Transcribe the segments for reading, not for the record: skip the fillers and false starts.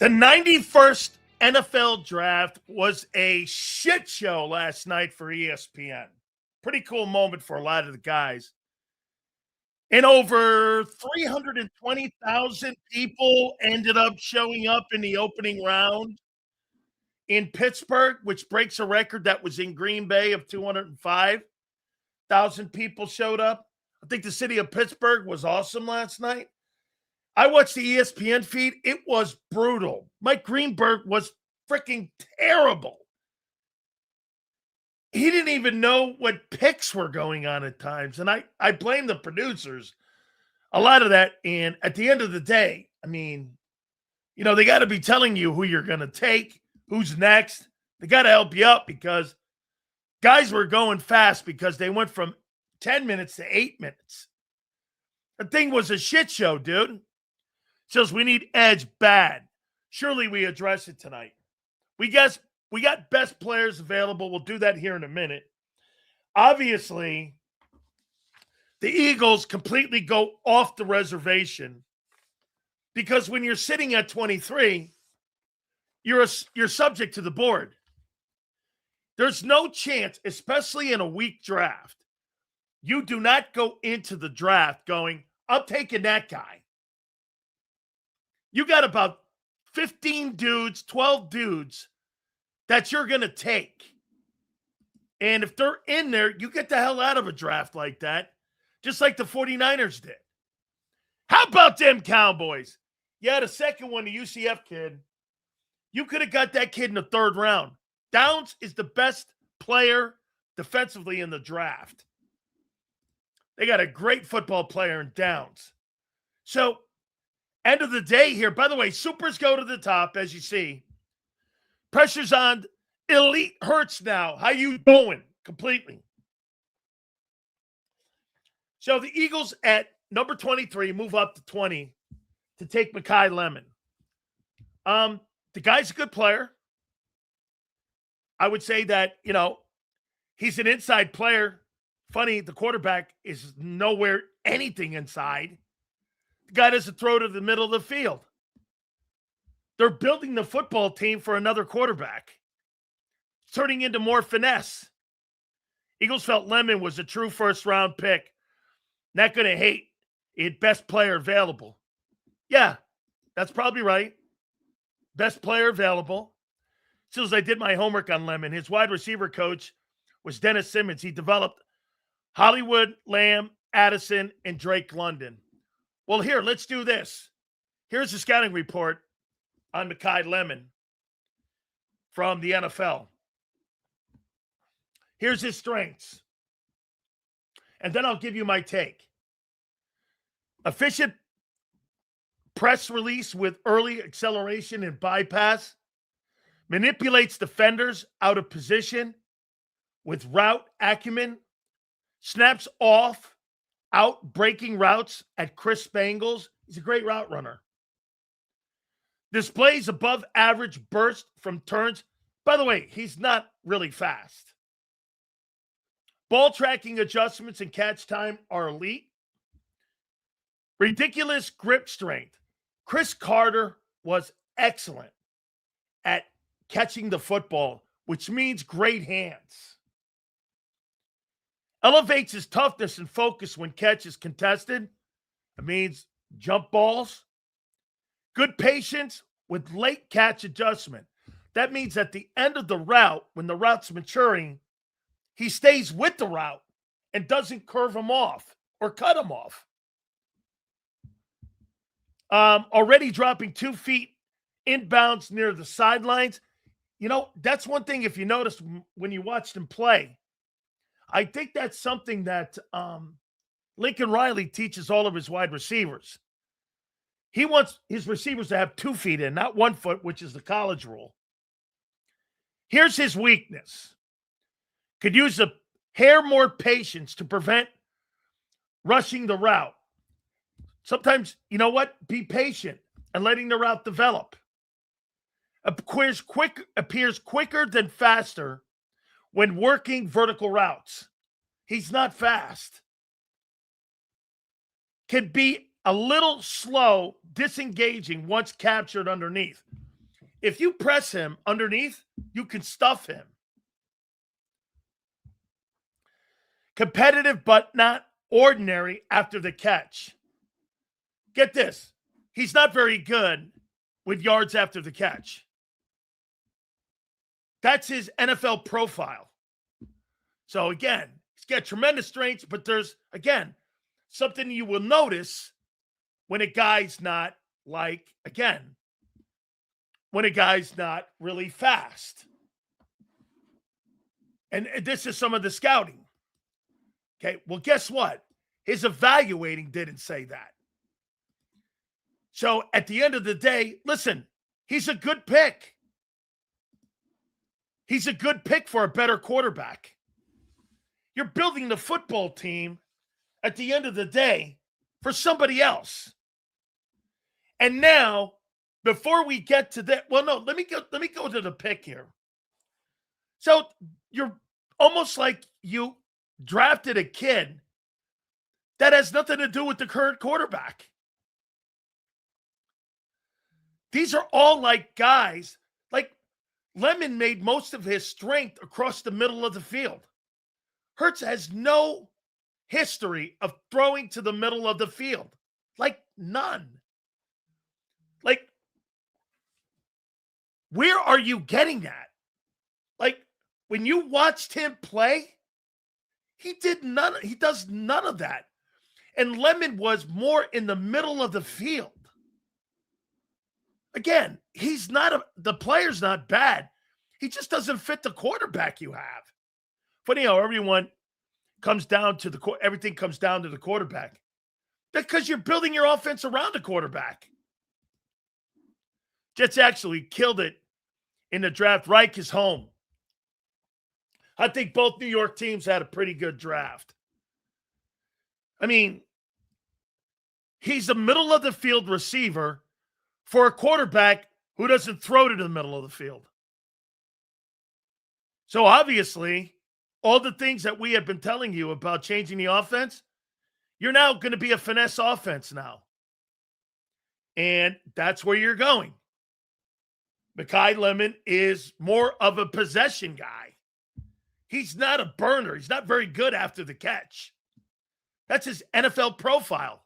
The 91st NFL draft was a shit show last night for ESPN. Pretty cool moment for a lot of the guys. And over 320,000 people ended up showing up in the opening round in Pittsburgh, which breaks a record that was in Green Bay of 205,000 people showed up. I think the city of Pittsburgh was awesome last night. I watched the ESPN feed. It was brutal. Mike Greenberg was freaking terrible. He didn't even know what picks were going on at times. And I blame the producers a lot of that. And at the end of the day, I mean, you know, they got to be telling you who you're going to take, who's next. They got to help you up because guys were going fast because they went from 10 minutes to 8 minutes. The thing was a shit show, dude. Says we need edge bad. Surely we address it tonight. We got best players available. We'll do that here in a minute. Obviously, the Eagles completely go off the reservation because when you're sitting at 23, you're subject to the board. There's no chance, especially in a weak draft, you do not go into the draft going, I'm taking that guy. You got about 15 dudes, 12 dudes that you're going to take. And if they're in there, you get the hell out of a draft like that, just like the 49ers did. How about them Cowboys? You had a second one, the UCF kid. You could have got that kid in the third round. Downs is the best player defensively in the draft. They got a great football player in Downs. So, end of the day here. By the way, supers go to the top, as you see. Pressure's on elite Hurts now. How you doing? Completely. So the Eagles at number 23 move up to 20 to take Makai Lemon. The guy's a good player. I would say that, you know, he's an inside player. Funny, the quarterback is nowhere anything inside. The guy doesn't throw to the middle of the field. They're building the football team for another quarterback. It's turning into more finesse. Eagles felt Lemon was a true first-round pick. Not going to hate it. Best player available. Yeah, that's probably right. Best player available. As soon as I did my homework on Lemon, his wide receiver coach was Dennis Simmons. He developed Hollywood, Lamb, Addison, and Drake London. Well, here, let's do this. Here's the scouting report on Makai Lemon from the NFL. Here's his strengths. And then I'll give you my take. Efficient press release with early acceleration and bypass. Manipulates defenders out of position with route acumen. Snaps off. Out breaking routes at crisp angles. He's a great route runner. Displays above average burst from turns. By the way, he's not really fast. Ball tracking adjustments and catch time are elite. Ridiculous grip strength. Chris Carter was excellent at catching the football, which means great hands. Elevates his toughness and focus when catch is contested. It means jump balls. Good patience with late catch adjustment. That means at the end of the route, when the route's maturing, he stays with the route and doesn't curve him off or cut him off. Already dropping 2 feet inbounds near the sidelines. You know, that's one thing if you notice when you watched him play. I think that's something that Lincoln Riley teaches all of his wide receivers. He wants his receivers to have 2 feet in, not 1 foot, which is the college rule. Here's his weakness. Could use a hair more patience to prevent rushing the route. Sometimes, you know what? Be patient and letting the route develop. Appears quicker than faster when working vertical routes. He's not fast. Can be a little slow, disengaging once captured underneath. If you press him underneath, you can stuff him. Competitive, but not ordinary after the catch. Get this. He's not very good with yards after the catch. That's his NFL profile. So again, he's got tremendous strengths, but there's, again, something you will notice when a guy's not when a guy's not really fast. And this is some of the scouting. Okay, well, guess what? His evaluating didn't say that. So at the end of the day, listen, he's a good pick. He's a good pick for a better quarterback. You're building the football team at the end of the day for somebody else. And now, before we get to that, well, no, let me go to the pick here. So you're almost like you drafted a kid that has nothing to do with the current quarterback. These are all like guys, like Lemon made most of his strength across the middle of the field. Hurts has no history of throwing to the middle of the field. Like none. Like, where are you getting that? Like, when you watched him play, he does none of that. And Lemon was more in the middle of the field. Again, the player's not bad. He just doesn't fit the quarterback you have. Funny how everything comes down to the quarterback. Because you're building your offense around the quarterback. Jets actually killed it in the draft. Reich is home. I think both New York teams had a pretty good draft. I mean, he's a middle of the field receiver for a quarterback who doesn't throw to the middle of the field. So obviously, all the things that we have been telling you about changing the offense, you're now going to be a finesse offense now. And that's where you're going. Makai Lemon is more of a possession guy. He's not a burner. He's not very good after the catch. That's his NFL profile.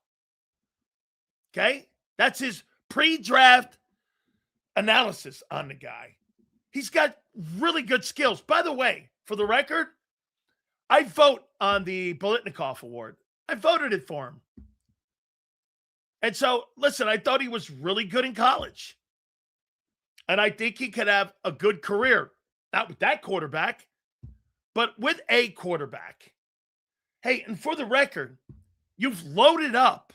Okay? That's his pre-draft analysis on the guy. He's got really good skills. By the way, for the record, I vote on the Bolitnikoff Award. I voted it for him. And so, listen, I thought he was really good in college. And I think he could have a good career. Not with that quarterback, but with a quarterback. Hey, and for the record, you've loaded up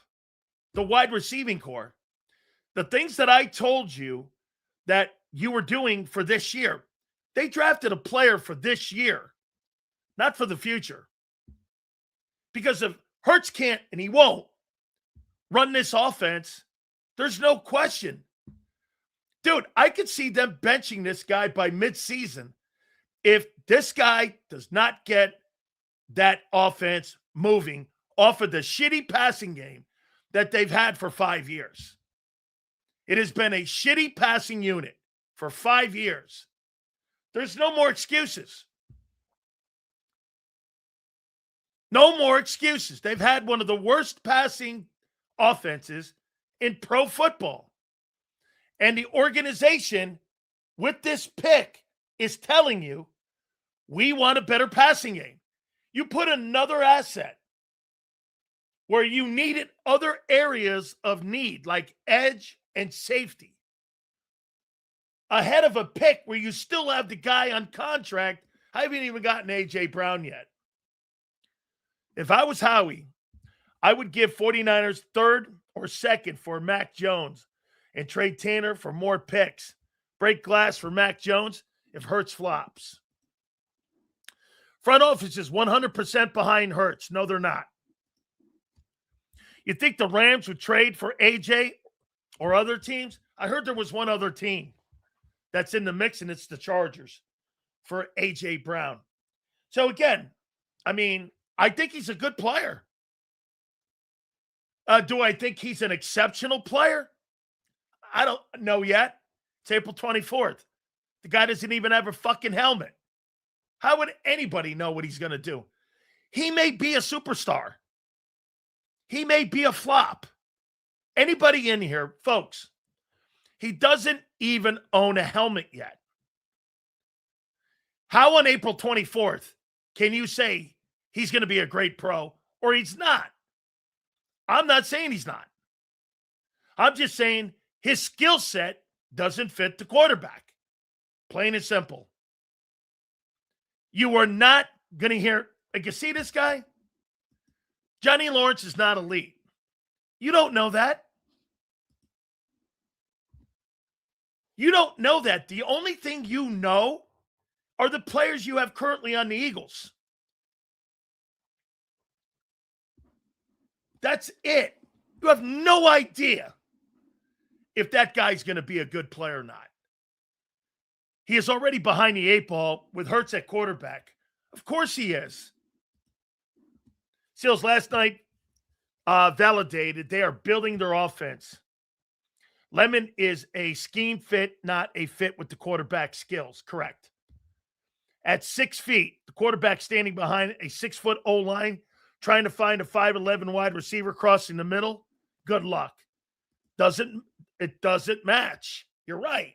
the wide receiving core. The things that I told you that you were doing for this year, they drafted a player for this year, not for the future. Because if Hurts can't, and he won't, run this offense, there's no question. Dude, I could see them benching this guy by midseason if this guy does not get that offense moving off of the shitty passing game that they've had for 5 years. It has been a shitty passing unit for 5 years. There's no more excuses. No more excuses. They've had one of the worst passing offenses in pro football. And the organization with this pick is telling you, we want a better passing game. You put another asset where you needed other areas of need, like edge and safety, ahead of a pick where you still have the guy on contract. I haven't even gotten A.J. Brown yet. If I was Howie, I would give 49ers third or second for Mac Jones and trade Tanner for more picks. Break glass for Mac Jones if Hurts flops. Front office is 100% behind Hurts. No, they're not. You think the Rams would trade for AJ or other teams? I heard there was one other team that's in the mix, and it's the Chargers for AJ Brown. So again, I mean, I think he's a good player. Do I think he's an exceptional player? I don't know yet. It's April 24th. The guy doesn't even have a fucking helmet. How would anybody know what he's going to do? He may be a superstar. He may be a flop. Anybody in here, folks, he doesn't even own a helmet yet. How on April 24th can you say he's going to be a great pro or he's not? I'm not saying he's not. I'm just saying his skill set doesn't fit the quarterback. Plain and simple. You are not going to hear, like, you see this guy? Johnny Lawrence is not elite. You don't know that. You don't know that. The only thing you know are the players you have currently on the Eagles. That's it. You have no idea if that guy's going to be a good player or not. He is already behind the eight ball with Hurts at quarterback. Of course he is. Seals last night validated they are building their offense. Lemon is a scheme fit, not a fit with the quarterback skills. Correct. At 6 feet, the quarterback standing behind a 6-foot O-line, trying to find a 5'11 wide receiver crossing the middle. Good luck. It doesn't match. You're right.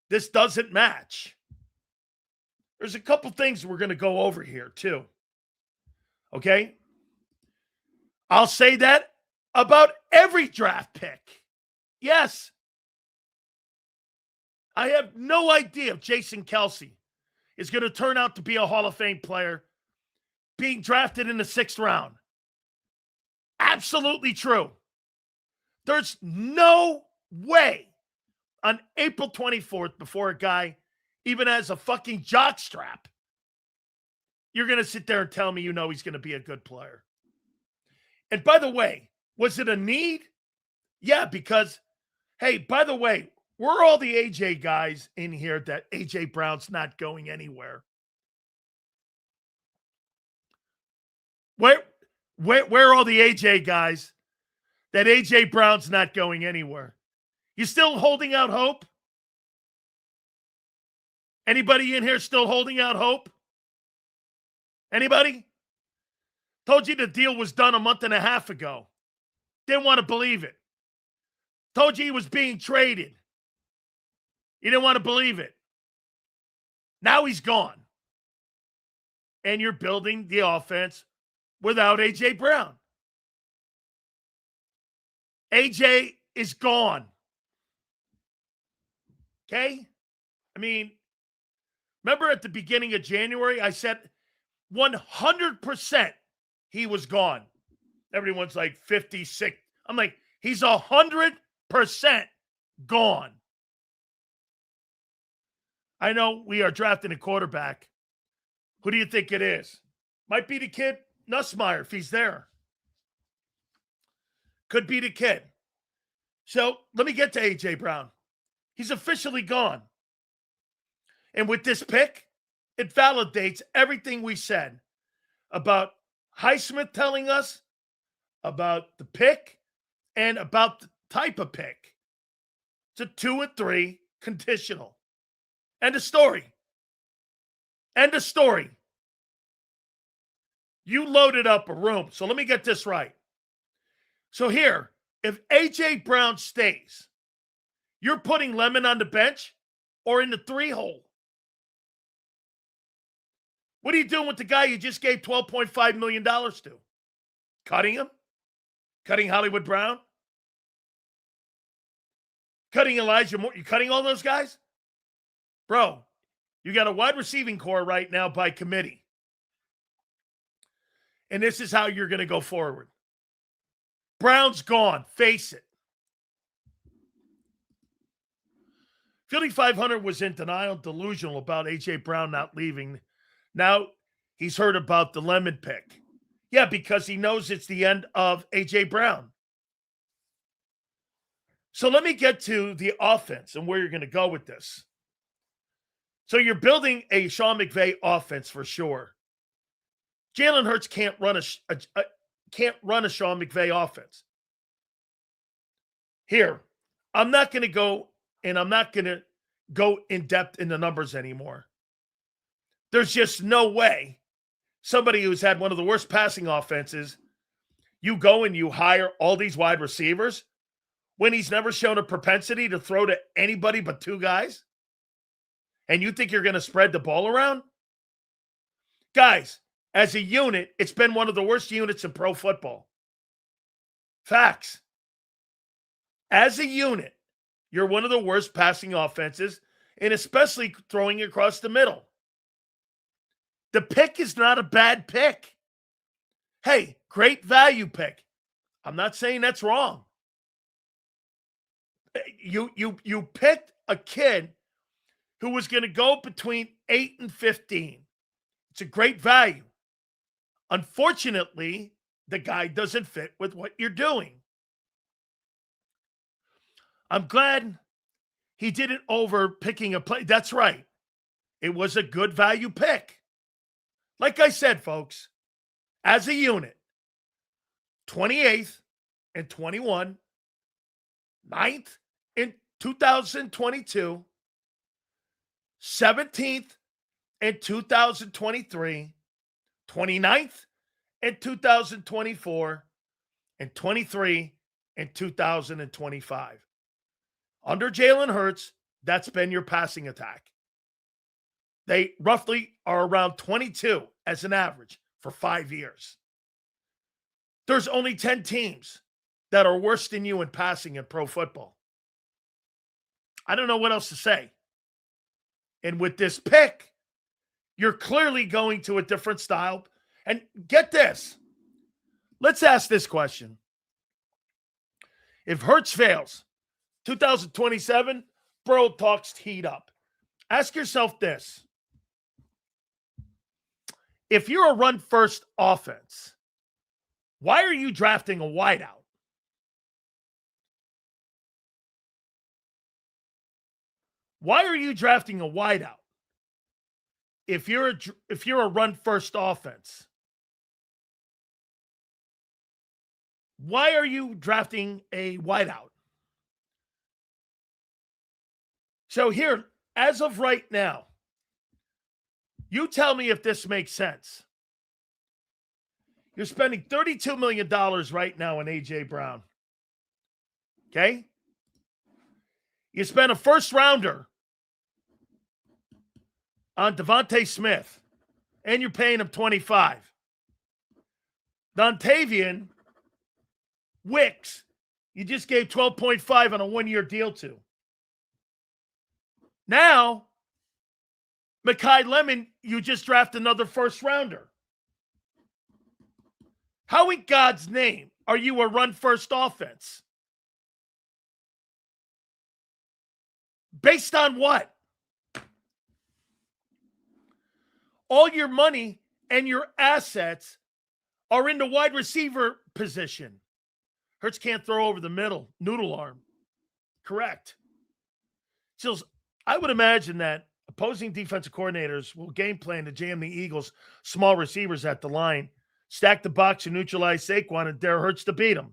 This doesn't match. There's a couple things we're going to go over here, too. Okay? I'll say that about every draft pick. Yes. I have no idea if Jason Kelsey is going to turn out to be a Hall of Fame player being drafted in the 6th round. Absolutely true. There's no way on April 24th, before a guy even has a fucking jock strap, you're going to sit there and tell me you know he's going to be a good player. And by the way, was it a need? Yeah, because, hey, by the way, we're all the AJ guys in here that AJ Brown's not going anywhere. Where are all the AJ guys that AJ Brown's not going anywhere? You still holding out hope? Anybody in here still holding out hope? Anybody? Told you the deal was done a month and a half ago. Didn't want to believe it. Told you he was being traded. You didn't want to believe it. Now he's gone. And you're building the offense without A.J. Brown. A.J. is gone. Okay? I mean, remember at the beginning of January, I said 100% he was gone. Everyone's like 56. I'm like, he's 100% gone. I know we are drafting a quarterback. Who do you think it is? Might be the kid Nussmeier if he's there. Could be the kid. So let me get to A.J. Brown. He's officially gone. And with this pick, it validates everything we said about Highsmith telling us, about the pick, and about the type of pick. It's a 2 and 3 conditional. End of story. End of story. You loaded up a room. So let me get this right. So here, if A.J. Brown stays, you're putting Lemon on the bench or in the 3-hole. What are you doing with the guy you just gave $12.5 million to? Cutting him? Cutting Hollywood Brown? Cutting Elijah Moore? You cutting all those guys? Bro, you got a wide receiving core right now by committee. And this is how you're going to go forward. Brown's gone. Face it. Philly 500 was in denial, delusional about A.J. Brown not leaving. Now he's heard about the Lemon pick. Yeah, because he knows it's the end of A.J. Brown. So let me get to the offense and where you're going to go with this. So you're building a Sean McVay offense for sure. Jalen Hurts can't run a Sean McVay offense. Here, I'm not going to go and I'm not going to go in depth in the numbers anymore. There's just no way somebody who's had one of the worst passing offenses, you go and you hire all these wide receivers when he's never shown a propensity to throw to anybody but two guys? And you think you're going to spread the ball around? Guys, as a unit, it's been one of the worst units in pro football. Facts. As a unit, you're one of the worst passing offenses, and especially throwing across the middle. The pick is not a bad pick. Hey, great value pick. I'm not saying that's wrong. You picked a kid who was going to go between 8 and 15. It's a great value. Unfortunately, the guy doesn't fit with what you're doing. I'm glad he didn't over picking a play. That's right. It was a good value pick. Like I said, folks, as a unit, 28th and 21, 9th in 2022, 17th in 2023, 29th in 2024, and 23 in 2025. Under Jalen Hurts, that's been your passing attack. They roughly are around 22 as an average for 5 years. There's only 10 teams that are worse than you in passing in pro football. I don't know what else to say. And with this pick, you're clearly going to a different style. And get this. Let's ask this question. If Hurts fails, 2027, Burrow talks heat up. Ask yourself this. If you're a run-first offense, why are you drafting a wideout? Why are you drafting a wideout if you're a run-first offense? Why are you drafting a wideout? So here, as of right now, you tell me if this makes sense. You're spending $32 million right now on A.J. Brown. Okay? You spent a first-rounder on Devontae Smith, and you're paying him $25. Dontavian Wicks, you just gave $12.5 on a one-year deal to. Now, Makai Lemon, you just draft another first-rounder. How in God's name are you a run-first offense? Based on what? All your money and your assets are in the wide receiver position. Hurts can't throw over the middle. Noodle arm. Correct. So I would imagine that opposing defensive coordinators will game plan to jam the Eagles' small receivers at the line, stack the box and neutralize Saquon and dare Hurts to beat him.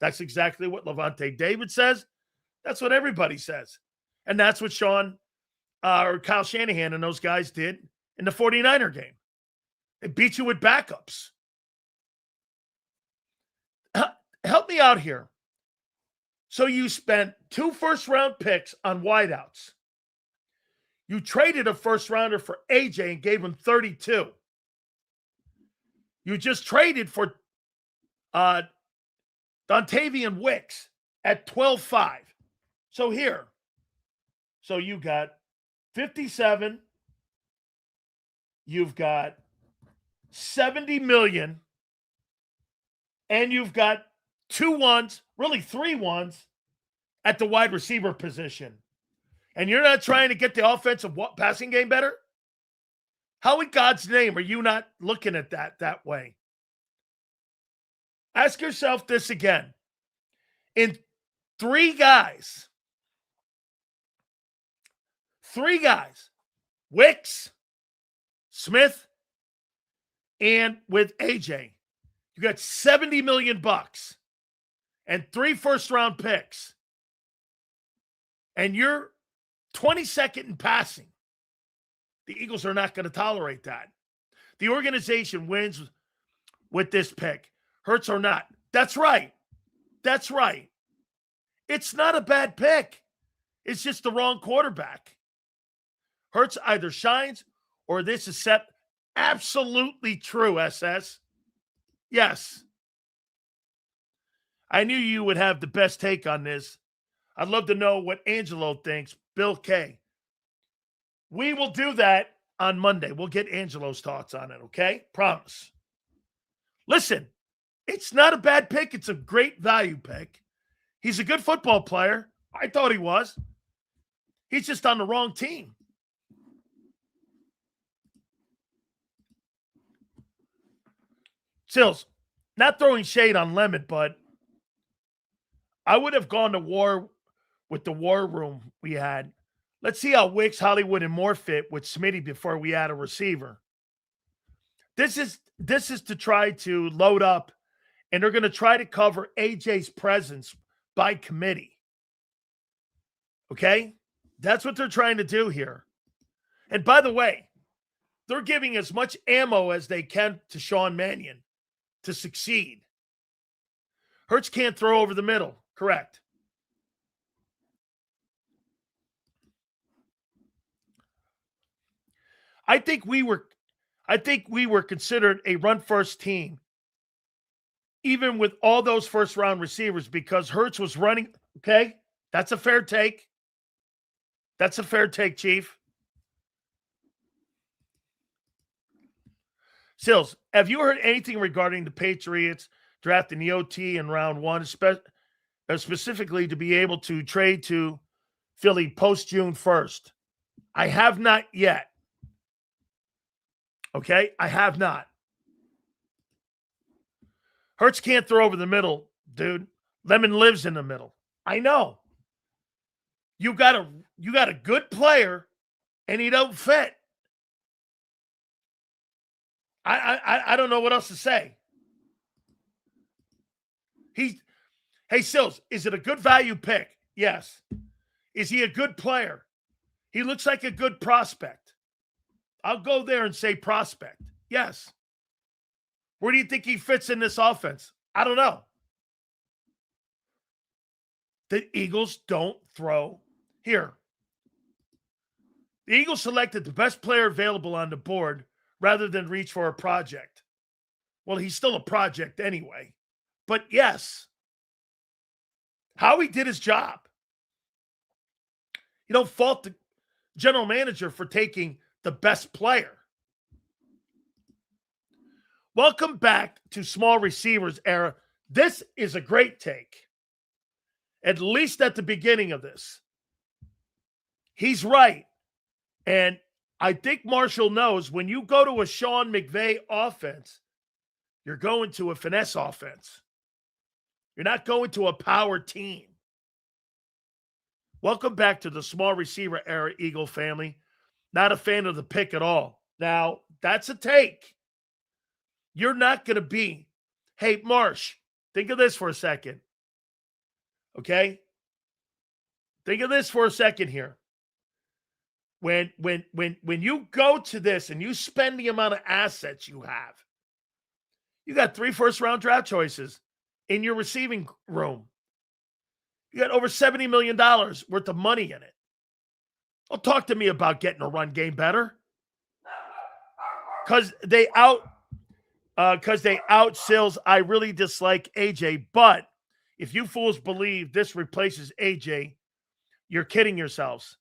That's exactly what Levante David says. That's what everybody says. And that's what or Kyle Shanahan and those guys did in the 49er game. They beat you with backups. Help me out here. So you spent 2 first-round picks on wideouts. You traded a first-rounder for AJ and gave him 32. You just traded for Dontavian Wicks at 12.5. So here. So you got 57. You've got 70 million. And you've got 2 ones, really 3 ones, at the wide receiver position. And you're not trying to get the offensive passing game better? How in God's name are you not looking at that way? Ask yourself this again. In 3 guys, Wicks, Smith, and with AJ, you got $70 million and 3 first-round picks. and you're 22nd in passing, the Eagles are not going to tolerate that. The organization wins with this pick. Hurts or not. That's right. That's right. It's not a bad pick. It's just the wrong quarterback. Hurts either shines or this is set. Absolutely true, SS. Yes. I knew you would have the best take on this. I'd love to know what Angelo thinks. Bill K. We will do that on Monday. We'll get Angelo's thoughts on it, okay? Promise. Listen, it's not a bad pick. It's a great value pick. He's a good football player. I thought he was. He's just on the wrong team. Sills, not throwing shade on Lemon, but I would have gone to war with the war room we had. Let's see how Wicks, Hollywood, and Moore fit with Smitty before we add a receiver. This is to try to load up, and they're going to try to cover AJ's presence by committee. Okay? That's what they're trying to do here. And by the way, they're giving as much ammo as they can to Sean Mannion to succeed. Hurts can't throw over the middle. Correct. I think we were considered a run-first team, even with all those first-round receivers, because Hurts was running. Okay? That's a fair take. That's a fair take, Chief. Sills, have you heard anything regarding the Patriots drafting the OT in round one, specifically to be able to trade to Philly post-June 1st? I have not yet. Okay? I have not. Hurts can't throw over the middle, dude. Lemon lives in the middle. I know. You got a good player, and he don't fit. I don't know what else to say. Hey, Sills, is it a good value pick? Yes. Is he a good player? He looks like a good prospect. I'll go there and say prospect. Yes. Where do you think he fits in this offense? I don't know. The Eagles don't throw here. The Eagles selected the best player available on the board rather than reach for a project. Well, he's still a project anyway. But yes, Howie did his job. You don't fault the general manager for taking the best player. Welcome back to small receivers era. This is a great take. At least at the beginning of this. He's right. And I think Marshall knows when you go to a Sean McVay offense, you're going to a finesse offense. You're not going to a power team. Welcome back to the small receiver era, Eagle family. Not a fan of the pick at all. Now, that's a take. You're not going to be, hey, Marsh, think of this for a second. Okay? Think of this for a second here. When you go to this and you spend the amount of assets you have, you got 3 first-round draft choices in your receiving room. You got over $70 million worth of money in it. Don't talk to me about getting a run game better. Because they out Sills. I really dislike AJ, but if you fools believe this replaces AJ, you're kidding yourselves.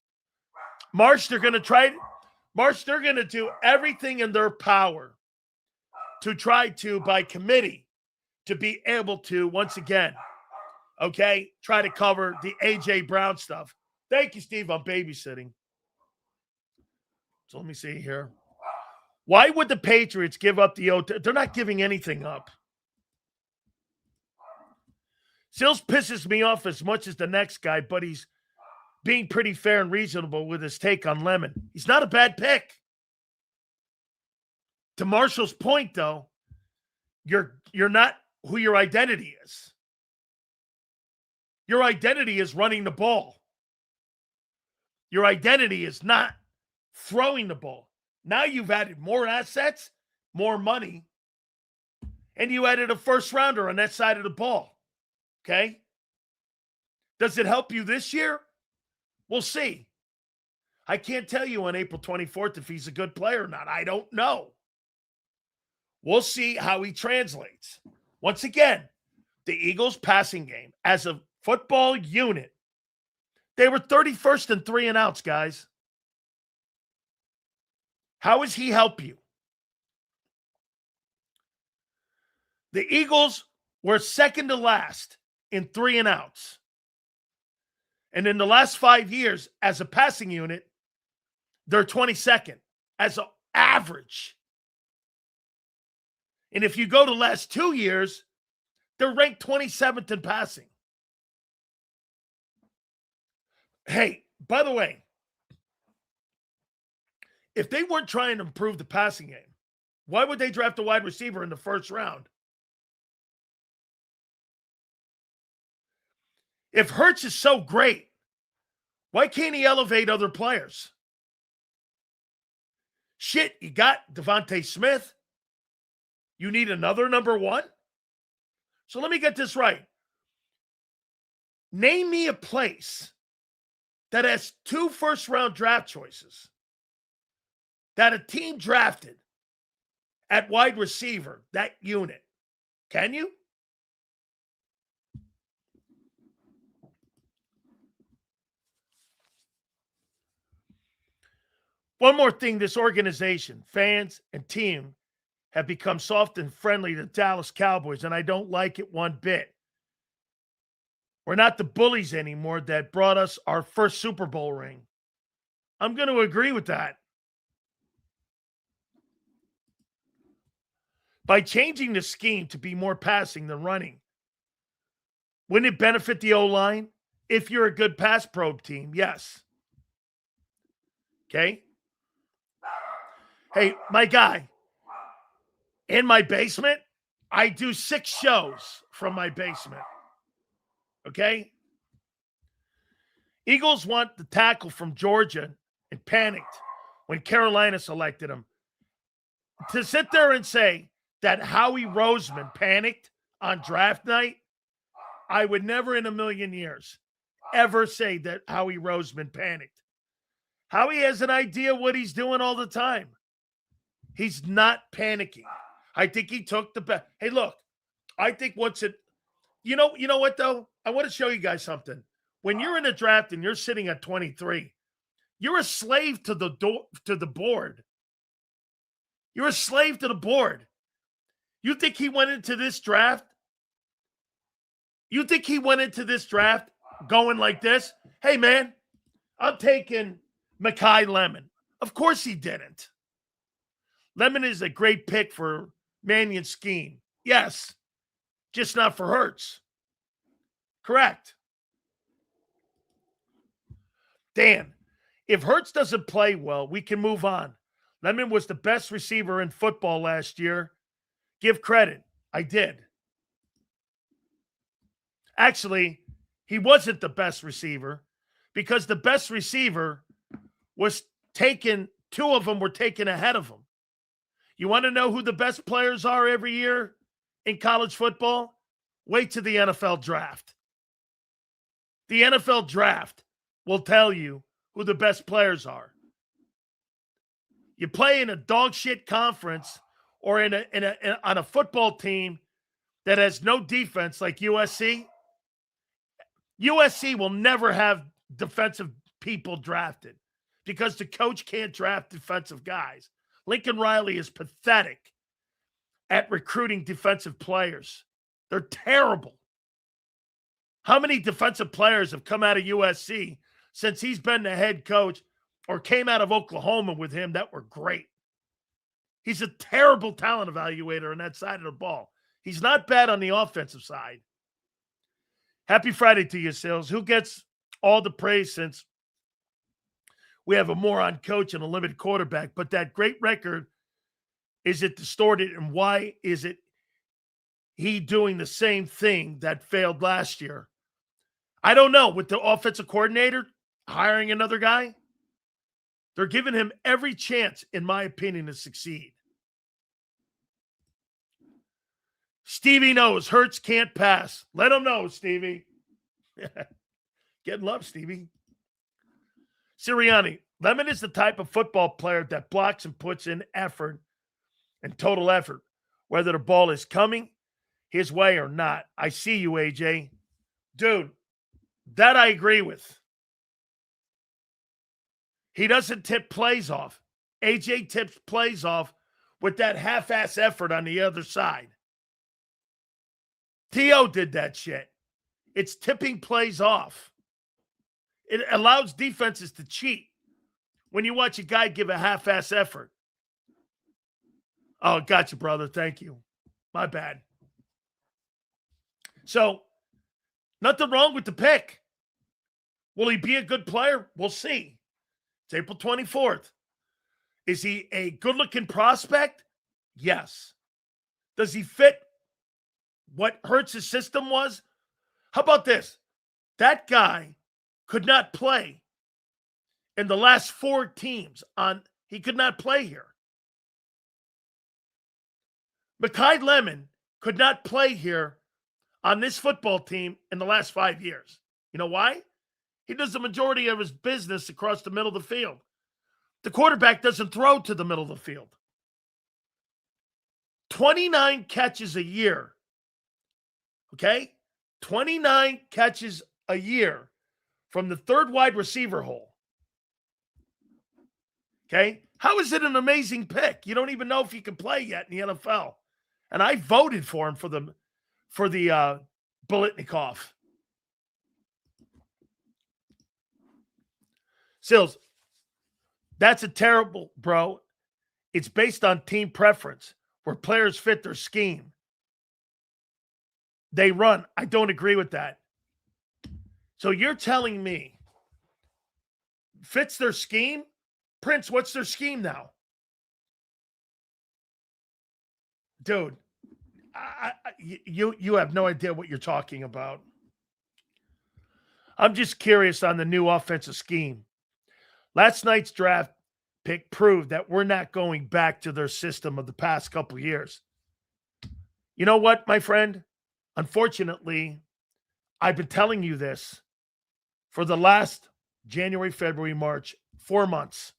March, they're going to do everything in their power to try to, by committee, to be able to, once again, okay, try to cover the A.J. Brown stuff. Thank you, Steve. I'm babysitting. So let me see here. Why would the Patriots give up the OT? They're not giving anything up. Sills pisses me off as much as the next guy, but he's being pretty fair and reasonable with his take on Lemon. He's not a bad pick. To Marshall's point, though, you're not who your identity is. Your identity is running the ball. Your identity is not throwing the ball. Now you've added more assets, more money, and you added a first rounder on that side of the ball. Okay? Does it help you this year? We'll see. I can't tell you on April 24th if he's a good player or not. I don't know. We'll see how he translates. Once again, the Eagles' passing game as a football unit, they were 31st in 3 and outs, guys. How does he help you? The Eagles were second to last in 3 and outs. And in the last 5 years, as a passing unit, they're 22nd as an average. And if you go to the last 2 years, they're ranked 27th in passing. Hey, by the way, if they weren't trying to improve the passing game, why would they draft a wide receiver in the first round? If Hurts is so great, why can't he elevate other players? Shit, you got Devontae Smith. You need another number 1? So let me get this right. Name me a place that has 2 first-round draft choices that a team drafted at wide receiver, that unit. Can you? One more thing, this organization, fans and team have become soft and friendly to Dallas Cowboys, and I don't like it one bit. We're not the bullies anymore that brought us our first Super Bowl ring. I'm going to agree with that. By changing the scheme to be more passing than running, wouldn't it benefit the O-line? If you're a good pass probe team, yes. Okay? Hey, my guy, in my basement, I do 6 shows from my basement. Okay? Eagles want the tackle from Georgia and panicked when Carolina selected him. To sit there and say that Howie Roseman panicked on draft night, I would never in a million years ever say that Howie Roseman panicked. Howie has an idea what he's doing all the time. He's not panicking. I think he took the best. Hey, look, I think once it, you know what though? I want to show you guys something. When you're in a draft and you're sitting at 23, you're a slave to the board. You're a slave to the board. You think he went into this draft? You think he went into this draft going like this? Hey, man, I'm taking Makai Lemon. Of course he didn't. Lemon is a great pick for Mannion's scheme. Yes, just not for Hurts. Correct. Dan, if Hurts doesn't play well, we can move on. Lemon was the best receiver in football last year. Give credit. I did. Actually, he wasn't the best receiver because the best receiver was taken, 2 of them were taken ahead of him. You want to know who the best players are every year in college football? Wait till the NFL draft. The NFL draft will tell you who the best players are. You play in a dog shit conference or on a football team that has no defense like USC. USC will never have defensive people drafted because the coach can't draft defensive guys. Lincoln Riley is pathetic at recruiting defensive players. They're terrible. How many defensive players have come out of USC since he's been the head coach or came out of Oklahoma with him that were great? He's a terrible talent evaluator on that side of the ball. He's not bad on the offensive side. Happy Friday to you, Sales. Who gets all the praise since we have a moron coach and a limited quarterback? But that great record, is it distorted? And why is it he doing the same thing that failed last year? I don't know. With the offensive coordinator, hiring another guy. They're giving him every chance, in my opinion, to succeed. Stevie knows Hurts can't pass. Let him know, Stevie. Getting love, Stevie. Sirianni, Lemon is the type of football player that blocks and puts in effort and total effort, whether the ball is coming his way or not. I see you, AJ. Dude, that I agree with. He doesn't tip plays off. AJ tips plays off with that half-ass effort on the other side. T.O. did that shit. It's tipping plays off. It allows defenses to cheat when you watch a guy give a half-ass effort. Oh, gotcha, brother. Thank you. My bad. So, nothing wrong with the pick. Will he be a good player? We'll see. It's April 24th. Is he a good-looking prospect? Yes. Does he fit what Hurts' system was? How about this? That guy could not play in the last 4 teams. He could not play here. Makai Lemon could not play here on this football team in the last 5 years. You know why? He does the majority of his business across the middle of the field. The quarterback doesn't throw to the middle of the field. 29 catches a year. Okay? 29 catches a year from the third wide receiver hole. Okay? How is it an amazing pick? You don't even know if he can play yet in the NFL. And I voted for him for the Biletnikoff. Sills, that's a terrible, bro. It's based on team preference where players fit their scheme. They run. I don't agree with that. So you're telling me fits their scheme? Prince, what's their scheme now? Dude, you have no idea what you're talking about. I'm just curious on the new offensive scheme. Last night's draft pick proved that we're not going back to their system of the past couple of years. You know what, my friend? Unfortunately, I've been telling you this for the last January, February, March, 4 months.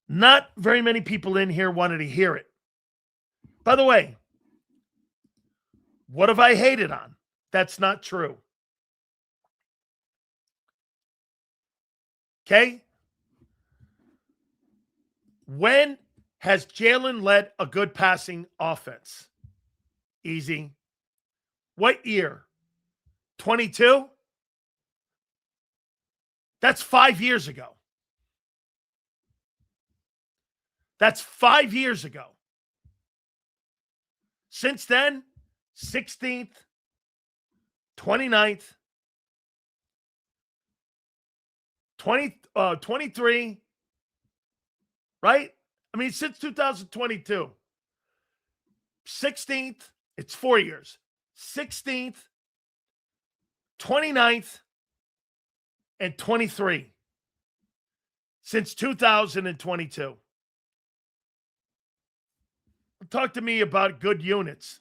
Not very many people in here wanted to hear it. By the way, what have I hated on? That's not true. Okay? When has Jalen led a good passing offense? Easy. What year? 22? That's 5 years ago. That's 5 years ago. Since then, 16th, 29th, 23, right? I mean, since 2022. 16th, it's 4 years. 16th, 29th, and 23. Since 2022. Talk to me about good units.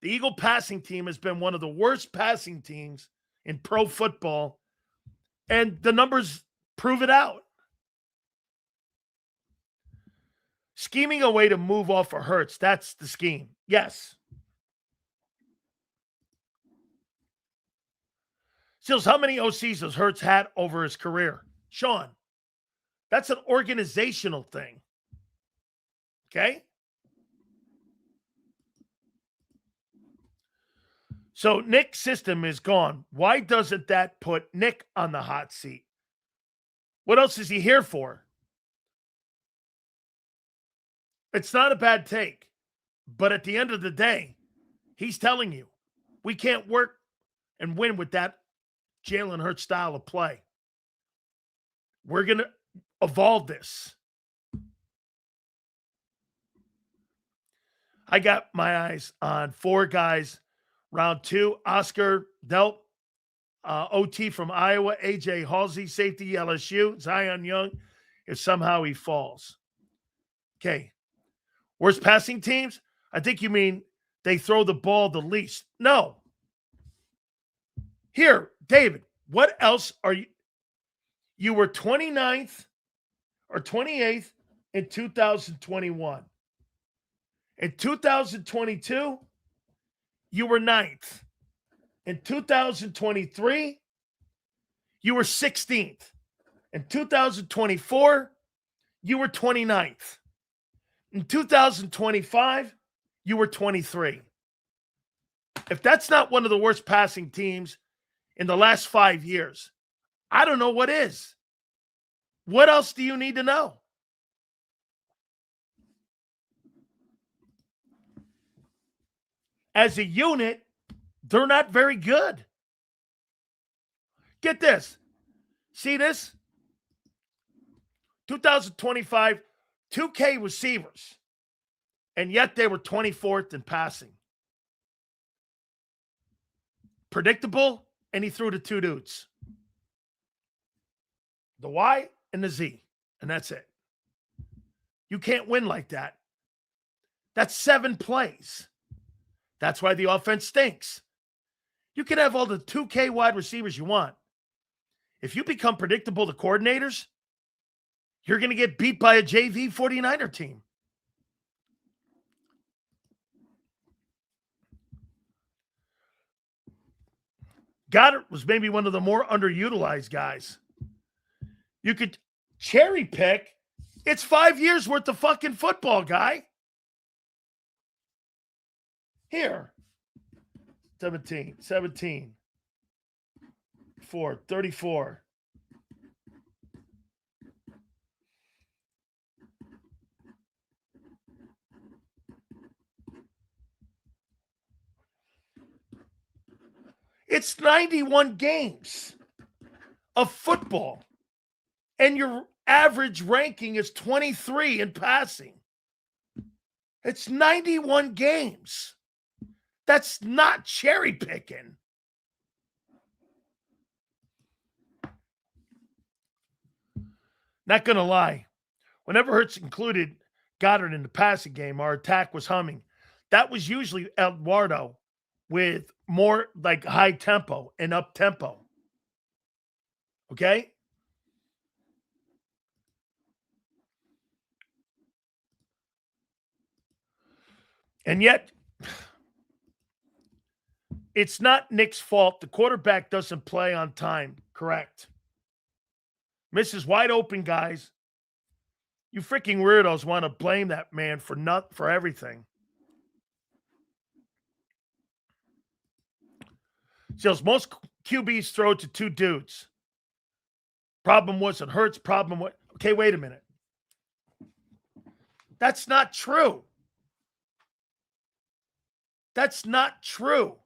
The Eagle passing team has been one of the worst passing teams in pro football, and the numbers prove it out. Scheming a way to move off of Hurts, that's the scheme. Yes. Sills, how many OCs has Hurts had over his career? Sean, that's an organizational thing. Okay? So Nick's system is gone. Why doesn't that put Nick on the hot seat? What else is he here for? It's not a bad take. But at the end of the day, he's telling you, we can't work and win with that Jalen Hurts style of play. We're going to evolve this. I got my eyes on 4 guys. Round 2, Oscar Delp, OT from Iowa, AJ Halsey, safety LSU, Zion Young, if somehow he falls. Okay. Worst passing teams? I think you mean they throw the ball the least. No. Here, David, what else are you? You were 29th or 28th in 2021. In 2022, you were 9th. In 2023, you were 16th. In 2024, you were 29th. In 2025, you were 23. If that's not one of the worst passing teams in the last 5 years, I don't know what is. What else do you need to know? As a unit, they're not very good. Get this. See this? 2025, 2K receivers, and yet they were 24th in passing. Predictable, and he threw to two dudes. The Y and the Z, and that's it. You can't win like that. That's 7 plays. That's why the offense stinks. You can have all the 2K wide receivers you want. If you become predictable to coordinators, you're going to get beat by a JV 49er team. Goddard was maybe one of the more underutilized guys. You could cherry pick. It's 5 years worth of fucking football, guy. Here. 17, 4, 34. It's 91 games of football, and your average ranking is 23 in passing. It's 91 games. That's not cherry picking. Not going to lie. Whenever Hurts included Goddard in the passing game, our attack was humming. That was usually Eduardo with more like high tempo and up tempo. Okay? And yet, it's not Nick's fault. The quarterback doesn't play on time. Correct. Misses wide open guys. You freaking weirdos want to blame that man for everything. Seals, most QBs throw to two dudes. Problem wasn't Hurts. Okay, wait a minute. That's not true. That's not true.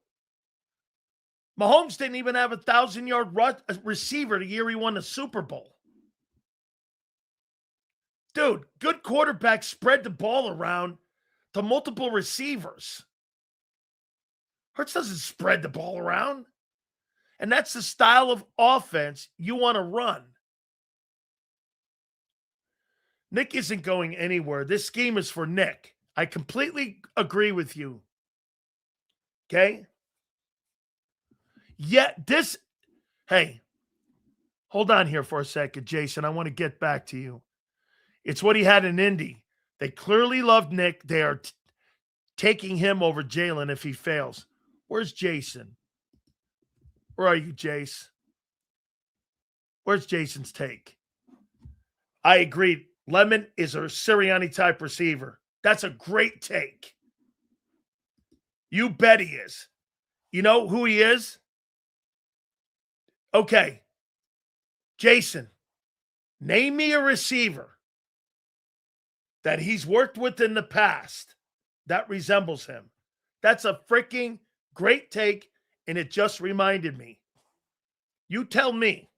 Mahomes didn't even have a 1,000-yard receiver the year he won the Super Bowl. Dude, good quarterbacks spread the ball around to multiple receivers. Hurts doesn't spread the ball around. And that's the style of offense you want to run. Nick isn't going anywhere. This scheme is for Nick. I completely agree with you. Okay? Yet hey, hold on here for a second, Jason. I want to get back to you. It's what he had in Indy. They clearly loved Nick. They are taking him over Jalen if he fails. Where's Jason? Where are you, Jace? Where's Jason's take? I agree. Lemon is a Sirianni-type receiver. That's a great take. You bet he is. You know who he is? Okay. Jason, name me a receiver that he's worked with in the past that resembles him. That's a freaking great take, and it just reminded me. You tell me.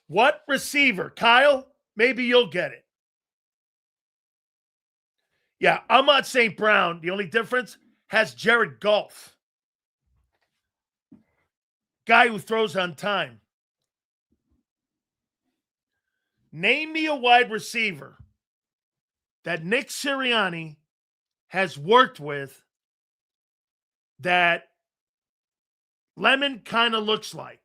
What receiver? Kyle, maybe you'll get it. Yeah, Ahmad St. Brown, the only difference, has Jared Goff. guy who throws on time. Name me a wide receiver that Nick Sirianni has worked with that Lemon kind of looks like.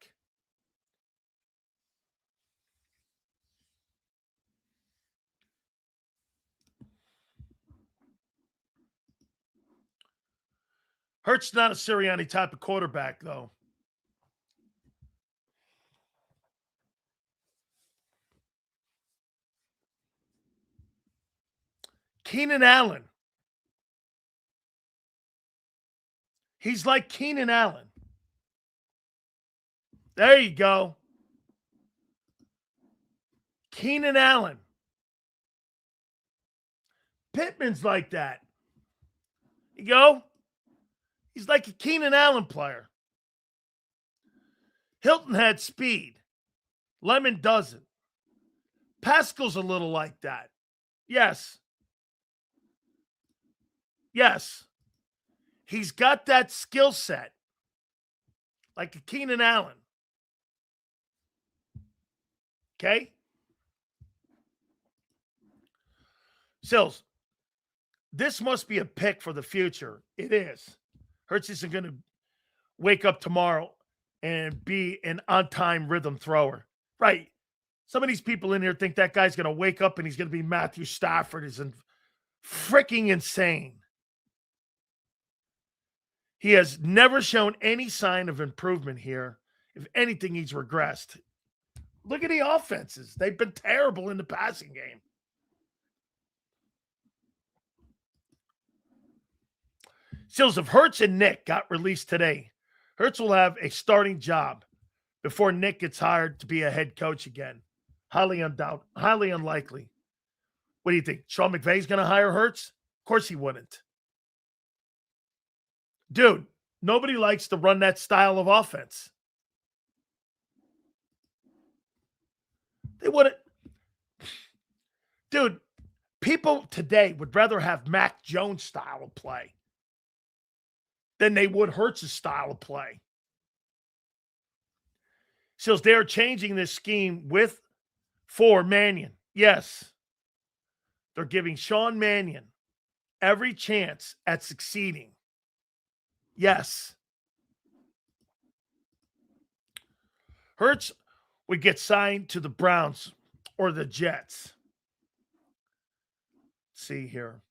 Hurts not a Sirianni type of quarterback, though. Keenan Allen. He's like Keenan Allen. There you go. Keenan Allen. Pittman's like that. You go. He's like a Keenan Allen player. Hilton had speed. Lemon doesn't. Pascal's a little like that. Yes. Yes. He's got that skill set. Like a Keenan Allen. Okay? Sills, this must be a pick for the future. It is. Hurts isn't going to wake up tomorrow and be an on-time rhythm thrower. Right. Some of these people in here think that guy's going to wake up and he's going to be Matthew Stafford. Is freaking insane. He has never shown any sign of improvement here. If anything, he's regressed. Look at the offenses. They've been terrible in the passing game. Sills, if Hurts and Nick got released today, Hurts will have a starting job before Nick gets hired to be a head coach again. Highly unlikely. What do you think? Sean McVay's going to hire Hurts? Of course he wouldn't. Dude, nobody likes to run that style of offense. They wouldn't. Dude, people today would rather have Mac Jones' style of play than they would Hurts' style of play. So they're changing this scheme for Mannion. Yes. They're giving Sean Mannion every chance at succeeding. Yes. Hurts would get signed to the Browns or the Jets. Let's see here.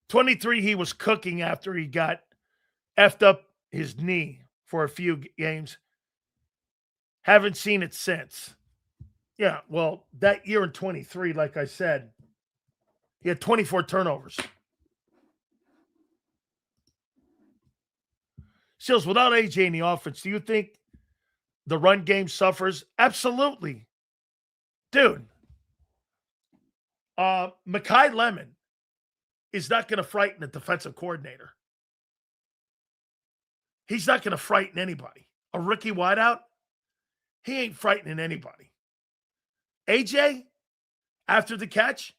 23, he was cooking after he got effed up his knee for a few games. Haven't seen it since. Yeah, well, that year in 23, like I said, he had 24 turnovers. Sills, without AJ in the offense, do you think the run game suffers? Absolutely. Dude, Makai Lemon is not going to frighten a defensive coordinator. He's not going to frighten anybody. A rookie wideout, he ain't frightening anybody. AJ, after the catch,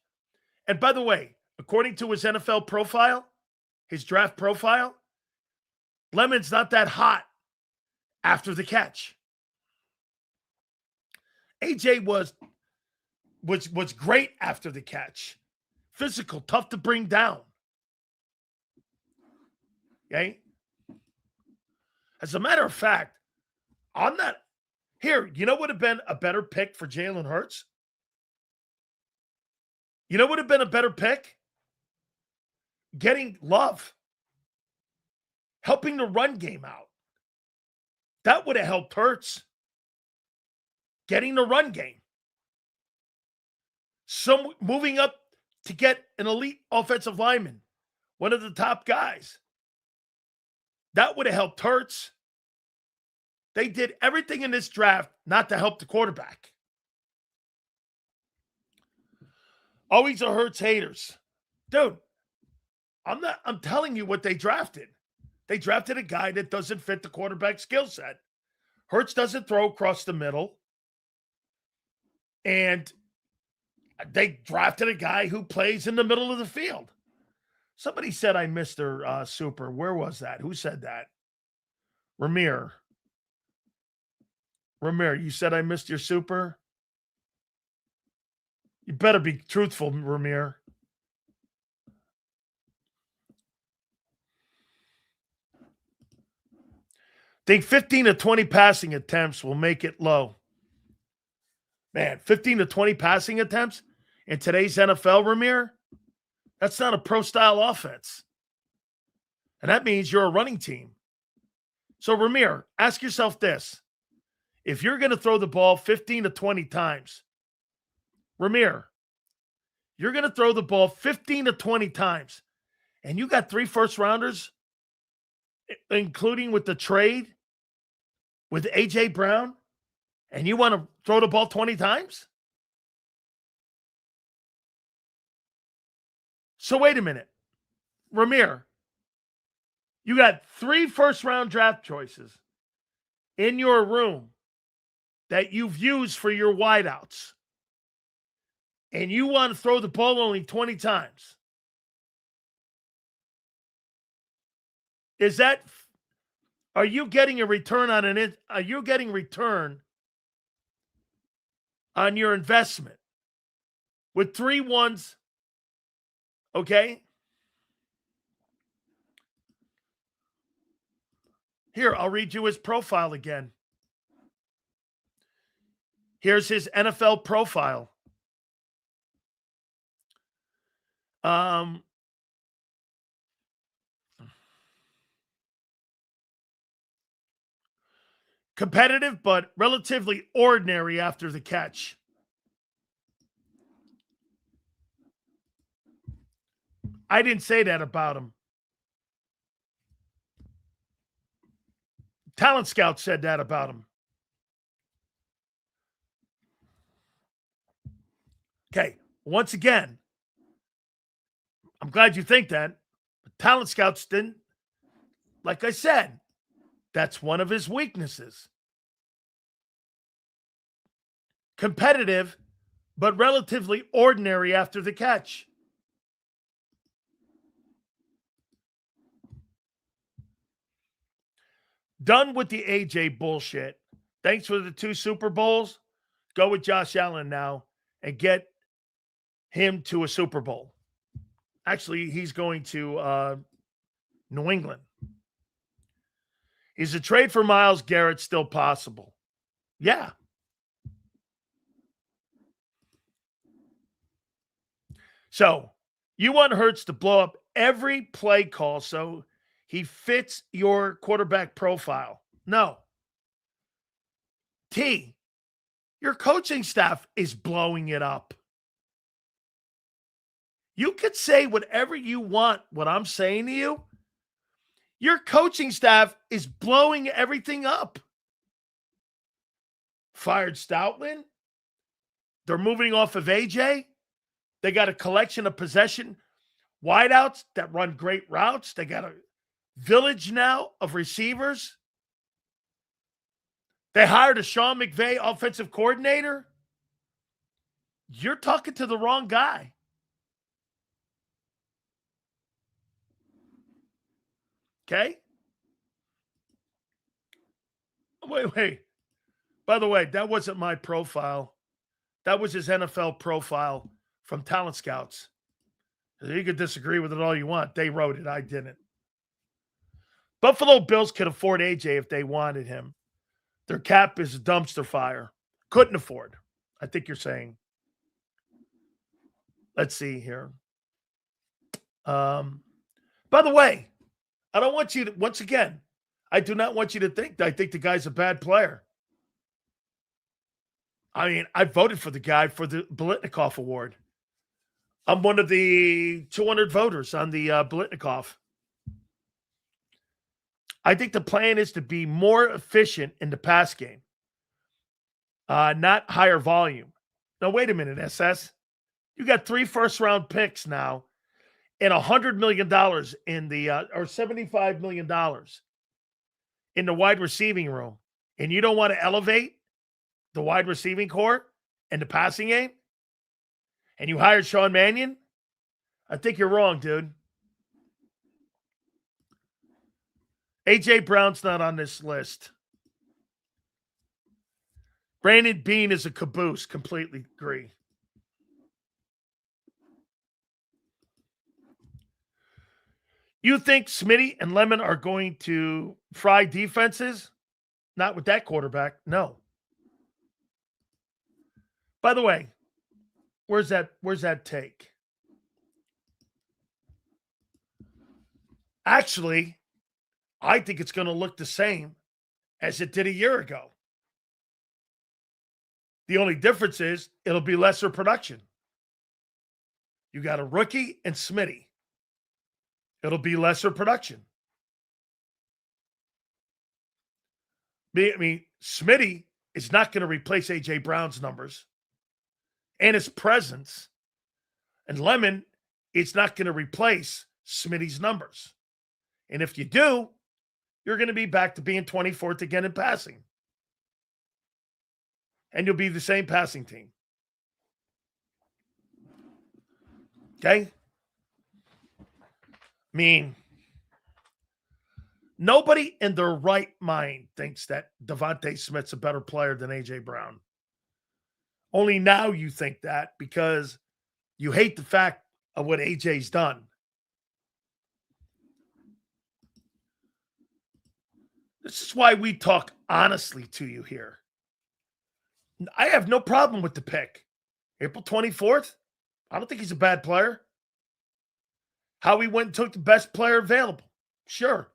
and by the way, according to his NFL profile, his draft profile, Lemon's not that hot after the catch. AJ was great after the catch. Physical, tough to bring down. Okay? As a matter of fact, I'm not here. You know what would have been a better pick for Jalen Hurts? You know what would have been a better pick? Getting Love. Helping the run game out. That would have helped Hurts. Getting the run game. Moving up to get an elite offensive lineman. One of the top guys. That would have helped Hurts. They did everything in this draft not to help the quarterback. Always a Hurts haters. Dude, I'm telling you what they drafted. They drafted a guy that doesn't fit the quarterback skill set. Hurts doesn't throw across the middle. And they drafted a guy who plays in the middle of the field. Somebody said I missed their super. Where was that? Who said that? Ramir, you said I missed your super? You better be truthful, Ramir. Think 15 to 20 passing attempts will make it low. Man, 15 to 20 passing attempts in today's NFL, Ramir, that's not a pro-style offense. And that means you're a running team. So, Ramir, ask yourself this. If you're going to throw the ball 15 to 20 times, Ramir, you're going to throw the ball 15 to 20 times, and you got 3 first-rounders, including with the trade with A.J. Brown, and you want to throw the ball 20 times? So wait a minute. Ramir, you got 3 first-round draft choices in your room that you've used for your wideouts, and you want to throw the ball only 20 times. Are you getting a return are you getting return on your investment with 3 ones? Okay. Here, I'll read you his profile again. Here's his NFL profile. Competitive, but relatively ordinary after the catch. I didn't say that about him. Talent Scout said that about him. Okay, once again, I'm glad you think that. But Talent Scouts didn't. Like I said, that's one of his weaknesses. Competitive, but relatively ordinary after the catch. Done with the AJ bullshit. Thanks for the 2 Super Bowls. Go with Josh Allen now and get him to a Super Bowl. Actually, he's going to New England. Is a trade for Myles Garrett still possible? Yeah. So you want Hurts to blow up every play call so he fits your quarterback profile. No. T, your coaching staff is blowing it up. You could say whatever you want, what I'm saying to you. Your coaching staff is blowing everything up. Fired Stoutland. They're moving off of AJ. They got a collection of possession wideouts that run great routes. They got a village now of receivers. They hired a Sean McVay offensive coordinator. You're talking to the wrong guy. Okay? Wait. By the way, that wasn't my profile. That was his NFL profile from Talent Scouts. You could disagree with it all you want. They wrote it. I didn't. Buffalo Bills could afford AJ if they wanted him. Their cap is a dumpster fire. Couldn't afford. I think you're saying. Let's see here. By the way, I don't want you to, once again, I do not want you to think that I think the guy's a bad player. I mean, I voted for the guy for the Biletnikoff Award. I'm one of the 200 voters on the Biletnikoff. I think the plan is to be more efficient in the pass game, not higher volume. Now, wait a minute, SS. You got 3 first-round picks now and $100 million in the or $75 million in the wide receiving room, and you don't want to elevate the wide receiving core and the passing game, and you hired Sean Mannion? I think you're wrong, dude. A.J. Brown's not on this list. Brandon Bean is a caboose. Completely agree. You think Smitty and Lemon are going to fry defenses? Not with that quarterback. No. By the way, where's that take? Actually, I think it's going to look the same as it did a year ago. The only difference is it'll be lesser production. You got a rookie and Smitty. It'll be lesser production. I mean, Smitty is not going to replace A.J. Brown's numbers and his presence. And Lemon is not going to replace Smitty's numbers. And if you do, you're going to be back to being 24th again in passing. And you'll be the same passing team. Okay? I mean, nobody in their right mind thinks that Devontae Smith's a better player than A.J. Brown. Only now you think that because you hate the fact of what A.J.'s done. This is why we talk honestly to you here. I have no problem with the pick. April 24th, I don't think he's a bad player. How he went and took the best player available. Sure.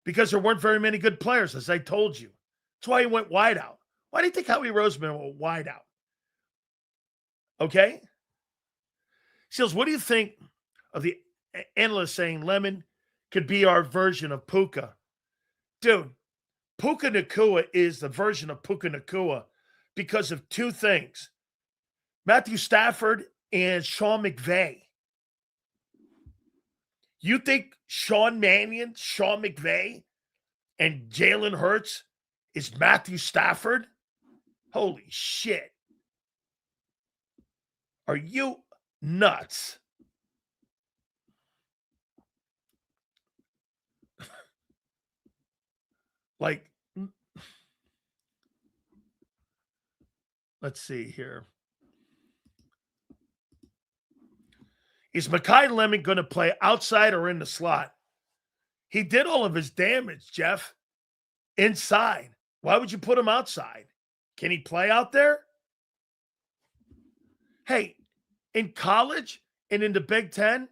Because there weren't very many good players, as I told you. That's why he went wide out. Why do you think Howie Roseman went wide out? Okay? Seals, what do you think of the analyst saying Lemon could be our version of Puka? Dude, Puka Nacua is the version of Puka Nacua because of two things. Matthew Stafford and Sean McVay. You think Sean Mannion, Sean McVay, and Jalen Hurts is Matthew Stafford? Holy shit. Are you nuts? Like, let's see here. Is Makai Lemon going to play outside or in the slot? He did all of his damage, Jeff, inside. Why would you put him outside? Can he play out there? Hey, in college and in the Big Ten,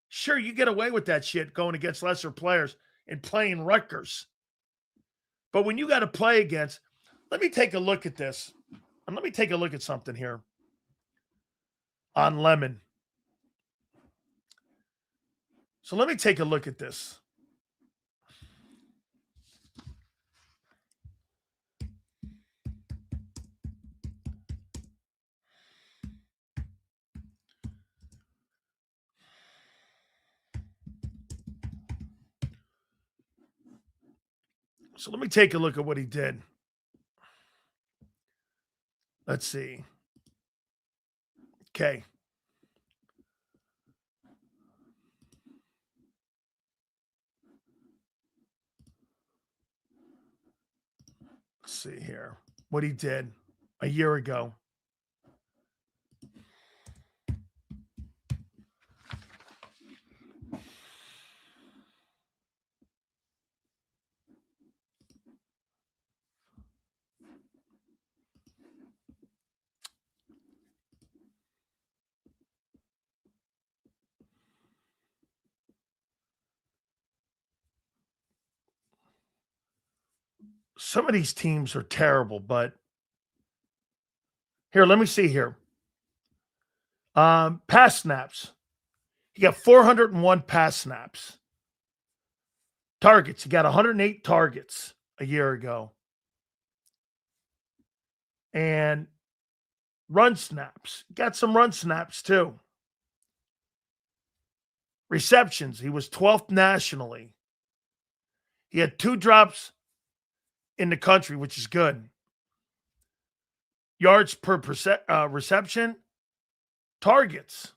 sure, you get away with that shit going against lesser players and playing Rutgers. But when you got to play against, let me take a look at this. And let me take a look at something here on Lemon. So let me take a look at this. So let me take a look at what he did. Let's see. Okay. Let's see here. What he did a year ago. Some of these teams are terrible, but here, let me see here. Pass snaps. He got 401 pass snaps. Targets. He got 108 targets a year ago. And run snaps. Got some run snaps too. Receptions. He was 12th nationally. He had 2 drops in the country, which is good. Yards per reception. Targets.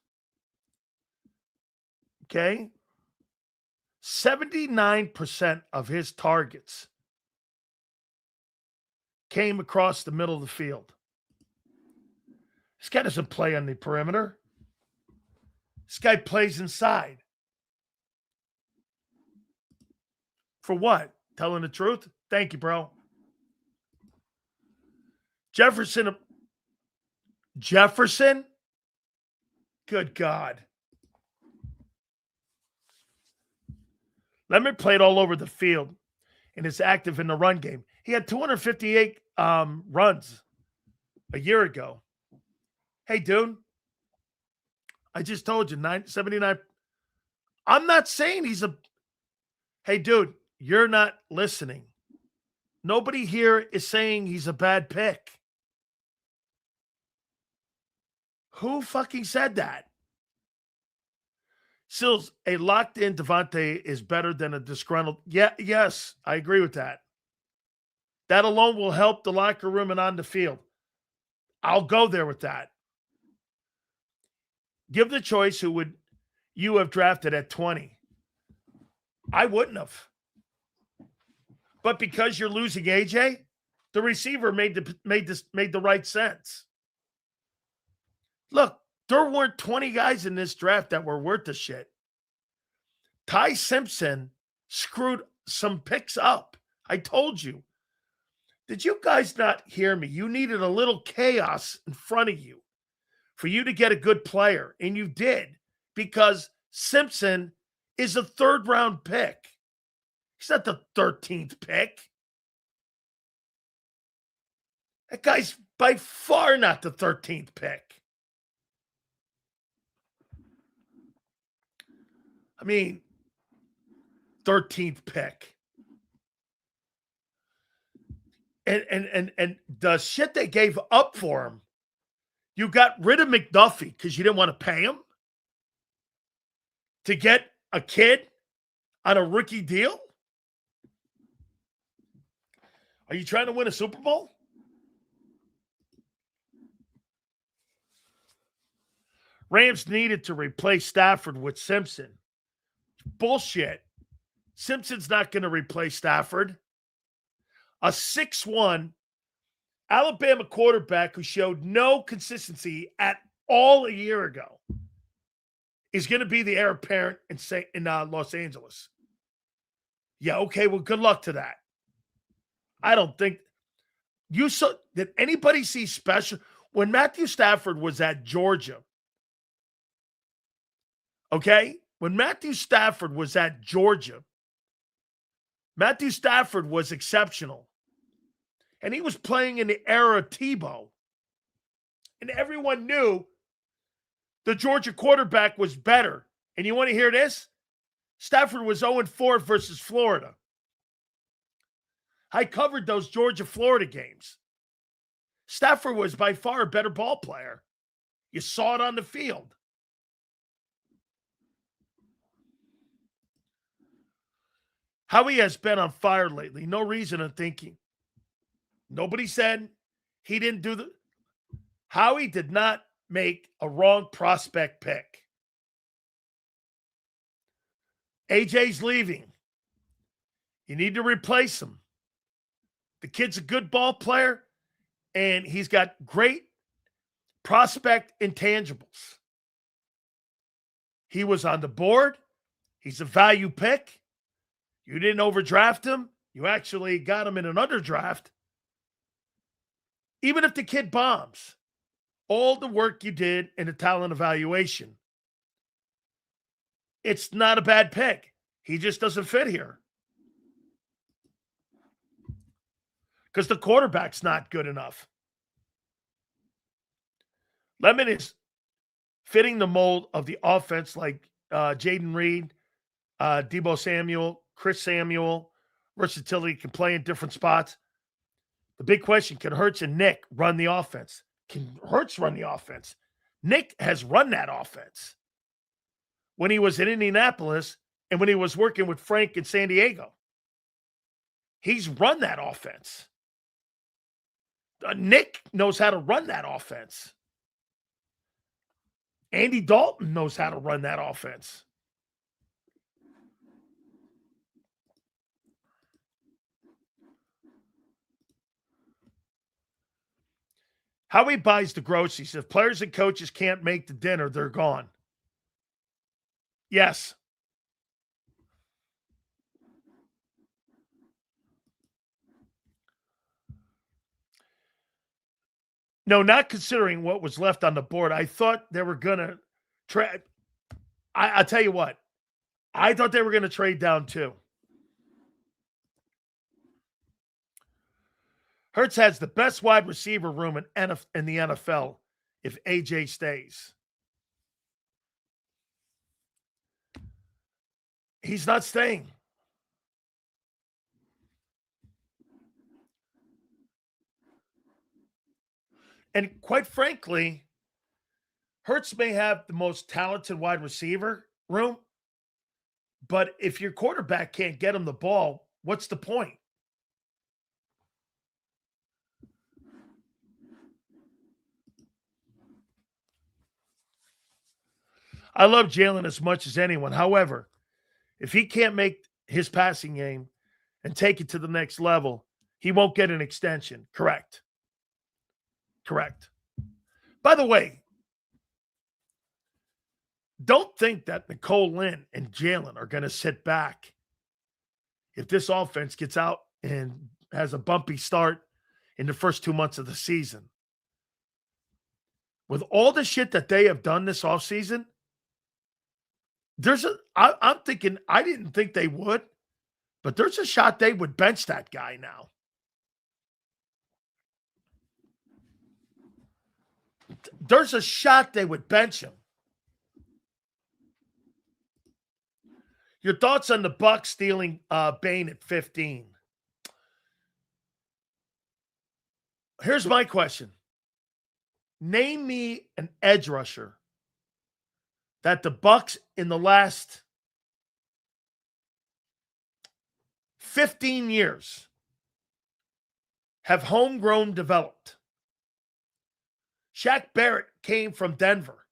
Okay. 79% of his targets came across the middle of the field. This guy doesn't play on the perimeter. This guy plays inside. For what? Telling the truth? Thank you, bro. Jefferson? Good God. Lemon played all over the field and is active in the run game. He had 258 runs a year ago. Hey, dude, I just told you, 79. I'm not saying he's a... Hey, dude, you're not listening. Nobody here is saying he's a bad pick. Who fucking said that? Sills, a locked-in Devontae is better than a disgruntled... Yes, I agree with that. That alone will help the locker room and on the field. I'll go there with that. Give the choice, who would you have drafted at 20? I wouldn't have. But because you're losing AJ, the receiver made the right sense. Look, there weren't 20 guys in this draft that were worth the shit. Ty Simpson screwed some picks up. I told you. Did you guys not hear me? You needed a little chaos in front of you for you to get a good player, and you did, because Simpson is a third-round pick. He's not the 13th pick. That guy's by far not the 13th pick. I mean, 13th pick. And the shit they gave up for him, you got rid of McDuffie because you didn't want to pay him to get a kid on a rookie deal? Are you trying to win a Super Bowl? Rams needed to replace Stafford with Simpson. Bullshit. Simpson's not going to replace Stafford. A 6'1" Alabama quarterback who showed no consistency at all a year ago is going to be the heir apparent in Los Angeles. Yeah, okay, well, good luck to that. I don't think you saw. Did anybody see special when Matthew Stafford was at Georgia? Okay, when Matthew Stafford was at Georgia, Matthew Stafford was exceptional. And he was playing in the era of Tebow. And everyone knew the Georgia quarterback was better. And you want to hear this? Stafford was 0-4 versus Florida. I covered those Georgia-Florida games. Stafford was by far a better ball player. You saw it on the field. Howie has been on fire lately. No reason of thinking. Nobody said he didn't do the... Howie did not make a wrong prospect pick. AJ's leaving. You need to replace him. The kid's a good ball player, and he's got great prospect intangibles. He was on the board. He's a value pick. You didn't overdraft him. You actually got him in an underdraft. Even if the kid bombs, all the work you did in the talent evaluation, it's not a bad pick. He just doesn't fit here. Because the quarterback's not good enough. Lemon is fitting the mold of the offense like Jaden Reed, Deebo Samuel, Chris Samuel. Versatility, can play in different spots. The big question, can Hurts and Nick run the offense? Can Hurts run the offense? Nick has run that offense when he was in Indianapolis and when he was working with Frank in San Diego. He's run that offense. Nick knows how to run that offense. Andy Dalton knows how to run that offense. How he buys the groceries. If players and coaches can't make the dinner, they're gone. Yes. No, not considering what was left on the board. I thought they were going to trade. I'll tell you what. I thought they were going to trade down too. Hurts has the best wide receiver room in the NFL if AJ stays. He's not staying. And quite frankly, Hurts may have the most talented wide receiver room, but if your quarterback can't get him the ball, what's the point? I love Jalen as much as anyone. However, if he can't make his passing game and take it to the next level, he won't get an extension. Correct. By the way, don't think that Nicole Lynn and Jalen are going to sit back if this offense gets out and has a bumpy start in the first 2 months of the season. With all the shit that they have done this offseason, I'm thinking, I didn't think they would, but there's a shot they would bench that guy now. There's a shot they would bench him. Your thoughts on the Bucs stealing Bain at 15? Here's my question. Name me an edge rusher that the Bucs in the last 15 years have homegrown developed. Shaq Barrett came from Denver.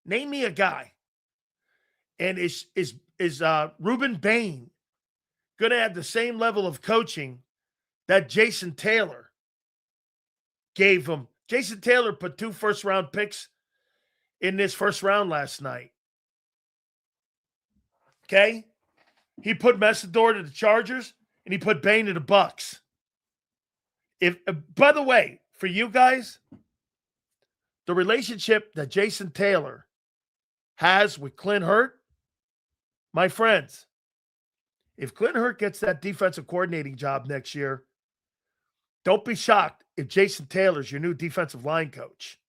Name me a guy. And is Ruben Bain going to have the same level of coaching that Jason Taylor gave him? Jason Taylor put 2 first-round picks in this first round last night. Okay? He put Messidor to the Chargers, and he put Bain to the Bucs. By the way, for you guys, the relationship that Jason Taylor has with Clint Hurt, my friends, if Clint Hurt gets that defensive coordinating job next year, don't be shocked if Jason Taylor's your new defensive line coach.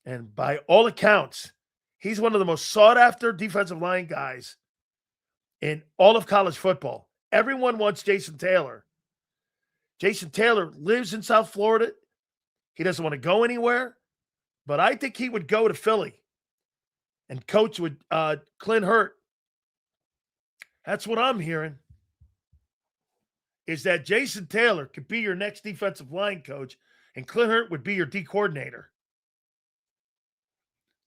And by all accounts, he's one of the most sought-after defensive line guys in all of college football. Everyone wants Jason Taylor. Jason Taylor lives in South Florida. He doesn't want to go anywhere. But I think he would go to Philly and coach with Clint Hurt. That's what I'm hearing, is that Jason Taylor could be your next defensive line coach and Clint Hurt would be your D coordinator.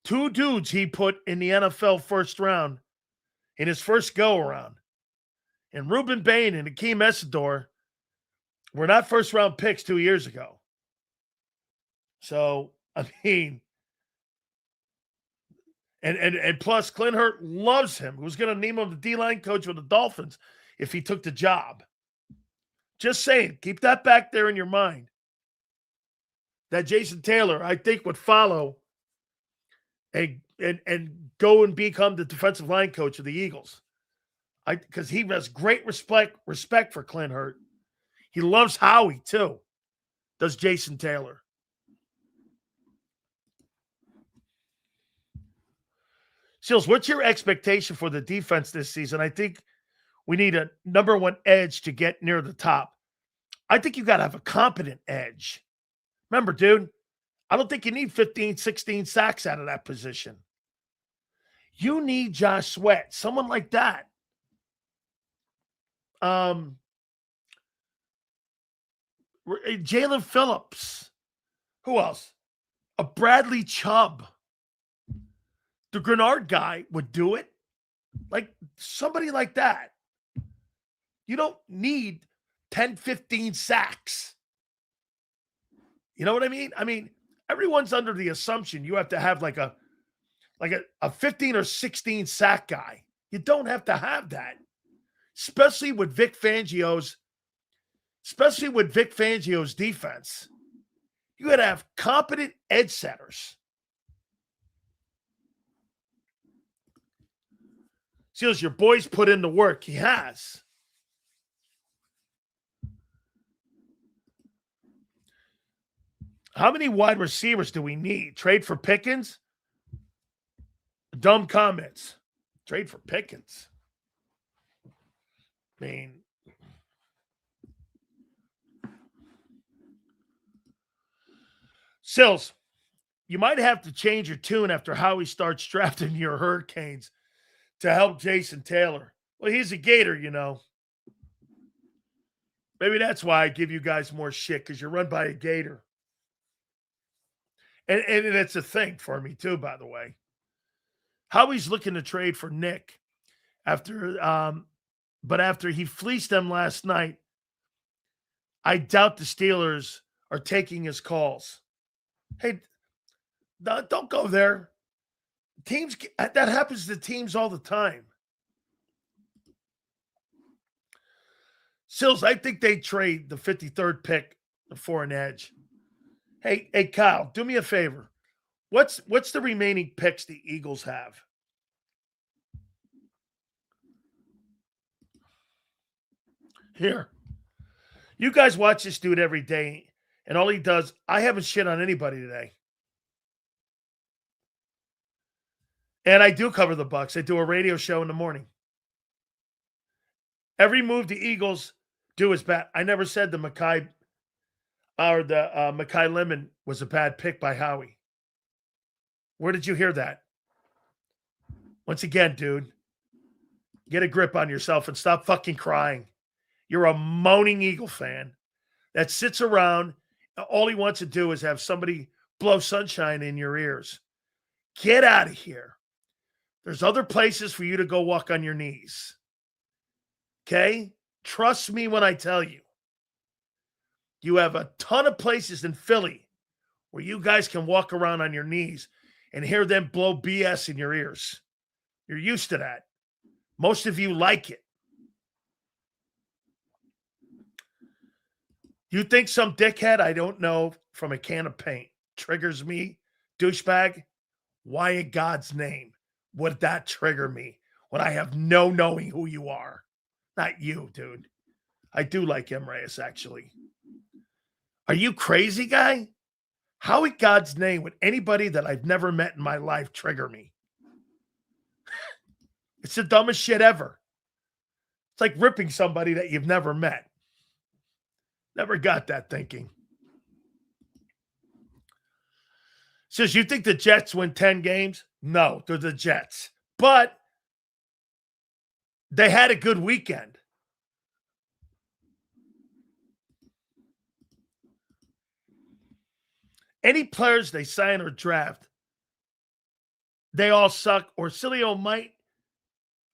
2 dudes he put in the NFL first round in his first go-around. And Ruben Bain and Akeem Messidor were not first-round picks 2 years ago. So, I mean, and plus Clint Hurt loves him. Who's going to name him the D-line coach with the Dolphins if he took the job? Just saying, keep that back there in your mind. That Jason Taylor, I think, would follow and go and become the defensive line coach of the Eagles. Because he has great respect for Clint Hurt. He loves Howie, too. Does Jason Taylor. Seals, what's your expectation for the defense this season? I think we need a number one edge to get near the top. I think you got to have a competent edge. Remember, dude, I don't think you need 15, 16 sacks out of that position. You need Josh Sweat, someone like that. Jalen Phillips. Who else? A Bradley Chubb. The Grenard guy would do it. Like somebody like that. You don't need 10, 15 sacks. You know what I mean? I mean, everyone's under the assumption you have to have like a 15 or 16 sack guy. You don't have to have that. Especially with Vic Fangio's defense. You got to have competent edge setters. Seals, your boy's put in the work. He has. How many wide receivers do we need? Trade for Pickens? Dumb comments. Trade for Pickens. I mean, Sills, you might have to change your tune after Howie starts drafting your Hurricanes to help Jason Taylor. Well, he's a Gator, you know. Maybe that's why I give you guys more shit, because you're run by a Gator. And it's a thing for me too, by the way. Howie's looking to trade for Nick after he fleeced them last night. I doubt the Steelers are taking his calls. Hey, don't go there. Teams, that happens to teams all the time. Sills, I think they trade the 53rd pick for an edge. Hey, Kyle, do me a favor. What's the remaining picks the Eagles have? Here. You guys watch this dude every day, and all he does, I haven't shit on anybody today. And I do cover the Bucs. I do a radio show in the morning. Every move the Eagles do is bad. I never said the Makai Lemon was a bad pick by Howie. Where did you hear that? Once again, dude, get a grip on yourself and stop fucking crying. You're a moaning Eagle fan that sits around. All he wants to do is have somebody blow sunshine in your ears. Get out of here. There's other places for you to go walk on your knees. Okay? Trust me when I tell you. You have a ton of places in Philly where you guys can walk around on your knees and hear them blow BS in your ears. You're used to that. Most of you like it. You think some dickhead I don't know from a can of paint triggers me, douchebag? Why in God's name would that trigger me when I have no knowing who you are? Not you, dude. I do like M. Reyes, actually. Are you crazy, guy? How in God's name would anybody that I've never met in my life trigger me? It's the dumbest shit ever. It's like ripping somebody that you've never met. Never got that thinking. Says, you think the Jets win 10 games? No, they're the Jets. But they had a good weekend. Any players they sign or draft, they all suck, or Sileo might,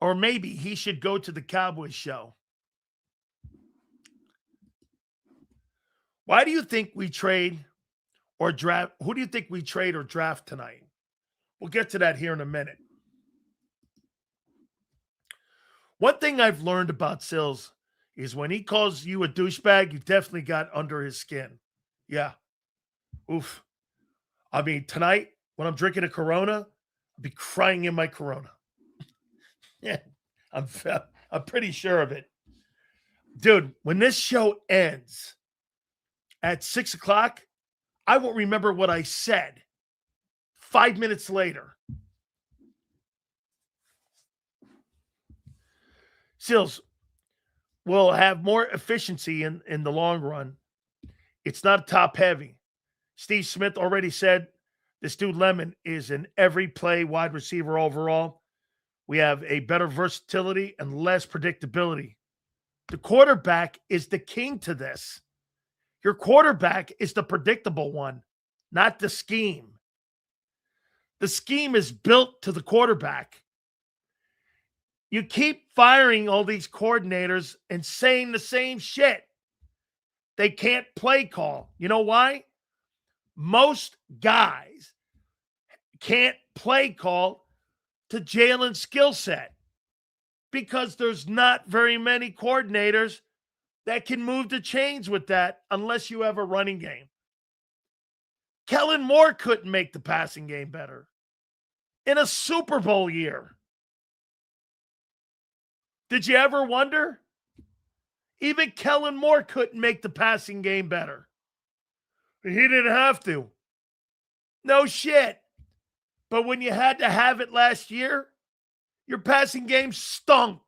or maybe he should go to the Cowboys show. Why do you think we trade or draft? Who do you think we trade or draft tonight? We'll get to that here in a minute. One thing I've learned about Sills is when he calls you a douchebag, you definitely got under his skin. Yeah. Oof. I mean, tonight, when I'm drinking a Corona, I'll be crying in my Corona. Yeah, I'm pretty sure of it. Dude, when this show ends at 6 o'clock, I won't remember what I said 5 minutes later. Sills will have more efficiency in the long run. It's not top heavy. Steve Smith already said this dude Lemon is an every play wide receiver overall. We have a better versatility and less predictability. The quarterback is the king to this. Your quarterback is the predictable one, not the scheme. The scheme is built to the quarterback. You keep firing all these coordinators and saying the same shit. They can't play call. You know why? most guys can't play call to Jalen's skill set because there's not very many coordinators that can move the chains with that unless you have a running game. Kellen Moore couldn't make the passing game better in a Super Bowl year. Did you ever wonder? Even Kellen Moore couldn't make the passing game better. He didn't have to. No shit. But when you had to have it last year, your passing game stunk.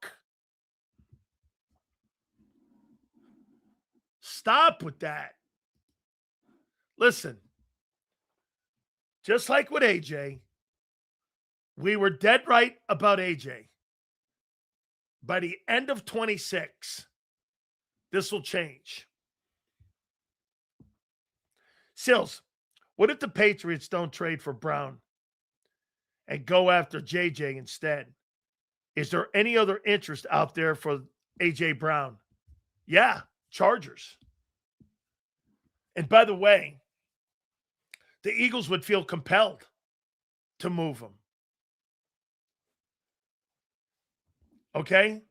Stop with that. Listen, just like with AJ, we were dead right about AJ. By the end of 26, this will change. Sills, what if the Patriots don't trade for Brown and go after JJ instead? Is there any other interest out there for AJ Brown? Yeah, Chargers. And by the way, the Eagles would feel compelled to move him. Okay?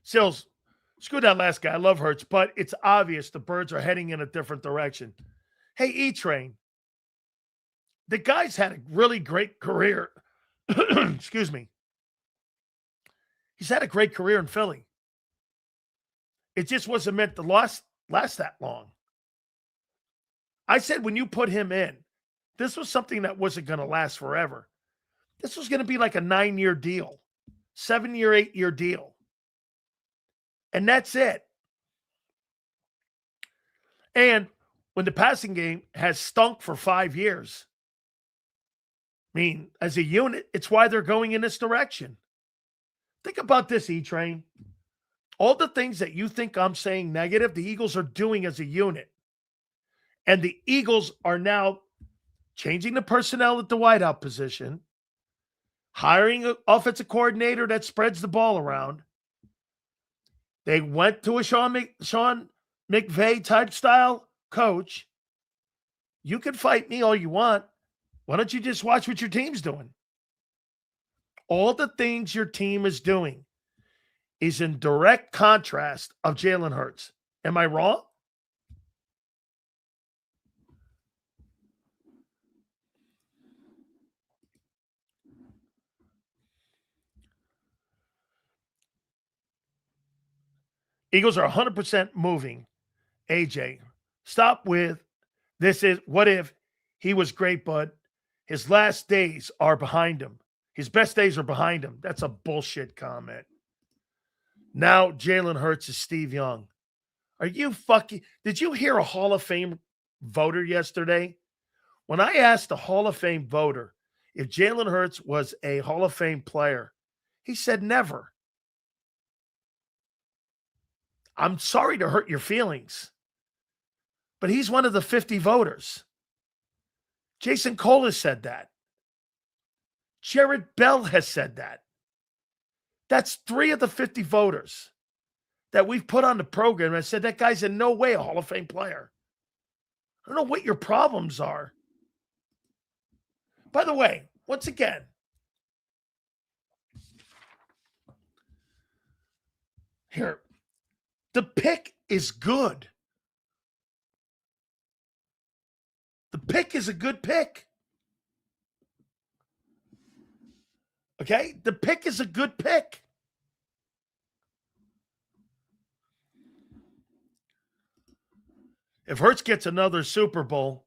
Sills, screw that last guy. I love Hurts, but it's obvious the Birds are heading in a different direction. Hey, E-Train, the guy's had a really great career. Excuse me. He's had a great career in Philly. It just wasn't meant to last that long. I said when you put him in, this was something that wasn't going to last forever. This was going to be like a 9-year deal, 7-year, 8-year deal. And that's it. And when the passing game has stunk for 5 years, I mean, as a unit, it's why they're going in this direction. Think about this, E-Train. All the things that you think I'm saying negative, the Eagles are doing as a unit. And the Eagles are now changing the personnel at the wideout position, hiring an offensive coordinator that spreads the ball around. They went to a Sean McVay type style coach. You can fight me all you want. Why don't you just watch what your team's doing? All the things your team is doing is in direct contrast of Jalen Hurts. Am I wrong? Eagles are 100% moving. AJ, stop with this is what if he was great, but his last days are behind him. His best days are behind him. That's a bullshit comment. Now Jalen Hurts is Steve Young. Are you fucking... Did you hear a Hall of Fame voter yesterday? When I asked a Hall of Fame voter if Jalen Hurts was a Hall of Fame player, he said never. I'm sorry to hurt your feelings, but he's one of the 50 voters. Jason Cole has said that. Jared Bell has said that. That's 3 of the 50 voters that we've put on the program and said that guy's in no way a Hall of Fame player. I don't know what your problems are. By the way, once again, here, the pick is good. The pick is a good pick. Okay? The pick is a good pick. If Hurts gets another Super Bowl,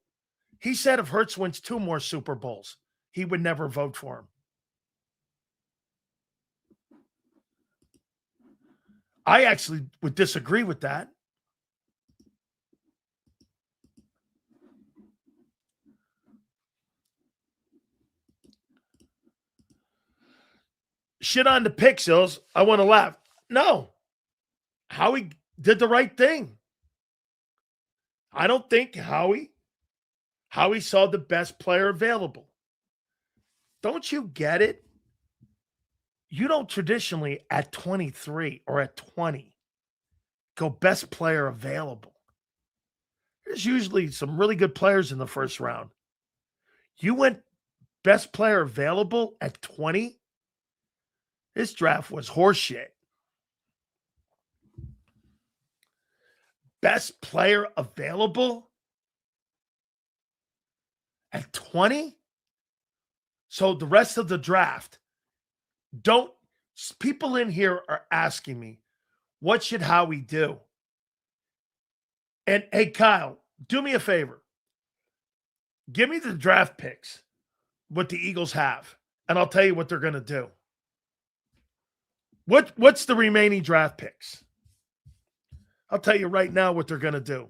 he said if Hurts wins 2 more Super Bowls, he would never vote for him. I actually would disagree with that. Shit on the Pixels. I want to laugh. No. Howie did the right thing. I don't think Howie saw the best player available. Don't you get it? You don't traditionally at 23 or at 20 go best player available. There's usually some really good players in the first round. You went best player available at 20? This draft was horseshit. Best player available at 20? So the rest of the draft, people in here are asking me, what should Howie do? And hey, Kyle, do me a favor. Give me the draft picks, what the Eagles have, and I'll tell you what they're going to do. What's the remaining draft picks? I'll tell you right now what they're going to do.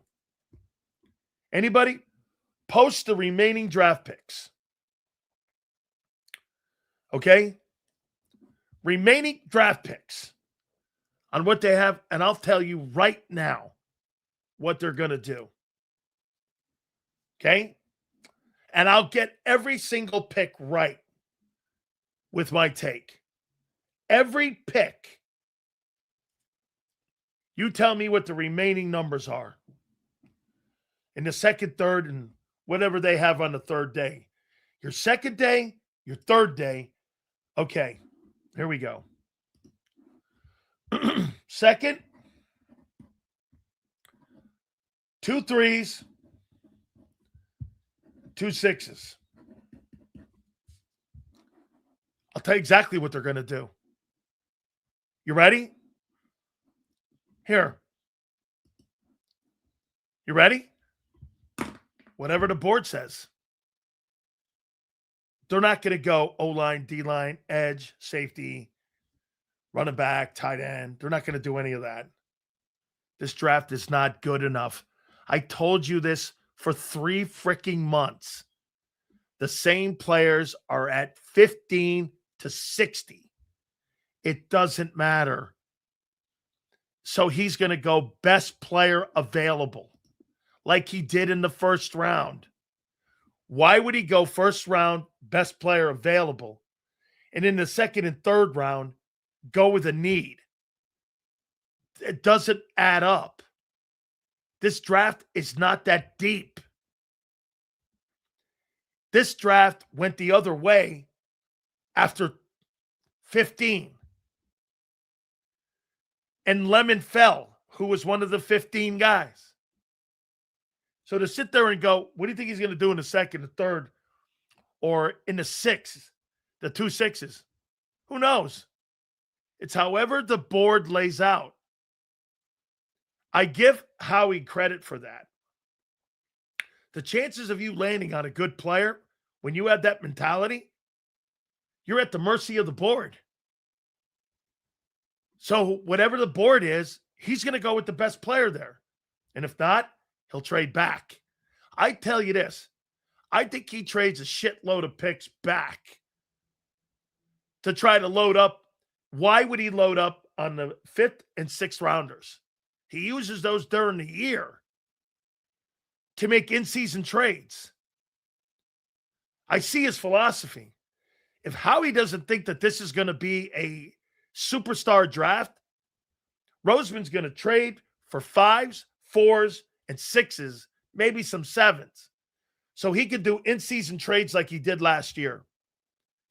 Anybody? Post the remaining draft picks. Okay? Remaining draft picks on what they have, and I'll tell you right now what they're going to do. Okay? And I'll get every single pick right with my take. Every pick. You tell me what the remaining numbers are in the second, third, and whatever they have on the third day. Your second day, your third day. Okay, here we go. Second, 2 3s, 2 6s. I'll tell you exactly what they're going to do. You ready? Here. You ready? Whatever the board says. They're not going to go O-line, D-line, edge, safety, running back, tight end. They're not going to do any of that. This draft is not good enough. I told you this for 3 freaking months. The same players are at 15 to 60. It doesn't matter. So he's going to go best player available like he did in the first round. Why would he go first round, best player available, and in the second and third round, go with a need? It doesn't add up. This draft is not that deep. This draft went the other way after 15. And Lemon fell, who was one of the 15 guys. So to sit there and go, what do you think he's going to do in the second, the third, or in the sixth, the 2 6s? Who knows? It's however the board lays out. I give Howie credit for that. The chances of you landing on a good player, when you have that mentality, you're at the mercy of the board. So whatever the board is, he's going to go with the best player there. And if not, he'll trade back. I tell you this, I think he trades a shitload of picks back to try to load up. Why would he load up on the 5th and 6th rounders? He uses those during the year to make in-season trades. I see his philosophy. If Howie doesn't think that this is going to be a superstar draft, Roseman's going to trade for 5s, 4s, and 6s, maybe some 7s. So he could do in-season trades like he did last year.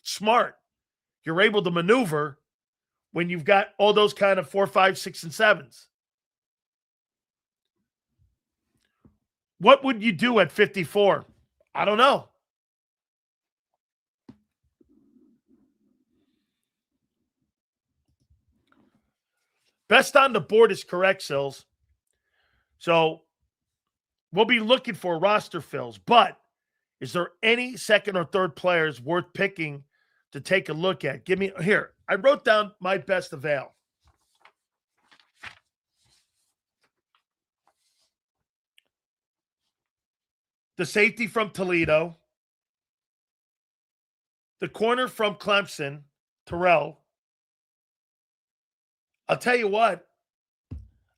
Smart. You're able to maneuver when you've got all those kind of 4, 5, 6, and 7s. What would you do at 54? I don't know. Best on the board is correct, Sills. So we'll be looking for roster fills. But is there any second or third players worth picking to take a look at? Give me here. I wrote down my best avail. The safety from Toledo. The corner from Clemson, Terrell. I'll tell you what,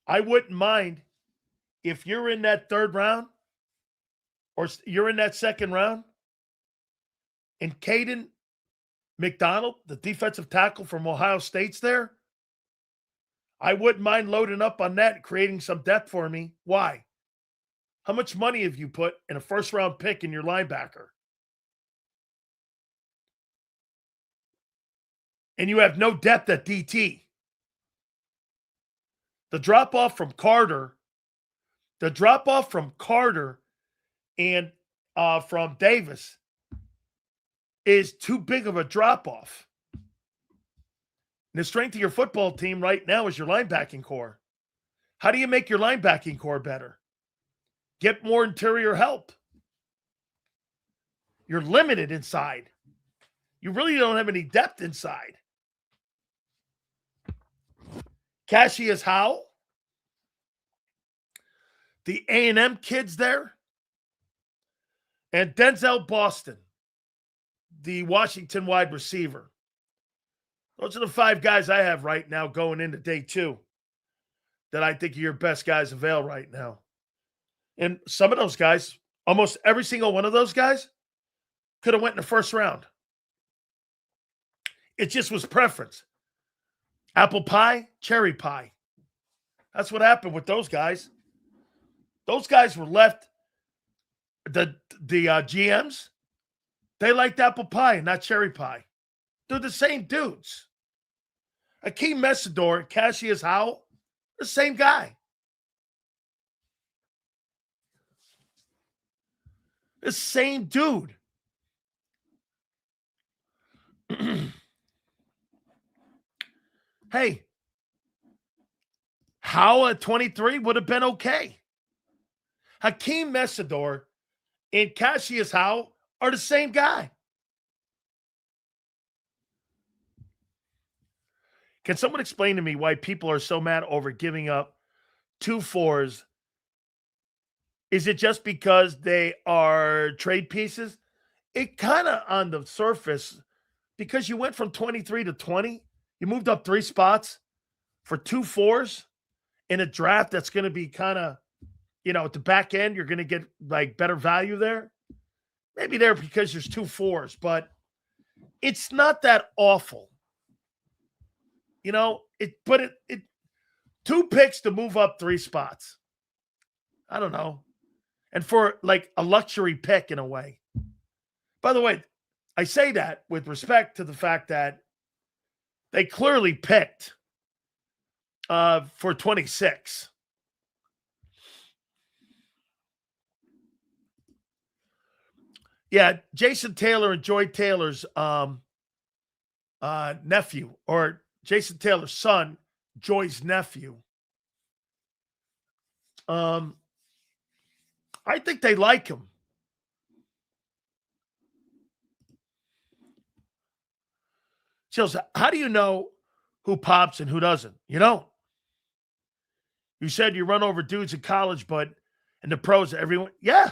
I wouldn't mind if you're in that third round or you're in that second round and Caden McDonald, the defensive tackle from Ohio State's there. I wouldn't mind loading up on that and creating some depth for me. Why? How much money have you put in a first-round pick in your linebacker? And you have no depth at DT. The drop-off from Carter and from Davis is too big of a drop-off. And the strength of your football team right now is your linebacking core. How do you make your linebacking core better? Get more interior help. You're limited inside. You really don't have any depth inside. Cassius Howell, the A&M kids there, and Denzel Boston, the Washington wide receiver. Those are the 5 guys I have right now going into day 2 that I think are your best guys available right now. And some of those guys, almost every single one of those guys, could have went in the first round. It just was preference. Apple pie, cherry pie. That's what happened with those guys. Those guys were left, the GMs, they liked apple pie, not cherry pie. They're the same dudes. Akeem Messidor, Cassius Howell, the same guy. The same dude. Hey, Howell at 23 would have been okay. Hakeem Messidor and Cassius Howell are the same guy. Can someone explain to me why people are so mad over giving up 2 4s? Is it just because they are trade pieces? It kind of on the surface, because you went from 23 to 20, you moved up 3 spots for 2 4s in a draft that's going to be kind of, at the back end, you're going to get like better value there. Maybe there because there's 2 4s, but it's not that awful. It 2 picks to move up 3 spots. I don't know. And for like a luxury pick in a way. By the way, I say that with respect to the fact that they clearly picked for 26. Yeah, Jason Taylor and Joy Taylor's nephew, or Jason Taylor's son, Joy's nephew. I think they like him. Chills, how do you know who pops and who doesn't? You don't. You said you run over dudes in college, but in the pros, everyone, yeah.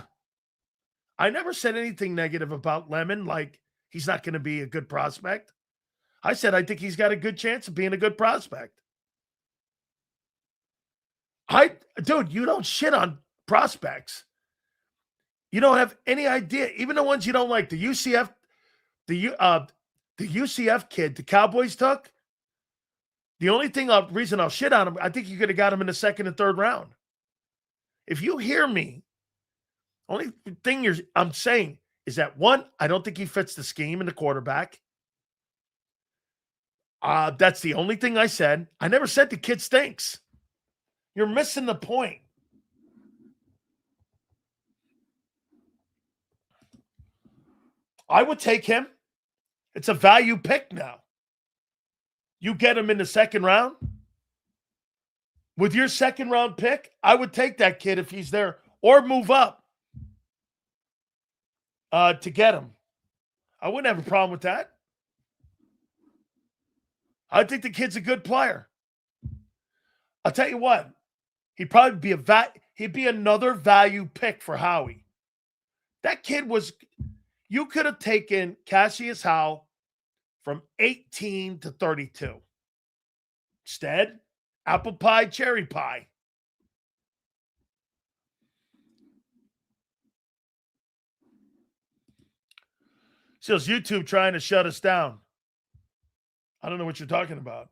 I never said anything negative about Lemon, like he's not going to be a good prospect. I said I think he's got a good chance of being a good prospect. Dude, you don't shit on prospects. You don't have any idea. Even the ones you don't like, the UCF kid the Cowboys took. The only reason I'll shit on him, I think you could have got him in the 2nd and 3rd round. If you hear me, only thing I'm saying is that, 1, I don't think he fits the scheme in the quarterback. That's the only thing I said. I never said the kid stinks. You're missing the point. I would take him. It's a value pick now. You get him in the 2nd round. With your 2nd round pick, I would take that kid if he's there, or move up to get him. I wouldn't have a problem with that. I think the kid's a good player. I'll tell you what, he'd probably be he'd be another value pick for Howie. That kid you could have taken Cassius Howell from 18 to 32. Instead, apple pie, cherry pie. So is YouTube trying to shut us down? I don't know what you're talking about.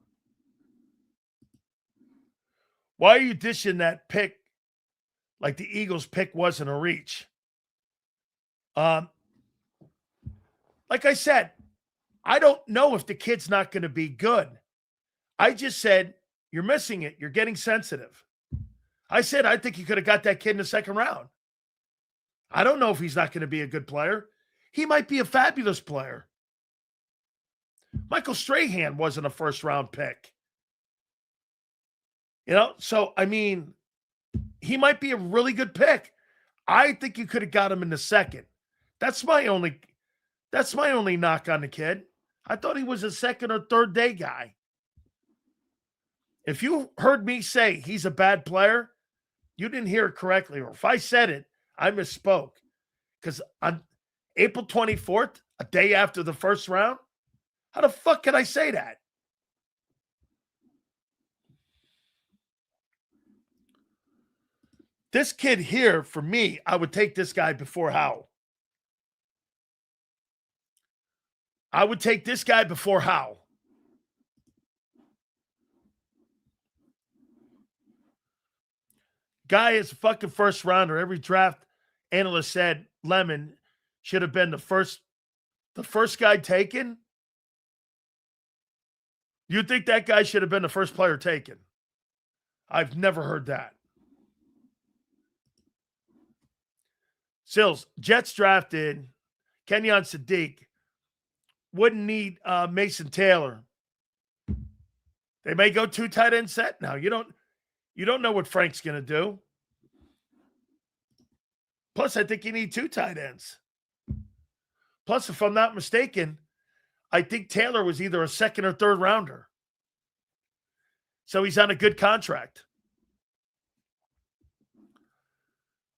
Why are you dishing that pick Like the Eagles pick wasn't a reach. Like I said, I don't know if the kid's not going to be good. I just said, you're missing it. You're getting sensitive. I said, I think you could have got that kid in the second round. I don't know if he's not going to be a good player. He might be a fabulous player. Michael Strahan wasn't a first round pick. So, I mean, he might be a really good pick. I think you could have got him in the second. That's my only knock on the kid. I thought he was a second or third day guy. If you heard me say he's a bad player, you didn't hear it correctly. Or if I said it, I misspoke. Because on April 24th, a day after the first round, how the fuck can I say that? This kid here, for me, I would take this guy before Howell. I would take this guy before Howell. Guy is a fucking first rounder. Every draft analyst said Lemon should have been the first guy taken. You think that guy should have been the first player taken? I've never heard that. Sills, Jets drafted Kenyon Sadiq. Wouldn't need Mason Taylor. They may go 2 tight end set now. You don't know what Frank's going to do. Plus, I think you need 2 tight ends. Plus, if I'm not mistaken, I think Taylor was either a second or third rounder. So he's on a good contract.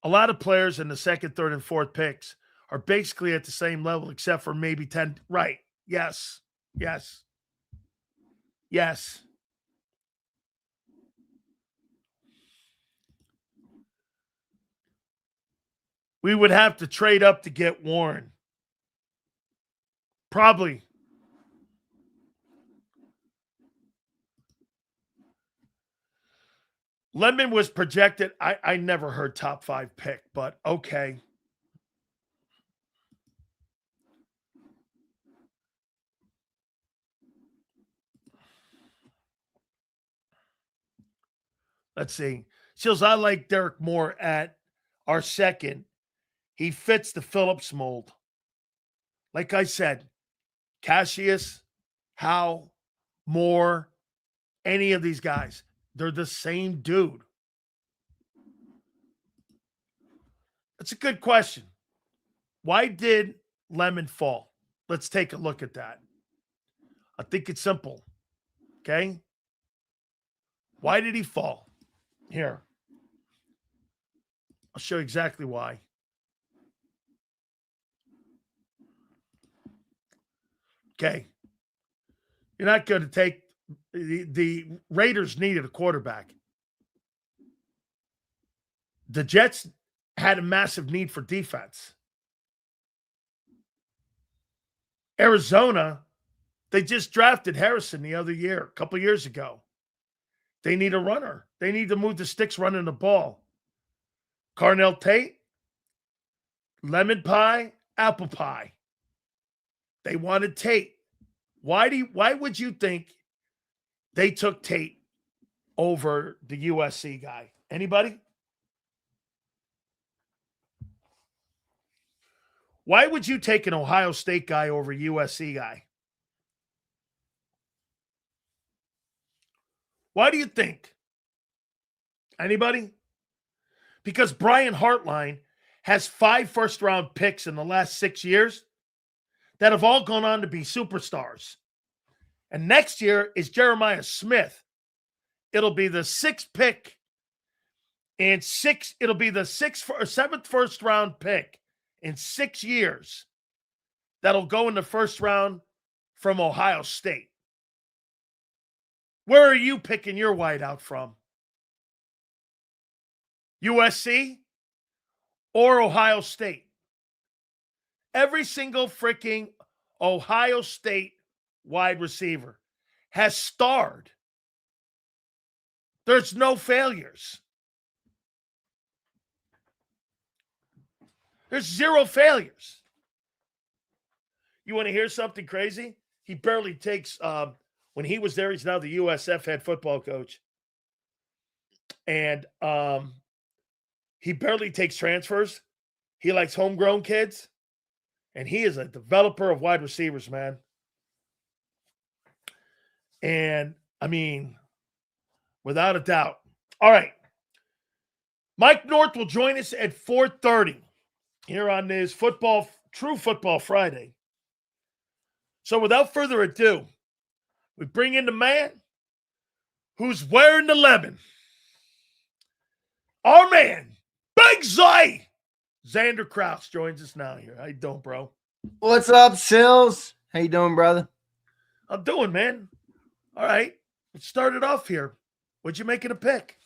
A lot of players in the second, third, and fourth picks are basically at the same level, except for maybe 10. Right. Yes. Yes. Yes. We would have to trade up to get Warren. Probably. Lemon was projected. I never heard top 5 pick, but okay. Let's see. Seals, I like Derek Moore at our second. He fits the Phillips mold. Like I said, Cassius, Howe, Moore, any of these guys, they're the same dude. That's a good question. Why did Lemon fall? Let's take a look at that. I think it's simple. Okay? Why did he fall? Here. I'll show you exactly why. Okay. You're not going to take the Raiders needed a quarterback. The Jets had a massive need for defense. Arizona, they just drafted Harrison the other year, a couple years ago. They need a runner. They need to move the sticks running the ball. Carnell Tate, lemon pie, apple pie. They wanted Tate. Why would you think they took Tate over the USC guy? Anybody? Why would you take an Ohio State guy over a USC guy? Why do you think? Anybody? Because Brian Hartline has 5 first-round picks in the last 6 years that have all gone on to be superstars. And next year is Jeremiah Smith. It'll be the 6th pick and it'll be the 6th or 7th first-round pick in 6 years that'll go in the first round from Ohio State. Where are you picking your wideout from? USC or Ohio State? Every single freaking Ohio State wide receiver has starred. There's no failures. There's 0 failures. You want to hear something crazy? He barely takes, when he was there, he's now the USF head football coach. And he barely takes transfers. He likes homegrown kids. And he is a developer of wide receivers, man. And, I mean, without a doubt. All right. Mike North will join us at 4:30 here on this True Football Friday. So without further ado, we bring in the man who's wearing the lemon. Our man, Big Z. Xander Krauss joins us now here. How you doing, bro? What's up, Sills? How you doing, brother? I'm doing, man. All right. Let's start it off here. What'd you make of the pick?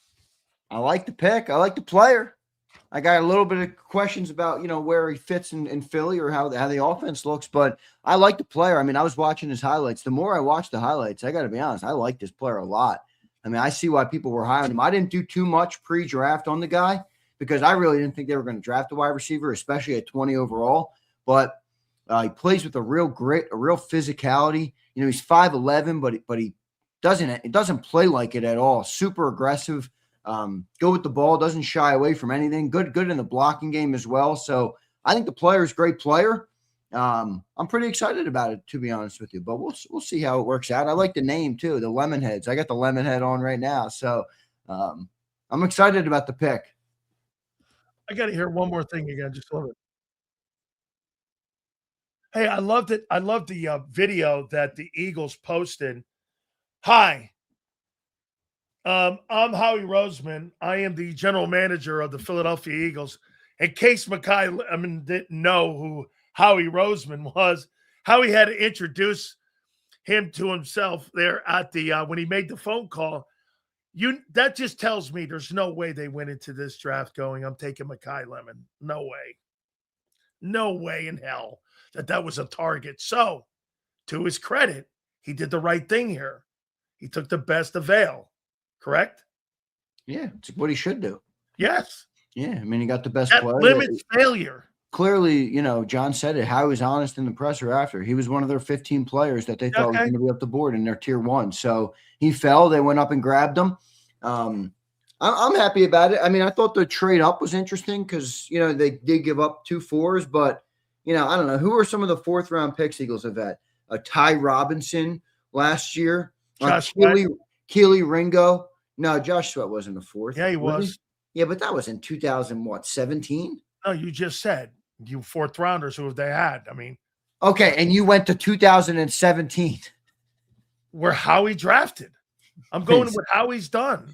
I like the pick. I like the player. I got a little bit of questions about, where he fits in Philly or how the offense looks, but I like the player. I mean, I was watching his highlights. The more I watch the highlights, I got to be honest, I like this player a lot. I mean, I see why people were high on him. I didn't do too much pre-draft on the guy because I really didn't think they were going to draft a wide receiver, especially at 20 overall. But he plays with a real grit, a real physicality. He's 5'11", but he doesn't play like it at all. Super aggressive. Go with the ball, doesn't shy away from anything. Good in the blocking game as well. So I think the player is a great player. I'm pretty excited about it, to be honest with you. But we'll see how it works out. I like the name too, the Lemonheads. I got the Lemonhead on right now, so I'm excited about the pick. I got to hear one more thing again. Just love it. Hey, I loved it. I loved the video that the Eagles posted. Hi. I'm Howie Roseman. I am the general manager of the Philadelphia Eagles. In case Makai Lemon didn't know who Howie Roseman was, Howie had to introduce him to himself there at the when he made the phone call. That just tells me there's no way they went into this draft going, I'm taking Makai Lemon. No way. No way in hell that was a target. So, to his credit, he did the right thing here. He took the best avail. Correct? Yeah, it's what he should do. Yes. Yeah, I mean, he got the best that player. Limits failure. Clearly, John said it. How he was honest in the presser after. He was one of their 15 players that they thought was going to be up the board in their tier 1. So he fell. They went up and grabbed him. I'm happy about it. I mean, I thought the trade up was interesting because, they did give up 2 4s, but, I don't know. Who are some of the 4th-round picks Eagles have had? Ty Robinson last year. Keely Ringo. No, Josh Sweat wasn't a 4th. Yeah, he was. Yeah, but that was in 2017? No, you just said you 4th rounders who have they had. I mean. Okay, and you went to 2017. Where Howie drafted. I'm going with how he's done.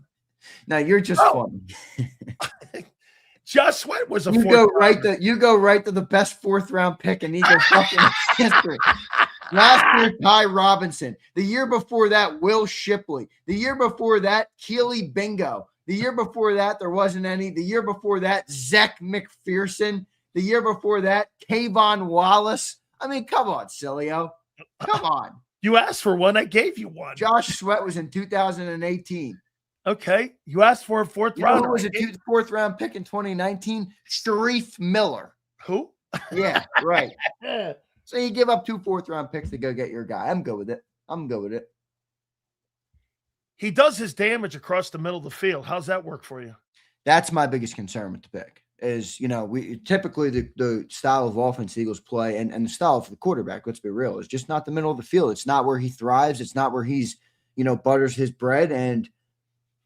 Now you're just funny. Josh Sweat was a you 4th go right to the best 4th-round pick in Eagles fucking history. Last year, Ty Robinson. The year before that, Will Shipley. The year before that, Keely Bingo. The year before that, there wasn't any. The year before that, Zach McPherson. The year before that, Kayvon Wallace. I mean, come on, Sileo. Come on. You asked for one. I gave you one. Josh Sweat was in 2018. Okay. You asked for a 4th round. Who was a 4th-round pick in 2019? Sharif Miller. Who? Yeah, right. So you give up 2 4th-round picks to go get your guy. I'm good with it. He does his damage across the middle of the field. How's that work for you? That's my biggest concern with the pick is, we typically the style of offense the Eagles play and the style of the quarterback, let's be real, is just not the middle of the field. It's not where he thrives. It's not where he's, butters his bread. And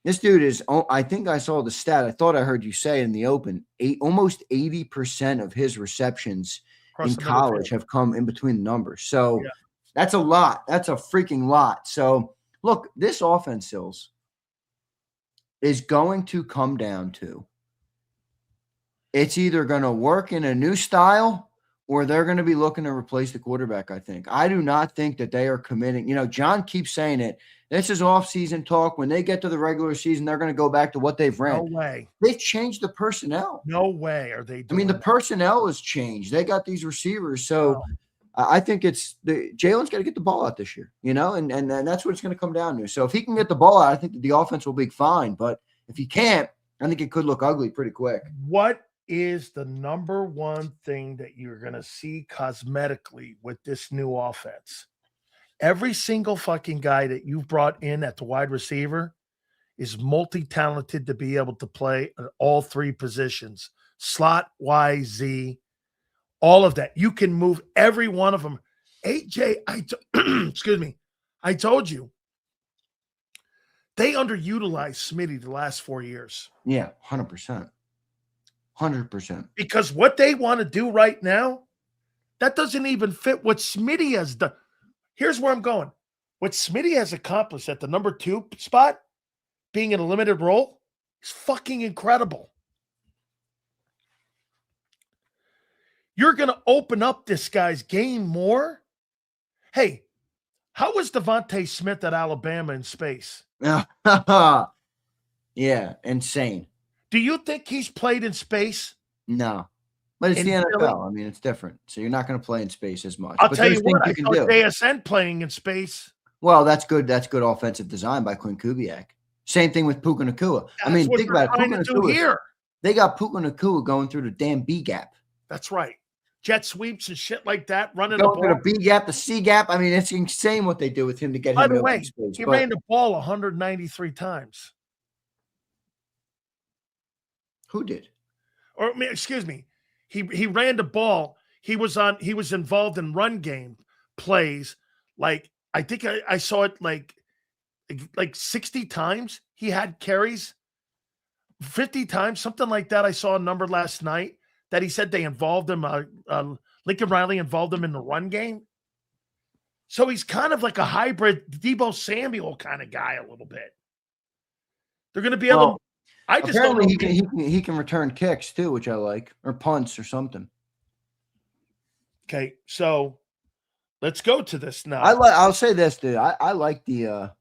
this dude is, I think I saw the stat. I thought I heard you say in the open, almost 80% of his receptions in college have come in between the numbers. So that's a lot. That's a freaking lot. So look, this offense, Sills, is going to come down to it's either going to work in a new style or they're going to be looking to replace the quarterback, I think. I do not think that they are committing. John keeps saying it. This is off-season talk. When they get to the regular season, they're going to go back to what they've ran. No way. They've changed the personnel. No way are they doing the personnel has changed. They got these receivers. So I think Jalen's got to get the ball out this year, and that's what it's going to come down to. So if he can get the ball out, I think that the offense will be fine. But if he can't, I think it could look ugly pretty quick. What is the number one thing that you're going to see cosmetically with this new offense? Every single fucking guy that you've brought in at the wide receiver is multi-talented to be able to play at all three positions, slot, Y, Z, all of that. You can move every one of them. AJ, excuse me, I told you, they underutilized Smitty the last 4 years. Yeah, 100%. 100%. Because what they want to do right now, that doesn't even fit what Smitty has done. Here's where I'm going. What Smitty has accomplished at the number 2 spot, being in a limited role, is fucking incredible. You're going to open up this guy's game more. Hey, how was Devontae Smith at Alabama in space? Yeah, insane. Do you think he's played in space? No. But it's In the NFL. Philly? I mean, it's different. So you're not going to play in space as much. I'll But tell there's you what, I things you saw can do. JSN playing in space. Well, that's good. That's good offensive design by Quinn Kubiak. Same thing with Puka Nacua. I mean, That's think what about it. they're Puka trying to do Nacua, here. they got Puka Nacua going through the damn B gap. That's right. Jet sweeps and shit like that, running the Going ball. through the B gap, the C gap. I mean, it's insane what they do with him to get By him the to way, space. he But ran the ball 193 times. who did? Or excuse me, he ran the ball. He was involved in run game plays. Like I think I saw it like 60 times. He had carries 50 times, something like that. I saw a number last night that he said they involved him. Lincoln Riley involved him in the run game. So he's kind of like a hybrid Deebo Samuel kind of guy a little bit. They're going to be able. Well, I just don't know. apparently he can return kicks too, which I like, or punts or something. Okay, so let's go to this now. I'll say this, dude. I like the.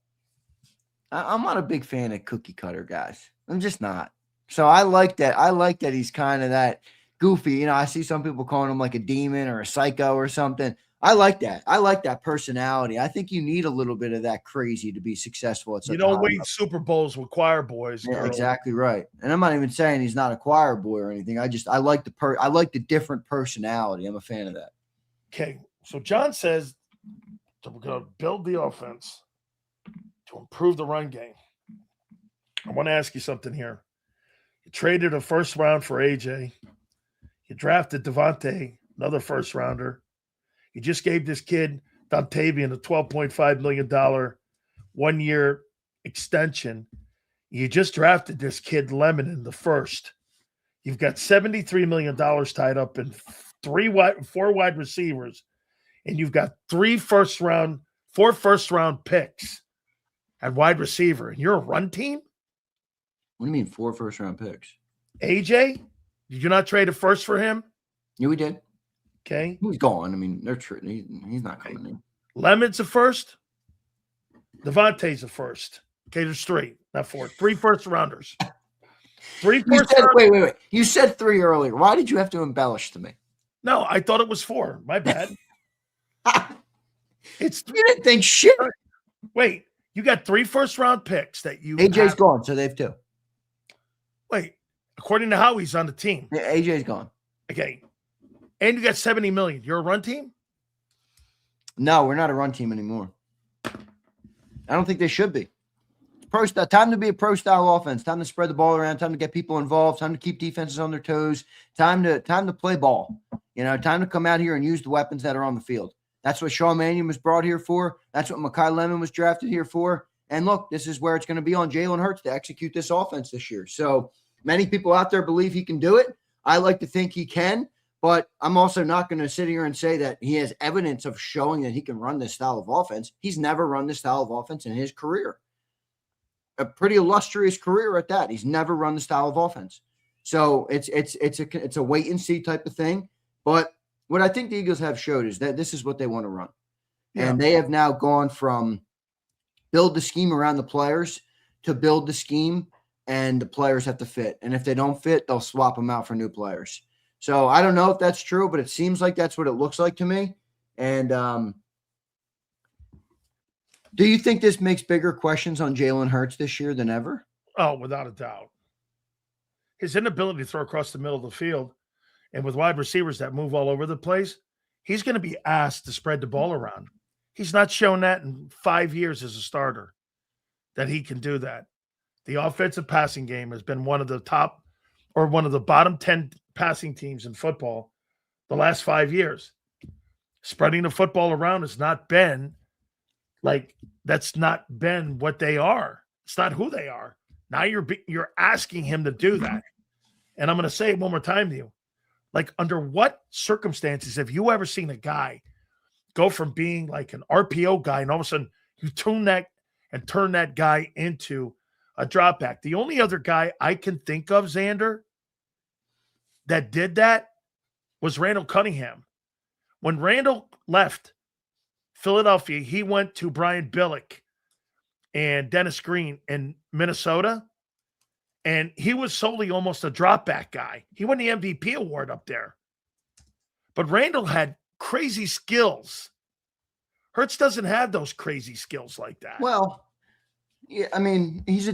I'm not a big fan of cookie cutter guys. I'm just not. So I like that. I like that he's kind of that goofy. You know, I see some people calling him like a demon or a psycho or something. I like that. I like that personality. I think you need a little bit of that crazy to be successful at such You don't high win level. Super Bowls with choir boys. Yeah, girl. exactly right. And I'm not even saying he's not a choir boy or anything. I like the different personality. I'm a fan of that. Okay, so John says that we're going to build the offense to improve the run game. I want to ask you something here. You traded a first round for AJ. You drafted Devontae, another first rounder. You just gave this kid, Dontavian, a $12.5 million 1-year extension. You just drafted this kid, Lemon, in the first. You've got $73 million tied up in 4 wide receivers, and you've got 4 first round picks at wide receiver, and you're a run team? What do you mean 4 first round picks? AJ, did you not trade a first for him? Yeah, we did. Okay. He's gone. I mean, he's not coming in. Lemon's a first. Devontae's a first. Okay, there's 3, not 4. 3 first rounders. 3 first rounders. Wait. You said 3 earlier. Why did you have to embellish to me? No, I thought it was 4. My bad. It's You didn't think shit. Wait, you got 3 first round picks that you AJ's gone, so they've 2. Wait, according to how he's on the team. Yeah, AJ's gone. Okay. And you got 70 million. You're a run team? No, we're not a run team anymore. I don't think they should be. Time to be a pro style offense. Time to spread the ball around. Time to get people involved. Time to keep defenses on their toes. Time to play ball. You know, time to come out here and use the weapons that are on the field. That's what Sean Mannion was brought here for. That's what Makai Lemon was drafted here for. And look, this is where it's going to be on Jalen Hurts to execute this offense this year. So many people out there believe he can do it. I like to think he can, but I'm also not going to sit here and say that he has evidence of showing that he can run this style of offense. He's never run this style of offense in his career. A pretty illustrious career at that. He's never run the style of offense. So it's a wait and see type of thing. But what I think the Eagles have showed is that this is what they want to run. Yeah. And they have now gone from build the scheme around the players to build the scheme and the players have to fit. And if they don't fit, they'll swap them out for new players. So I don't know if that's true, but it seems like that's what it looks like to me. And do you think this makes bigger questions on Jalen Hurts this year than ever? Oh, without a doubt. his inability to throw across the middle of the field, and with wide receivers that move all over the place, he's going to be asked to spread the ball around. He's not shown that in 5 years as a starter, that he can do that. The offensive passing game has been one of the top or one of the bottom 10 passing teams in football the last 5 years. Spreading the football around has not been that's not been what they are. It's not who they are. Now you're asking him to do that. And I'm going to say it one more time to you. Like, under what circumstances have you ever seen a guy go from being like an RPO guy and all of a sudden you turn that guy into a drop back? The only other guy I can think of, Zander, that did that was Randall Cunningham. When Randall left Philadelphia, he went to Brian Billick and Dennis Green in Minnesota, and he was solely almost a drop back guy. He won the MVP award up there. But Randall had crazy skills. Hurts doesn't have those crazy skills like that. Well, yeah, I mean, he's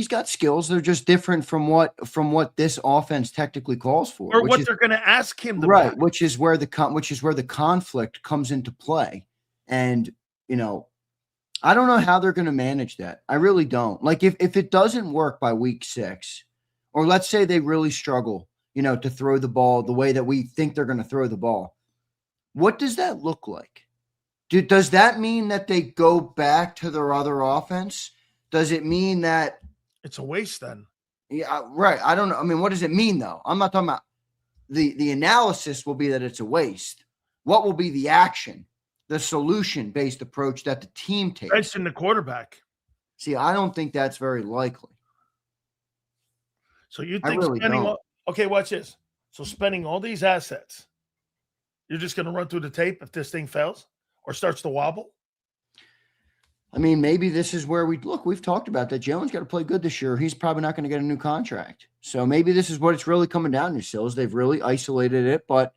got skills. They're just different from what this offense technically calls for. Or what they're going to ask him to right, do. which is where the conflict comes into play. And, I don't know how they're going to manage that. I really don't. Like, if it doesn't work by week 6, or let's say they really struggle, to throw the ball the way that we think they're going to throw the ball, what does that look like? Does that mean that they go back to their other offense? Does it mean that it's a waste then? Yeah, right. I don't know. I mean, what does it mean, though? I'm not talking about the analysis will be that it's a waste. What will be the action? The solution-based approach that the team takes. Benching the quarterback. See, I don't think that's very likely. So you think okay, watch this. So spending all these assets, you're just going to run through the tape if this thing fails or starts to wobble? I mean, maybe this is where we've talked about that. Jalen's got to play good this year. He's probably not going to get a new contract. So maybe this is what it's really coming down to, Sills. They've really isolated it. But,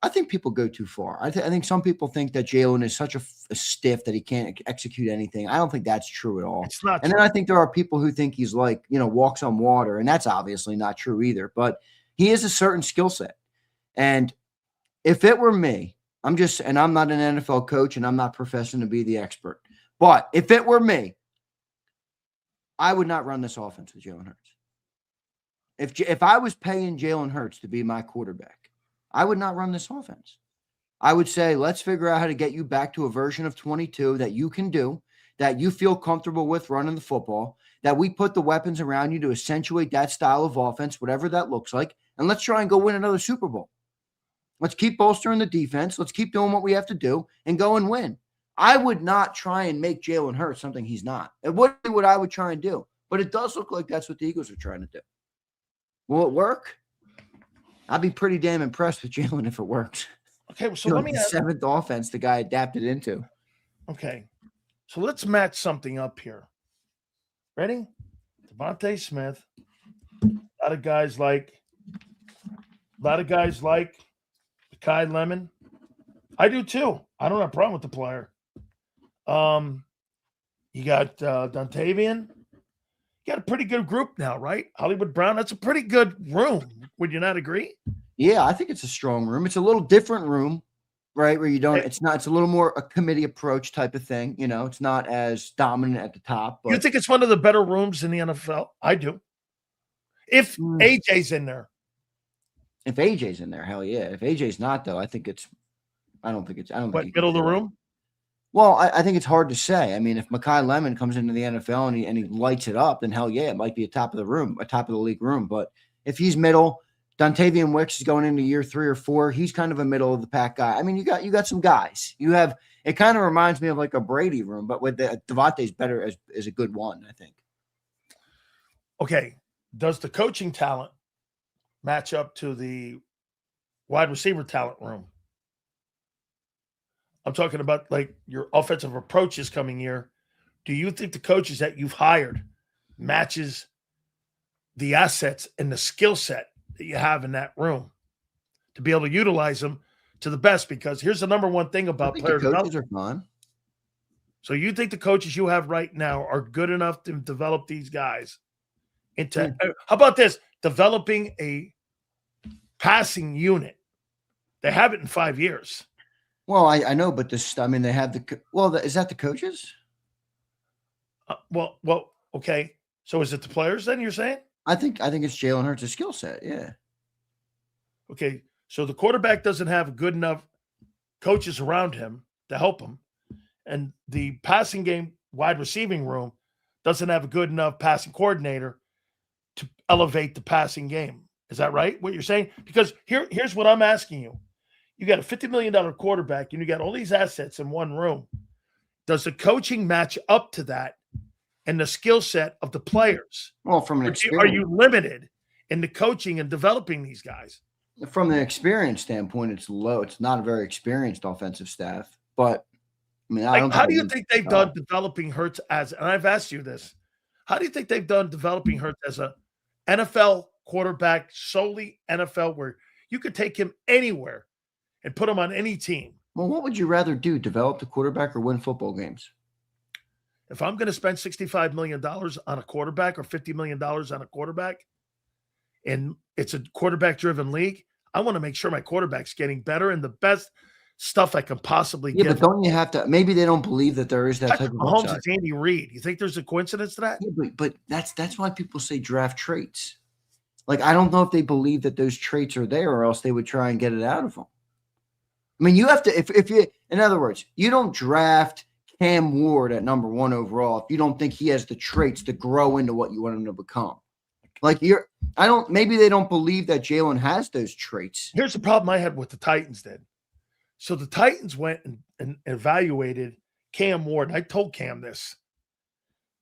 I think people go too far. I think some people think that Jalen is such a stiff that he can't execute anything. I don't think that's true at all. It's not and true. Then I think there are people who think he's like, walks on water, and that's obviously not true either. But he has a certain skill set. And if it were me, I'm not an NFL coach, and I'm not professing to be the expert. But if it were me, I would not run this offense with Jalen Hurts. If I was paying Jalen Hurts to be my quarterback, I would not run this offense. I would say, let's figure out how to get you back to a version of 22 that you can do, that you feel comfortable with running the football, that we put the weapons around you to accentuate that style of offense, whatever that looks like, and let's try and go win another Super Bowl. Let's keep bolstering the defense. Let's keep doing what we have to do and go and win. I would not try and make Jalen Hurts something he's not. It wouldn't be what I would try and do. But it does look like that's what the Eagles are trying to do. Will it work? I'd be pretty damn impressed with Jalen if it works. Okay, so let me ask. The 7th offense the guy adapted into. Okay, so let's match something up here. Ready? Devontae Smith. A lot of guys like Makai Lemon. I do too. I don't have a problem with the player. You got Dontavian. You got a pretty good group now, right? Hollywood Brown. That's a pretty good room. Would you not agree? Yeah, I think it's a strong room. It's a little different room, right? Where you don't. It's a little more a committee approach type of thing. It's not as dominant at the top. But you think it's one of the better rooms in the NFL? I do. If AJ's in there. If AJ's in there, hell yeah. If AJ's not, though, I don't think it's. Middle of the room? Well, I think it's hard to say. I mean, if Makai Lemon comes into the NFL and he lights it up, then hell yeah, it might be a top of the league room. But if he's middle, Dontavian Wicks is going into year 3 or 4. He's kind of a middle of the pack guy. I mean, you got some guys. It kind of reminds me of like a Brady room, but with Devontae's better as a good one, I think. Okay. Does the coaching talent match up to the wide receiver talent room? I'm talking about like your offensive approaches coming year. Do you think the coaches that you've hired matches the assets and the skill set that you have in that room to be able to utilize them to the best? Because here's the number one thing about player development. Are fun. So you think the coaches you have right now are good enough to develop these guys into how about this? Developing a passing unit. They have it in 5 years. Well, I know, but this, I mean, they have is that the coaches? Well, okay. So is it the players then you're saying? I think it's Jalen Hurts' skill set. Yeah. Okay. So the quarterback doesn't have good enough coaches around him to help him. And the passing game wide receiving room doesn't have a good enough passing coordinator to elevate the passing game. Is that right? What you're saying? Because here's what I'm asking you. You got a $50 million quarterback and you got all these assets in one room. Does the coaching match up to that and the skill set of the players? Well, from an experience, are you limited in the coaching and developing these guys? From the experience standpoint, it's low. It's not a very experienced offensive staff. But I mean, how do you think they've done developing Hurts and I've asked you this, how do you think they've done developing Hurts as a NFL quarterback, solely NFL, where you could take him anywhere and put him on any team? Well, what would you rather do, develop the quarterback or win football games? If I'm going to spend $65 million on a quarterback or $50 million on a quarterback, and it's a quarterback-driven league, I want to make sure my quarterback's getting better and the best stuff I can possibly get. Yeah, but don't you have to? Maybe they don't believe that there is that type of Mahomes upside. is Andy Reid. You think there's a coincidence to that? Yeah, but that's why people say draft traits. Like, I don't know if they believe that those traits are there, or else they would try and get it out of them. I mean, you have to, if you, in other words, you don't draft Cam Ward at number 1 overall if you don't think he has the traits to grow into what you want him to become. Like, maybe they don't believe that Jalen has those traits. Here's the problem I had with the Titans then. So the Titans went and evaluated Cam Ward. I told Cam this,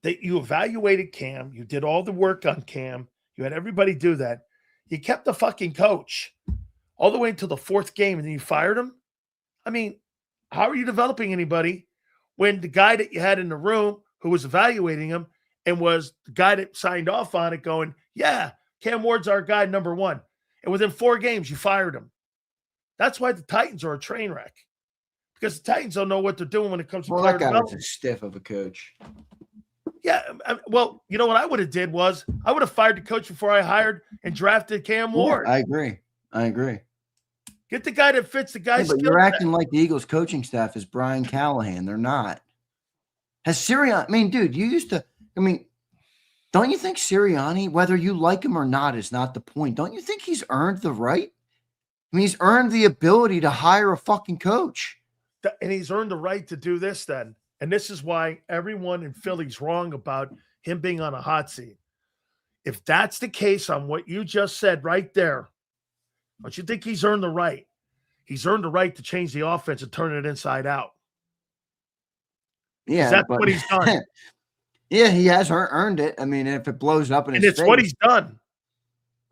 that you evaluated Cam. You did all the work on Cam. You had everybody do that. You kept the fucking coach all the way until the 4th game, and then you fired him. I mean, how are you developing anybody when the guy that you had in the room who was evaluating him and was the guy that signed off on it going, yeah, Cam Ward's our guy number 1. And within 4 games, you fired him. That's why the Titans are a train wreck, because the Titans don't know what they're doing when it comes to player that guy development. was a stiff of a coach. Yeah, well, you know what I would have did was I would have fired the coach before I hired and drafted Cam Ward. Yeah, I agree. Get the guy that fits the guy's but you're acting like the Eagles coaching staff is Brian Callahan. They're not. Has Sirianni, I mean, dude, don't you think Sirianni, whether you like him or not, is not the point? Don't you think he's earned the right? I mean, he's earned the ability to hire a fucking coach. And he's earned the right to do this then. And this is why everyone in Philly's wrong about him being on a hot seat. If that's the case on what you just said right there, don't you think he's earned the right? He's earned the right to change the offense and turn it inside out. Yeah, that's what he's done. Yeah, he has earned it. I mean, if it blows up in his face, it's what he's done.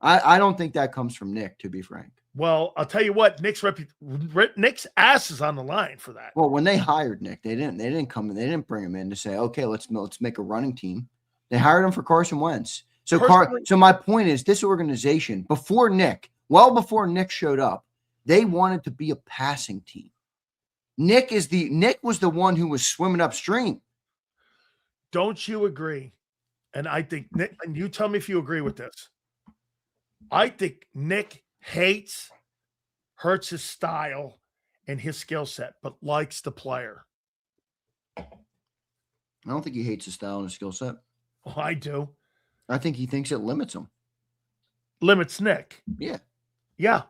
I don't think that comes from Nick, to be frank. Well, I'll tell you what, Nick's ass is on the line for that. Well, when they hired Nick, they didn't bring him in to say, okay, let's make a running team. They hired him for Carson Wentz. So my point is, this organization, before Nick showed up, they wanted to be a passing team. Nick was the one who was swimming upstream. Don't you agree? And I think Nick, and you tell me if you agree with this. I think Nick hates Hurts' style and his skill set, but likes the player. I don't think he hates his style and his skill set. Well, I do. I think he thinks it limits him. Limits Nick. Yeah. Yeah.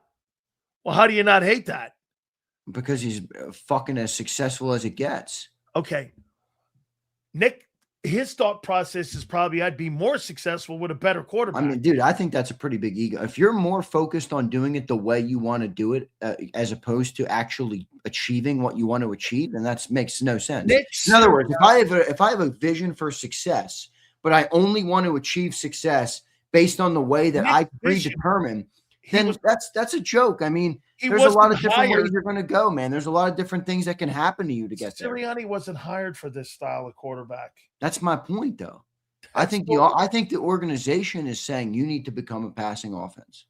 Well, how do you not hate that? Because he's fucking as successful as it gets. Okay. Nick, his thought process is probably I'd be more successful with a better quarterback. I mean, dude, I think that's a pretty big ego. If you're more focused on doing it the way you want to do it, as opposed to actually achieving what you want to achieve, then that makes no sense. In other words, if I have a vision for success, but I only want to achieve success based on the way that I predetermine, then that's a joke. I mean, there's a lot of different ways you're going to go, man. There's a lot of different things that can happen to you to get there. Sirianni wasn't hired for this style of quarterback. That's my point, though. I think the organization is saying you need to become a passing offense.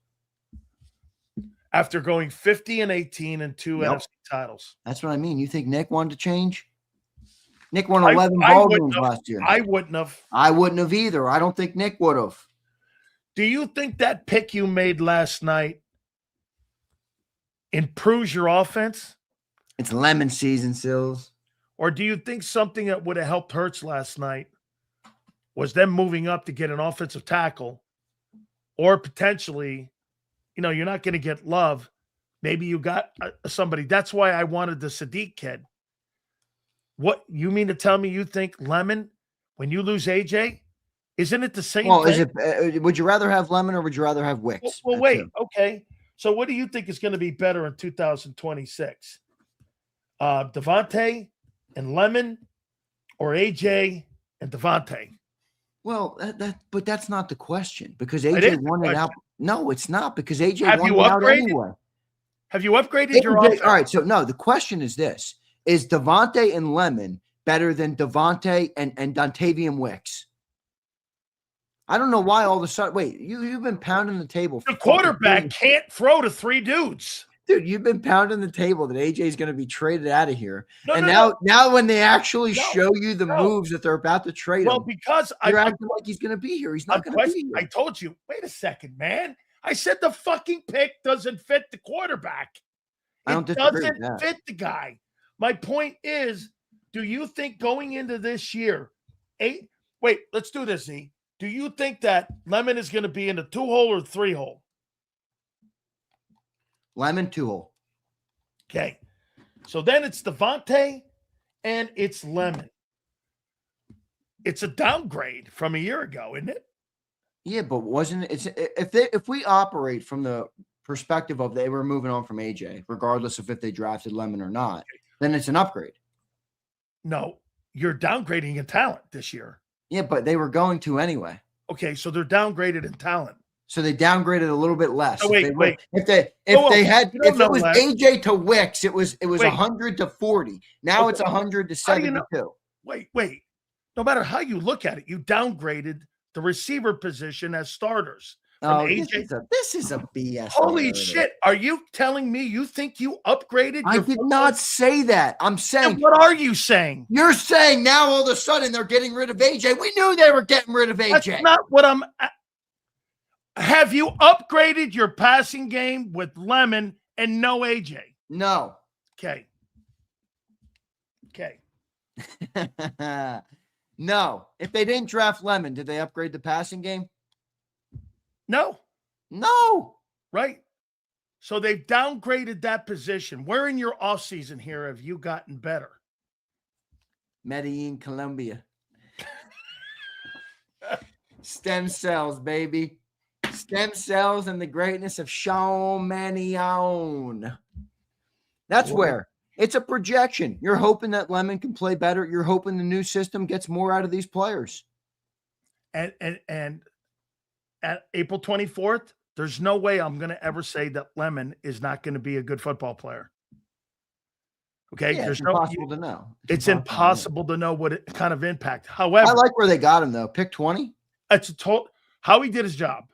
After going 50-18 and 2 NFC titles. That's what I mean. You think Nick wanted to change? Nick won 11 ball games last year. I wouldn't have. I wouldn't have either. I don't think Nick would have. Do you think that pick you made last night improves your offense? It's lemon season, Sills. Or do you think something that would have helped Hurts last night was them moving up to get an offensive tackle? Or potentially, you're not going to get Love. Maybe you got somebody. That's why I wanted the Sadiq kid. What, you mean to tell me you think Lemon, when you lose AJ, isn't it the same thing? Is it? Would you rather have Lemon or would you rather have Wicks? Well, wait. Okay. So what do you think is going to be better in 2026? Devontae and Lemon, or AJ and Devontae? Well, but that's not the question, because AJ won it out. No, it's not, because AJ won it out anyway. Have you upgraded your offense? All right. So no, the question is this: is Devontae and Lemon better than Devontae and Dontavian Wicks? I don't know why all of a sudden. Wait, you've been pounding the table. The quarterback can't throw to three dudes. Dude, you've been pounding the table that AJ is going to be traded out of here. Now when they actually show you the moves that they're about to trade him, because you're acting like he's going to be here. He's not going to be here. I told you. Wait a second, man. I said the fucking pick doesn't fit the quarterback. It doesn't fit the guy. My point is, do you think going into this year, wait, let's do this, Z. Do you think that Lemon is going to be in the 2-hole or 3-hole? Lemon 2-hole. Okay. So then it's Devontae and it's Lemon. It's a downgrade from a year ago, isn't it? Yeah, but wasn't it? If we operate from the perspective of they were moving on from AJ, regardless of if they drafted Lemon or not, then it's an upgrade. No, you're downgrading in talent this year. Yeah, but they were going to anyway. Okay, so they're downgraded in talent. So they downgraded a little bit less. Oh, wait. If it was AJ to Wicks, it was 100 to 40. Now it's 100 to 72. Wait. No matter how you look at it, you downgraded the receiver position as starters. AJ. This is a BS. Holy shit. Are you telling me you think you upgraded? I did not say that. I'm saying. And what are you saying? You're saying now all of a sudden they're getting rid of AJ. We knew they were getting rid of AJ. That's not what I'm. Have you upgraded your passing game with Lemon and no AJ? No. Okay. No. If they didn't draft Lemon, did they upgrade the passing game? No. Right. So they've downgraded that position. Where in your offseason here have you gotten better? Medellin, Colombia. Stem cells, baby. Stem cells and the greatness of Sean Manion. That's where. It's a projection. You're hoping that Lemon can play better. You're hoping the new system gets more out of these players. And at April 24th, there's no way I'm going to ever say that Lemon is not going to be a good football player. Okay? Yeah, there's impossible to know. It's impossible to know what kind of impact. However, I like where they got him, though. Pick 20. It's how he did his job.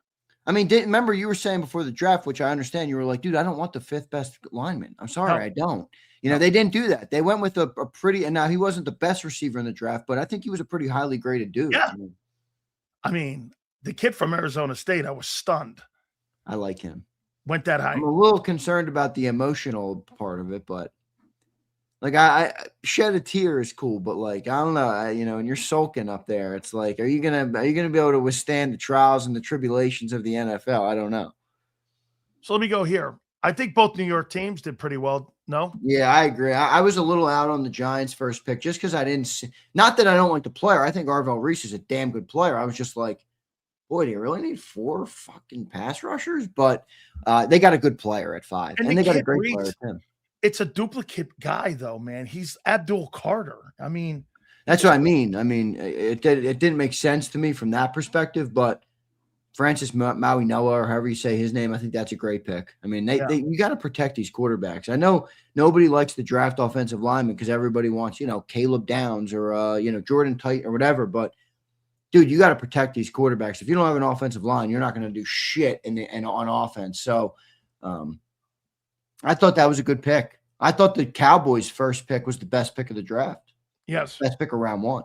I mean, remember you were saying before the draft, which I understand, you were like, dude, I don't want the 5th best lineman. I'm sorry, I don't. They didn't do that. They went with a pretty, and now he wasn't the best receiver in the draft, but I think he was a pretty highly graded dude. Yeah. I mean, the kid from Arizona State, I was stunned. I like him. Went that high. I'm a little concerned about the emotional part of it, but like I shed a tear is cool, but like I don't know, and you're sulking up there. It's like, are you gonna be able to withstand the trials and the tribulations of the NFL? I don't know. So let me go here. I think both New York teams did pretty well. No? Yeah, I agree. I was a little out on the Giants' first pick just because I didn't see. Not that I don't like the player. I think Arvell Reese is a damn good player. I was just like, boy, do you really need 4 fucking pass rushers? But they got a good player at 5. And they got a great player at 10. It's a duplicate guy, though, man. He's Abdul Carter. I mean. That's what I mean. I mean, it didn't make sense to me from that perspective, but Francis Maui Noah, or however you say his name, I think that's a great pick. I mean, you got to protect these quarterbacks. I know nobody likes to draft offensive linemen because everybody wants, Caleb Downs or, Jordan Tight or whatever. But, dude, you got to protect these quarterbacks. If you don't have an offensive line, you're not going to do shit on offense. So I thought that was a good pick. I thought the Cowboys' first pick was the best pick of the draft. Yes. Best pick of round 1.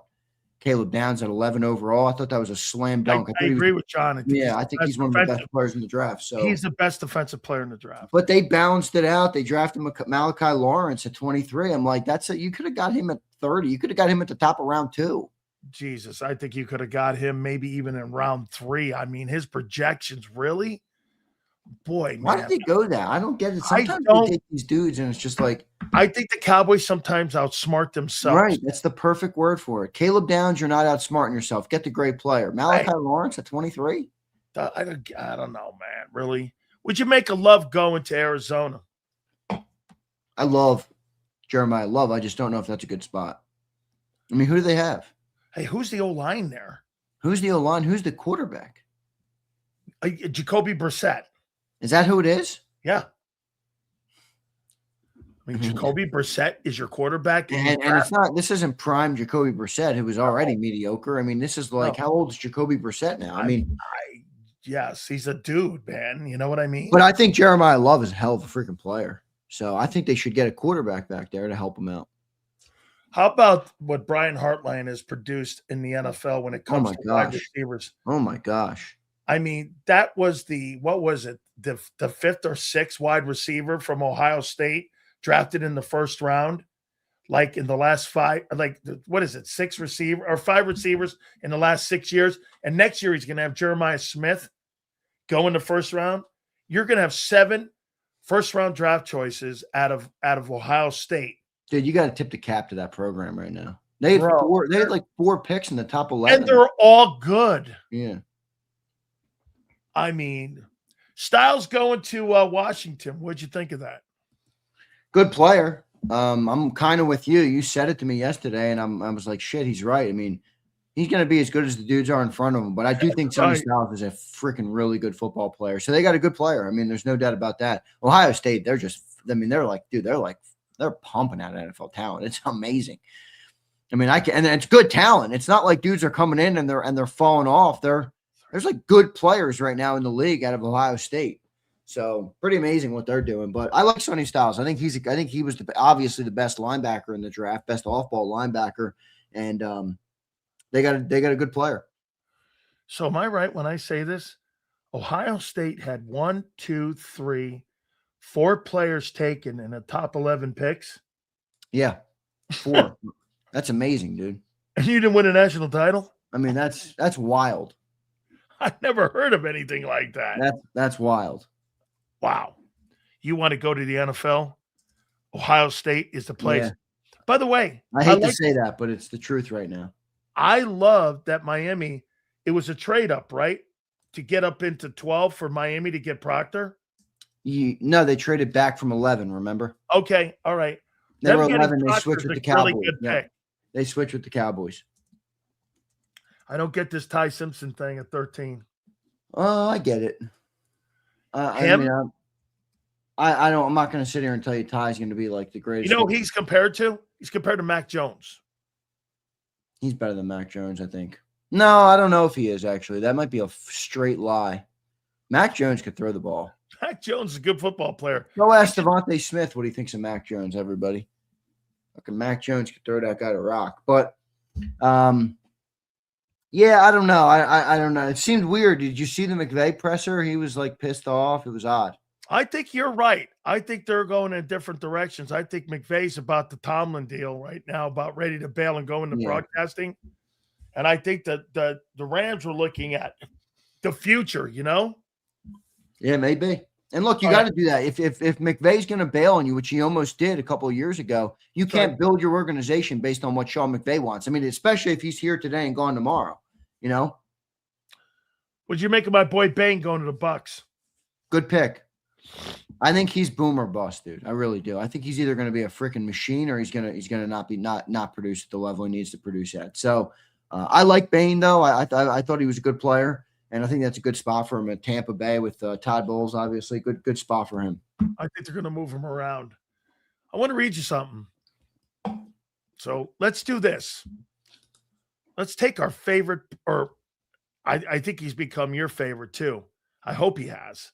Caleb Downs at 11 overall. I thought that was a slam dunk. I agree with John. I think he's one of the best players in the draft. So he's the best defensive player in the draft. But they balanced it out. They drafted Malachi Lawrence at 23. I'm like, you could have got him at 30. You could have got him at the top of round 2. Jesus, I think you could have got him maybe even in round 3. I mean, his projections really, boy, why man. did they go that? I don't get it. Sometimes they take these dudes and it's just like, I think the Cowboys sometimes outsmart themselves. Right, that's the perfect word for it. Caleb Downs, you're not outsmarting yourself. Get the great player. Malachi Lawrence at 23. I don't know, man. Really, would you make a Love go into Arizona? I love Jeremiah Love. I just don't know if that's a good spot. I mean, who do they have? Hey, who's the O-line there? Who's the O-line? Who's the quarterback? Jacoby Brissett. Is that who it is? Yeah. I mean, Jacoby Brissett is your quarterback. And it's not, this isn't prime Jacoby Brissett, who was already mediocre. I mean, this is like, how old is Jacoby Brissett now? I mean, yes, he's a dude, man. You know what I mean? But I think Jeremiah Love is a hell of a freaking player. So I think they should get a quarterback back there to help him out. How about what Brian Hartline has produced in the NFL when it comes to wide receivers? Oh my gosh. I mean, that was what was it? The 5th or 6th wide receiver from Ohio State drafted in the first round, like in the last 5, like what is it? 5 receivers in the last 6 years. And next year he's going to have Jeremiah Smith go in the first round. You're going to have 7 first-round draft choices out of Ohio State. Dude, you got to tip the cap to that program right now. They had like 4 picks in the top 11. And they're all good. Yeah. I mean, Styles going to Washington. What'd you think of that? Good player. I'm kind of with you. You said it to me yesterday, and I was like, shit, he's right. I mean, he's going to be as good as the dudes are in front of him. But I do think Sonny Styles is a freaking really good football player. So they got a good player. I mean, there's no doubt about that. Ohio State, they're pumping out NFL talent. It's amazing. I mean, and it's good talent. It's not like dudes are coming in and they're falling off. There's like good players right now in the league out of Ohio State. So pretty amazing what they're doing. But I like Sonny Styles. I think he was obviously the best linebacker in the draft, best off-ball linebacker, and they got a good player. So am I right when I say this? Ohio State had 1, 2, 3, 4 players taken in the top 11 picks. Yeah, 4. That's amazing, dude. And you didn't win a national title? I mean, that's wild. I never heard of anything like that. That's wild. Wow. You want to go to the NFL? Ohio State is the place. Yeah. By the way, I hate to say that, but it's the truth right now. I love that Miami, it was a trade up, right? To get up into 12 for Miami to get Proctor? No, they traded back from 11, remember? Okay, all right. They were 11, they switched with the Cowboys. Really they switched with the Cowboys. I don't get this Ty Simpson thing at 13. Oh, I get it. Him? I don't. I'm not going to sit here and tell you Ty's going to be like the greatest. You know who he's compared to? He's compared to Mac Jones. He's better than Mac Jones, I think. No, I don't know if he is, actually. That might be a straight lie. Mac Jones could throw the ball. Mac Jones is a good football player. Go ask Devontae Smith what he thinks of Mac Jones, everybody. Okay, Mac Jones could throw that guy to rock. But, yeah, I don't know. I don't know. It seemed weird. Did you see the McVay presser? He was, like, pissed off. It was odd. I think you're right. I think they're going in different directions. I think McVay's about the Tomlin deal right now, about ready to bail and go into broadcasting. And I think that the Rams were looking at the future, you know? Yeah, maybe. And look, you got to do that. If McVay's going to bail on you, which he almost did a couple of years ago, you can't build your organization based on what Sean McVay wants. I mean, especially if he's here today and gone tomorrow, you know? What'd you make of my boy Bain going to the Bucks? Good pick. I think he's boom or bust, dude. I really do. I think he's either going to be a freaking machine or he's gonna not produce at the level he needs to produce at. So I like Bain though. I thought he was a good player, and I think that's a good spot for him at Tampa Bay with Todd Bowles. Obviously, good spot for him. I think they're going to move him around. I want to read you something. So let's do this. Let's take our favorite, or I think he's become your favorite too. I hope he has.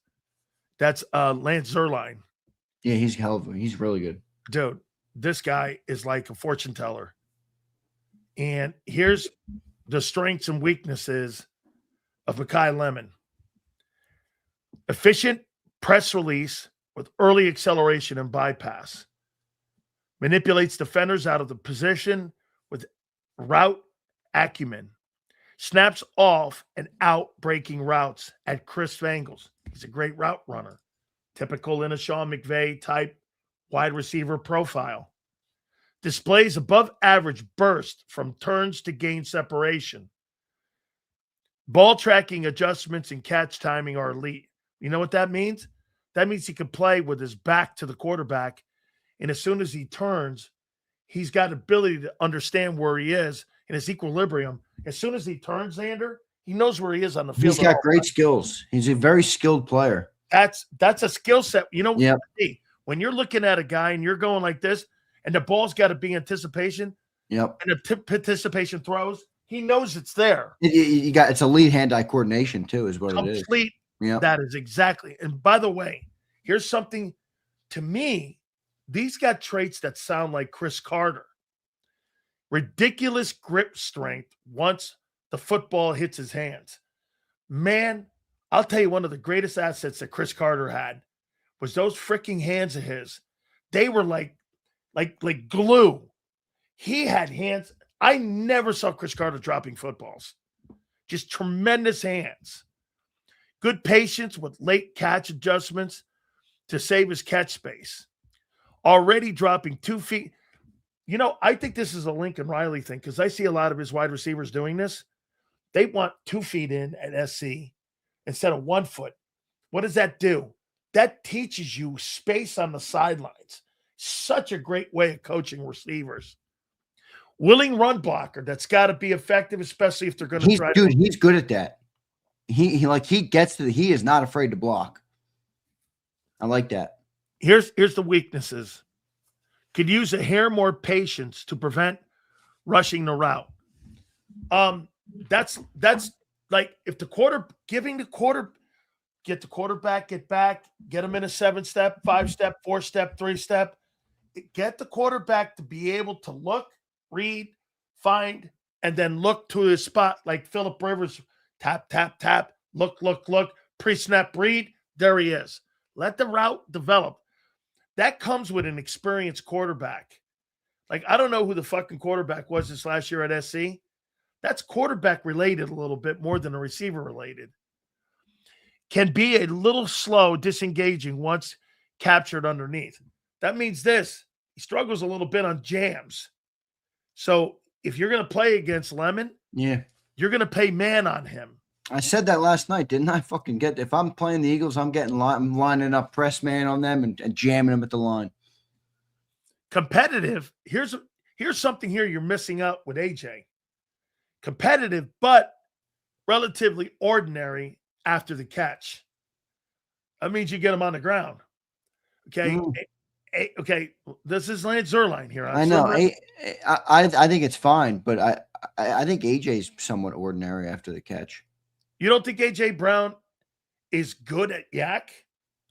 That's Lance Zierlein. Yeah, he's really good. Dude, this guy is like a fortune teller. And here's the strengths and weaknesses of Makai Lemon. Efficient press release with early acceleration and bypass. Manipulates defenders out of the position with route acumen. Snaps off and out breaking routes at crisp angles. He's a great route runner. Typical in a Sean McVay type wide receiver profile. Displays above average burst from turns to gain separation. Ball tracking adjustments and catch timing are elite. You know what that means? That means he can play with his back to the quarterback. And as soon as he turns, he's got ability to understand where he is in his equilibrium. As soon as he turns, Zander, he knows where he is on the field. He's got great skills. He's a very skilled player. That's a skill set. You know, yep. When you're looking at a guy and you're going like this, and the ball's got to be anticipation, yep, and the anticipation throws, he knows it's there. It's elite hand-eye coordination too, is what it is. Complete. Yeah, that is exactly. And by the way, here's something to me. These got traits that sound like Chris Carter. Ridiculous grip strength once the football hits his hands. Man, I'll tell you, one of the greatest assets that Chris Carter had was those freaking hands of his. They were like glue. He had hands. I never saw Chris Carter dropping footballs. Just tremendous hands. Good patience with late catch adjustments to save his catch space. Already dropping 2 feet. You know, I think this is a Lincoln Riley thing because I see a lot of his wide receivers doing this. They want 2 feet in at SC instead of 1 foot. What does that do? That teaches you space on the sidelines. Such a great way of coaching receivers. Willing run blocker. That's got to be effective, especially if they're going to try. Dude, he's good at that. He gets to he is not afraid to block. I like that. Here's the weaknesses. Could use a hair more patience to prevent rushing the route. That's like if the get the quarterback, get back, get him in a 7-step, 5-step, 4-step, 3-step. Get the quarterback to be able to look, read, find, and then look to his spot like Phillip Rivers. Tap, tap, tap, look, pre-snap read. There he is. Let the route develop. That comes with an experienced quarterback. Like, I don't know who the fucking quarterback was this last year at SC. That's quarterback related a little bit more than a receiver related. Can be a little slow, disengaging once captured underneath. That means this. He struggles a little bit on jams. So if you're going to play against Lemon, you're going to pay man on him. I said that last night, didn't I? If I'm playing the Eagles, I'm lining up press man on them and jamming them at the line. Competitive. Here's something here you're missing out with AJ. Competitive, but relatively ordinary after the catch. That means you get him on the ground. Okay. Okay. This is Lance Zierlein here. I know. I think it's fine, but I think AJ's somewhat ordinary after the catch. You don't think AJ Brown is good at yak?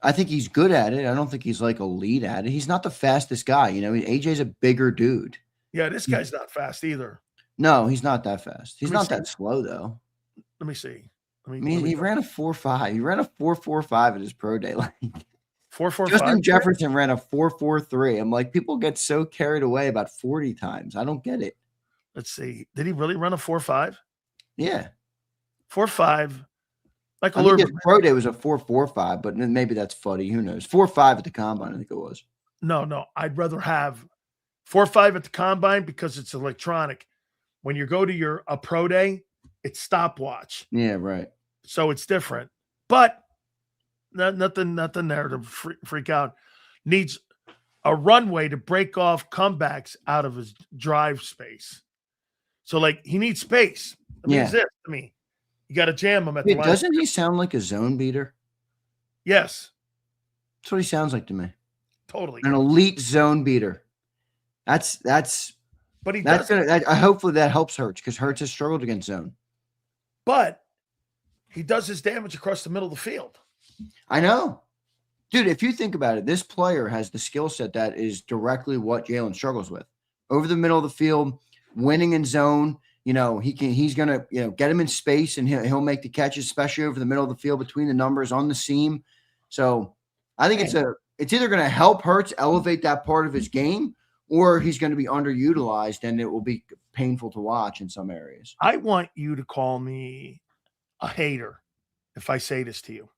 I think he's good at it. I don't think he's like elite at it. He's not the fastest guy. You know, AJ's a bigger dude. Yeah, this guy's not fast either. No, he's not that fast. He's not that slow though. Let me see. He ran a 4.5. He ran a 4.45 at his pro day. Like 4.45. Justin Jefferson ran a 4.43. I'm like, people get so carried away about 40 times. I don't get it. Let's see. Did he really run a 4.5? Yeah. 4.5. Like I think his pro day was a 4.45, but maybe that's fuddy. Who knows? 4.5 at the combine, I think it was. No. I'd rather have 4.5 at the combine because it's electronic. When you go to a pro day, it's stopwatch. Yeah, right. So it's different. But nothing there to freak out. Needs a runway to break off comebacks out of his drive space. So, like, he needs space. You got to jam him at the line. Doesn't he sound like a zone beater? Yes. That's what he sounds like to me. Totally. An elite zone beater. That's But hopefully that helps Hurts because Hurts has struggled against zone. But he does his damage across the middle of the field. I know. Dude, if you think about it, this player has the skill set that is directly what Jalen struggles with. Over the middle of the field, winning in zone. He's going to, get him in space, and he'll make the catches, especially over the middle of the field between the numbers on the seam. So I think it's either going to help Hurts elevate that part of his game, or he's going to be underutilized, and it will be painful to watch in some areas. I want you to call me a hater if I say this to you.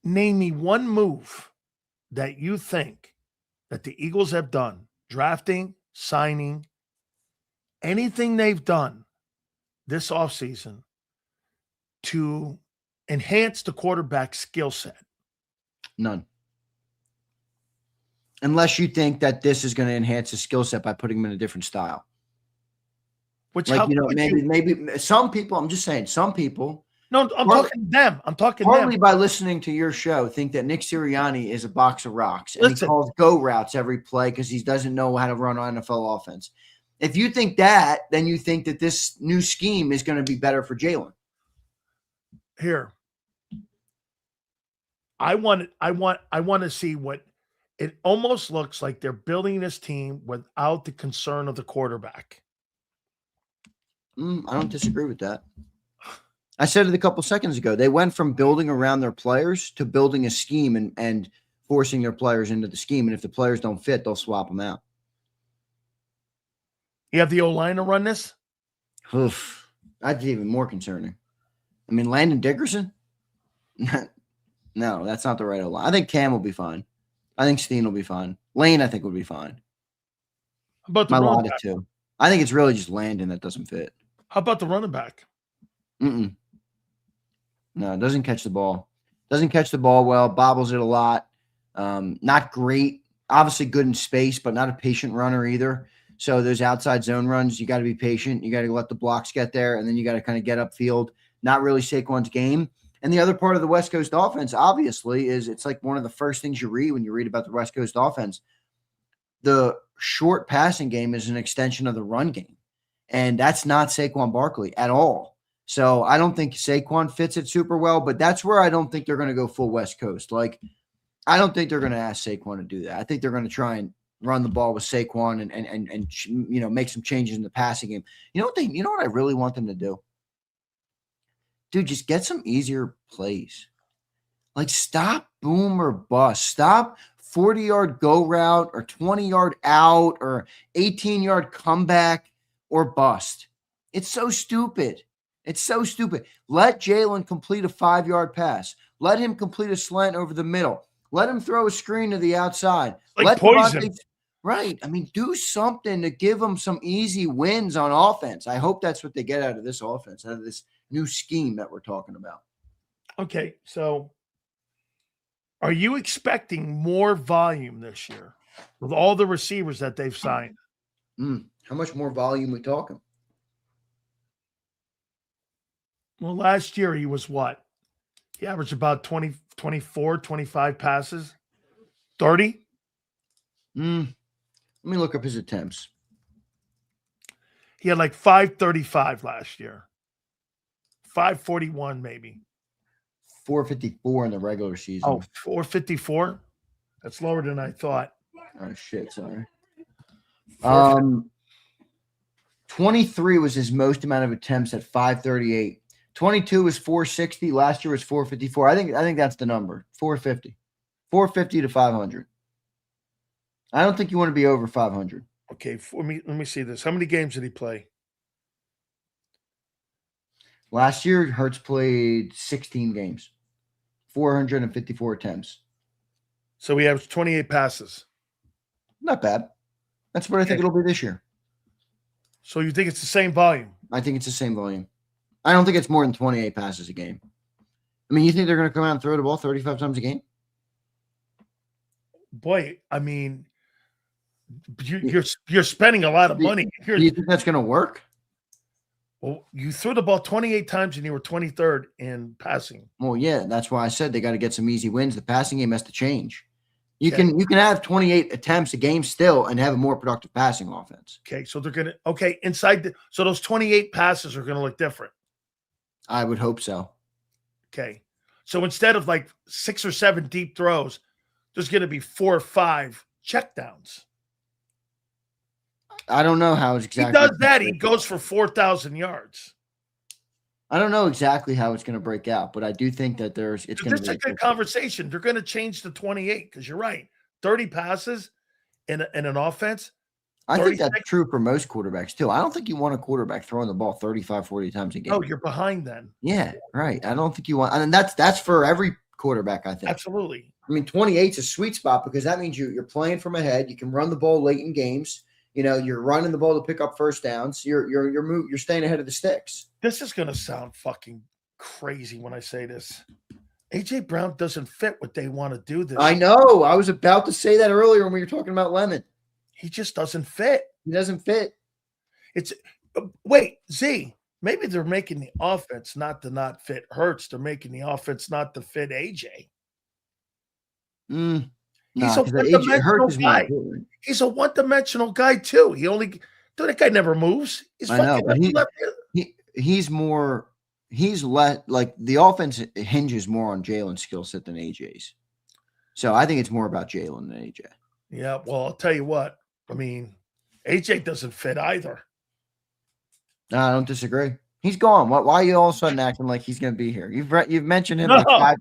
Name me one move that you think that the Eagles have done, drafting, signing, anything they've done this offseason to enhance the quarterback skill set. None. Unless you think that this is going to enhance his skill set by putting him in a different style. Which, maybe some people, I'm just saying, some people. No, I'm talking them. Partly by listening to your show, think that Nick Sirianni is a box of rocks. And he calls go routes every play because he doesn't know how to run an NFL offense. If you think that, then you think that this new scheme is going to be better for Jalen. Here. I want to see what it almost looks like they're building this team without the concern of the quarterback. I don't disagree with that. I said it a couple seconds ago. They went from building around their players to building a scheme and forcing their players into the scheme. And if the players don't fit, they'll swap them out. You have the O-line to run this? Oof. That's even more concerning. I mean, Landon Dickerson? No, that's not the right O-line. I think Cam will be fine. I think Steen will be fine. Lane, I think, will be fine. How about the running back? Too. I think it's really just Landon that doesn't fit. How about the running back? No, it doesn't catch the ball. Doesn't catch the ball well. Bobbles it a lot. Not great. Obviously good in space, but not a patient runner either. So those outside zone runs, you got to be patient. You got to let the blocks get there, and then you got to kind of get upfield. Not really Saquon's game. And the other part of the West Coast offense, obviously, is it's like one of the first things you read when you read about the West Coast offense. The short passing game is an extension of the run game. And that's not Saquon Barkley at all. So I don't think Saquon fits it super well, but that's where I don't think they're going to go full West Coast. Like, I don't think they're going to ask Saquon to do that. I think they're going to try and run the ball with Saquon and make some changes in the passing game. You know what I really want them to do? Dude, just get some easier plays. Like, stop boom or bust. Stop 40-yard go route or 20-yard out or 18-yard comeback or bust. It's so stupid. It's so stupid. Let Jalen complete a 5-yard pass. Let him complete a slant over the middle. Let him throw a screen to the outside. Like poison. Right. I mean, do something to give them some easy wins on offense. I hope that's what they get out of this offense, out of this new scheme that we're talking about. Okay, so are you expecting more volume this year with all the receivers that they've signed? How much more volume we talking? Well, last year he was what? He averaged about 20, 24, 25 passes. 30? Let me look up his attempts. He had like 535 last year. 541 maybe. 454 in the regular season. Oh, 454? That's lower than I thought. Oh, shit, sorry. 23 was his most amount of attempts at 538. 22 was 460. Last year was 454. I think that's the number. 450. 450 to 500. I don't think you want to be over 500. Okay, let me see this. How many games did he play? Last year, Hurts played 16 games, 454 attempts. So he averaged 28 passes. Not bad. That's what I think it'll be this year. So you think it's the same volume? I think it's the same volume. I don't think it's more than 28 passes a game. I mean, you think they're going to come out and throw the ball 35 times a game? Boy, I mean, you're spending a lot of money. Do you think that's going to work? Well, you threw the ball 28 times and you were 23rd in passing. Well, yeah, that's why I said they got to get some easy wins. The passing game has to change. You can have 28 attempts a game still and have a more productive passing offense. Okay, so they're going to so those 28 passes are going to look different. I would hope so. Okay. So instead of like 6 or 7 deep throws, there's going to be 4 or 5 checkdowns. I don't know how it's exactly. He does that. He goes for 4,000 yards. I don't know exactly how it's going to break out, but I do think that it's going to be a good conversation. They're going to change to 28 because you're right. 30 passes in an offense. I think that's true for most quarterbacks too. I don't think you want a quarterback throwing the ball 35, 40 times a game. Oh, you're behind then. Yeah, right. I don't think you want, and that's for every quarterback, I think. Absolutely. I mean, 28 is a sweet spot because that means you're playing from ahead. You can run the ball late in games. You know, you're running the ball to pick up first downs. You're staying ahead of the sticks. This is going to sound fucking crazy when I say this. AJ Brown doesn't fit what they want to do this. I know. I was about to say that earlier when we were talking about Lemon. He just doesn't fit. He doesn't fit. Wait, Z, maybe they're making the offense not to not fit Hurts. They're making the offense not to fit AJ. He's a one-dimensional guy. He's a one-dimensional guy too. That guy never moves. I know, but he's more. He's like the offense hinges more on Jalen's skill set than AJ's. So I think it's more about Jalen than AJ. Yeah, well, I'll tell you what. I mean, AJ doesn't fit either. No, I don't disagree. He's gone. Why are you all of a sudden acting like he's going to be here? You've mentioned him like 5.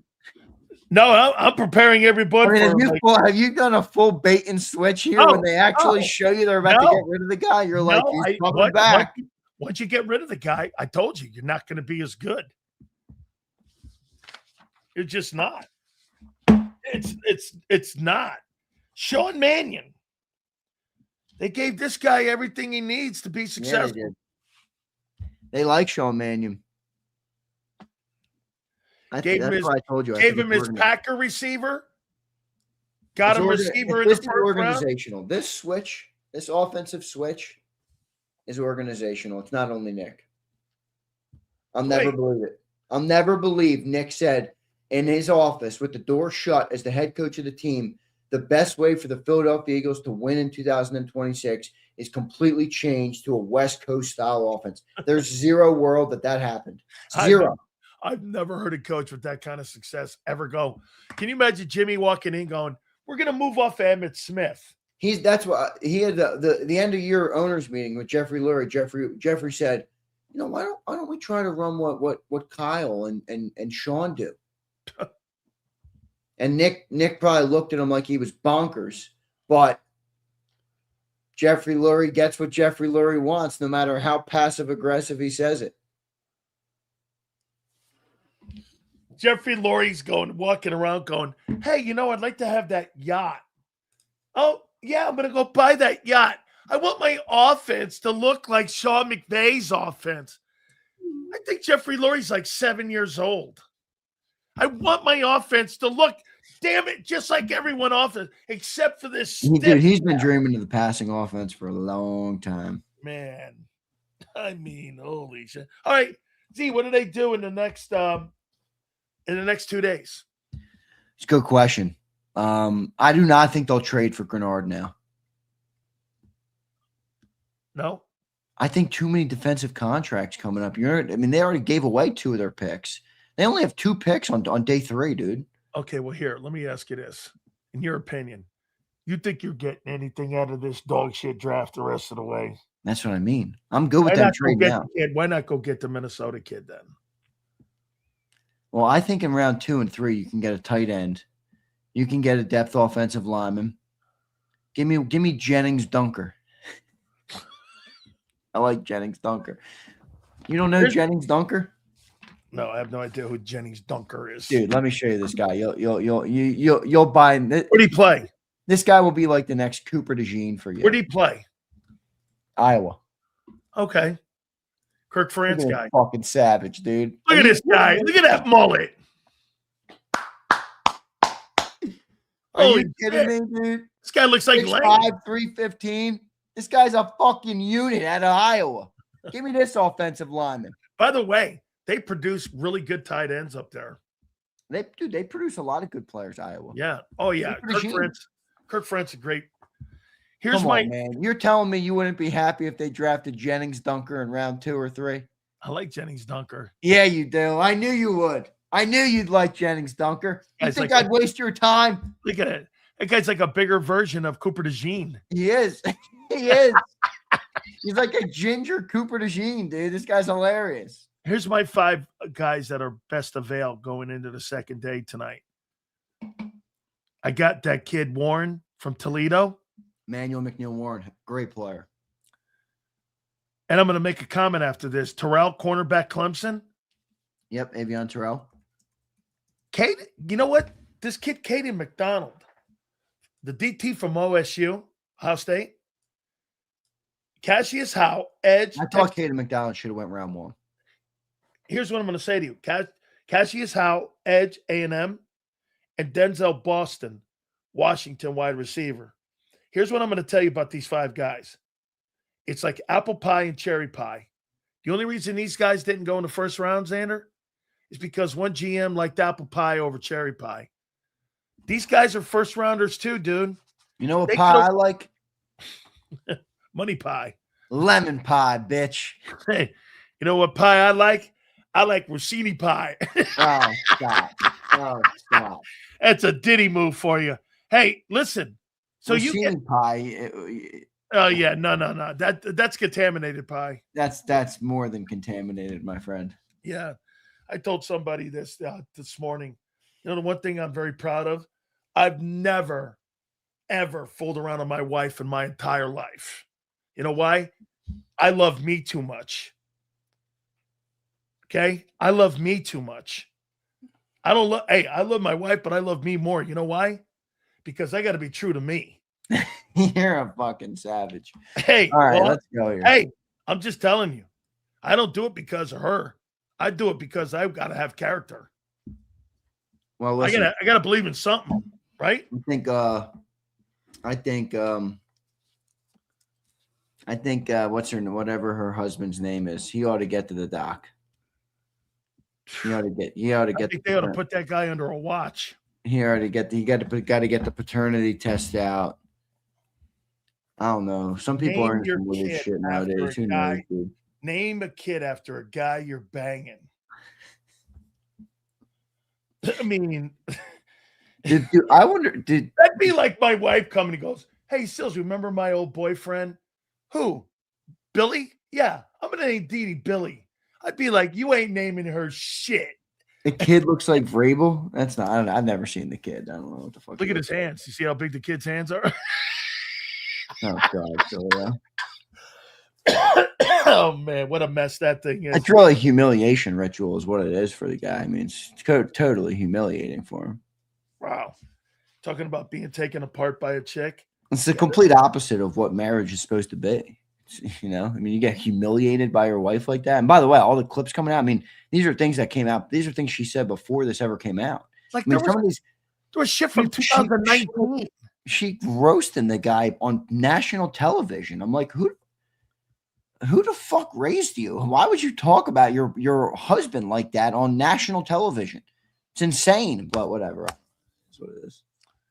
No, I'm preparing everybody. Have you done a full bait and switch here when they actually show you they're about to get rid of the guy? You're like, he's coming back. Once you get rid of the guy, I told you, you're not going to be as good. You're just not. It's not. Sean Mannion. They gave this guy everything he needs to be successful. Yeah, they like Sean Mannion. Gave him his Packer receiver. Got him receiver in the first organizational round. This offensive switch is organizational. It's not only Nick. I'll never believe it. I'll never believe Nick said in his office with the door shut as the head coach of the team, the best way for the Philadelphia Eagles to win in 2026 is completely changed to a West Coast style offense. There's zero world that happened. Zero. I've never heard a coach with that kind of success ever go. Can you imagine Jimmy walking in going, we're going to move off Emmitt Smith? That's what he had the end of year owners meeting with Jeffrey Lurie. Jeffrey said, why don't we try to run what Kyle and Sean do? And Nick probably looked at him like he was bonkers, but Jeffrey Lurie gets what Jeffrey Lurie wants, no matter how passive aggressive he says it. Jeffrey Lurie's walking around going, hey, I'd like to have that yacht. Oh, yeah, I'm going to go buy that yacht. I want my offense to look like Sean McVay's offense. I think Jeffrey Lurie's like 7 years old. I want my offense to look, damn it, just like everyone offense, except for this. Dude, he's been dreaming of the passing offense for a long time. Man, I mean, holy shit. All right, Z, what do they do in the next 2 days? It's a good question. I do not think they'll trade for Grenard now. No? I think too many defensive contracts coming up. They already gave away 2 of their picks. They only have 2 picks on day 3, dude. Okay, well, here, let me ask you this. In your opinion, you think you're getting anything out of this dog shit draft the rest of the way? That's what I mean. I'm good with them trading now. Why not go get the Minnesota kid then? Well, I think in round 2 and 3, you can get a tight end. You can get a depth offensive lineman. Give me Jennings Dunker. I like Jennings Dunker. You don't know Jennings Dunker? No, I have no idea who Jennings Dunker is. Dude, let me show you this guy. You'll buy him. Where do he play? This guy will be like the next Cooper DeJean for you. Where do he play? Iowa. Okay. Kirk France guy. Fucking savage, dude. Look at this guy. Look at that mullet. Are you kidding me, dude? This guy looks like 6'5", 315. This guy's a fucking unit out of Iowa. Give me this offensive lineman. By the way, they produce really good tight ends up there. They produce a lot of good players, Iowa. Yeah. Oh, yeah. Kirk France is great. Come on, man. You're telling me you wouldn't be happy if they drafted Jennings Dunker in round 2 or 3? I like Jennings Dunker. Yeah, you do. I knew you would. I knew you'd like Jennings Dunker. You think I'd waste your time? Look at it. That guy's like a bigger version of Cooper DeJean. He is. He is. He's like a ginger Cooper DeJean, dude. This guy's hilarious. Here's my 5 guys that are best avail going into the second day tonight. I got that kid Warren from Toledo. Manuel McNeil Warren, great player. And I'm going to make a comment after this. Terrell, cornerback Clemson. Yep, Avion Terrell. Kate, you know what? This kid, Caden McDonald, the DT from OSU, Ohio State. Cassius Howe, edge. I thought Caden McDonald should have went round 1. Here's what I'm going to say to you. Cassius Howe, edge, A&M, and Denzel Boston, Washington, wide receiver. Here's what I'm going to tell you about these 5 guys. It's like apple pie and cherry pie. The only reason these guys didn't go in the first round, Xander, is because one GM liked apple pie over cherry pie. These guys are first rounders too, dude. You know what pie I like? Money pie. Lemon pie, bitch. Hey, you know what pie I like? I like Rossini pie. Oh, stop. Oh, stop. That's a Diddy move for you. Hey, listen. So Rossini you get pie. Oh yeah, no. That's contaminated pie. That's more than contaminated, my friend. Yeah. I told somebody this morning. You know, the one thing I'm very proud of, I've never, ever fooled around on my wife in my entire life. You know why? I love me too much. Okay? I love me too much. I love my wife, but I love me more. You know why? Because I got to be true to me. You're a fucking savage. Hey, all right, let's go here. Hey, I'm just telling you. I don't do it because of her. I do it because I've got to have character. Well, listen, I gotta believe in something, right? I think whatever her husband's name is, he ought to get to the doc. He ought to get. I think they ought to put that guy under a watch. He got to get the paternity test out. I don't know. Some people are into some weird shit nowadays. Who knows, dude? Name a kid after a guy you're banging. I mean, I wonder. That'd be like my wife coming and goes, "Hey, Sills, remember my old boyfriend? Who? Billy? Yeah, I'm gonna name Dee Dee Billy." I'd be like, "You ain't naming her shit." The kid looks like Vrabel. That's not. I don't know. I've never seen the kid. I don't know what the fuck. Look at his hands. You see how big the kid's hands are? Oh God, Sileo. Oh man, what a mess that thing is. It's really a humiliation ritual is what it is for the guy. I mean, it's totally humiliating for him. Wow. Talking about being taken apart by a chick. It's the complete opposite of what marriage is supposed to be. You know, I mean, you get humiliated by your wife like that. And by the way, all the clips coming out, I mean, these are things that came out. These are things she said before this ever came out. Like, I mean, there was shit from 2019. She roasting the guy on national television. I'm like, who the fuck raised you? Why would you talk about your husband like that on national television? It's insane, but whatever. That's what it is.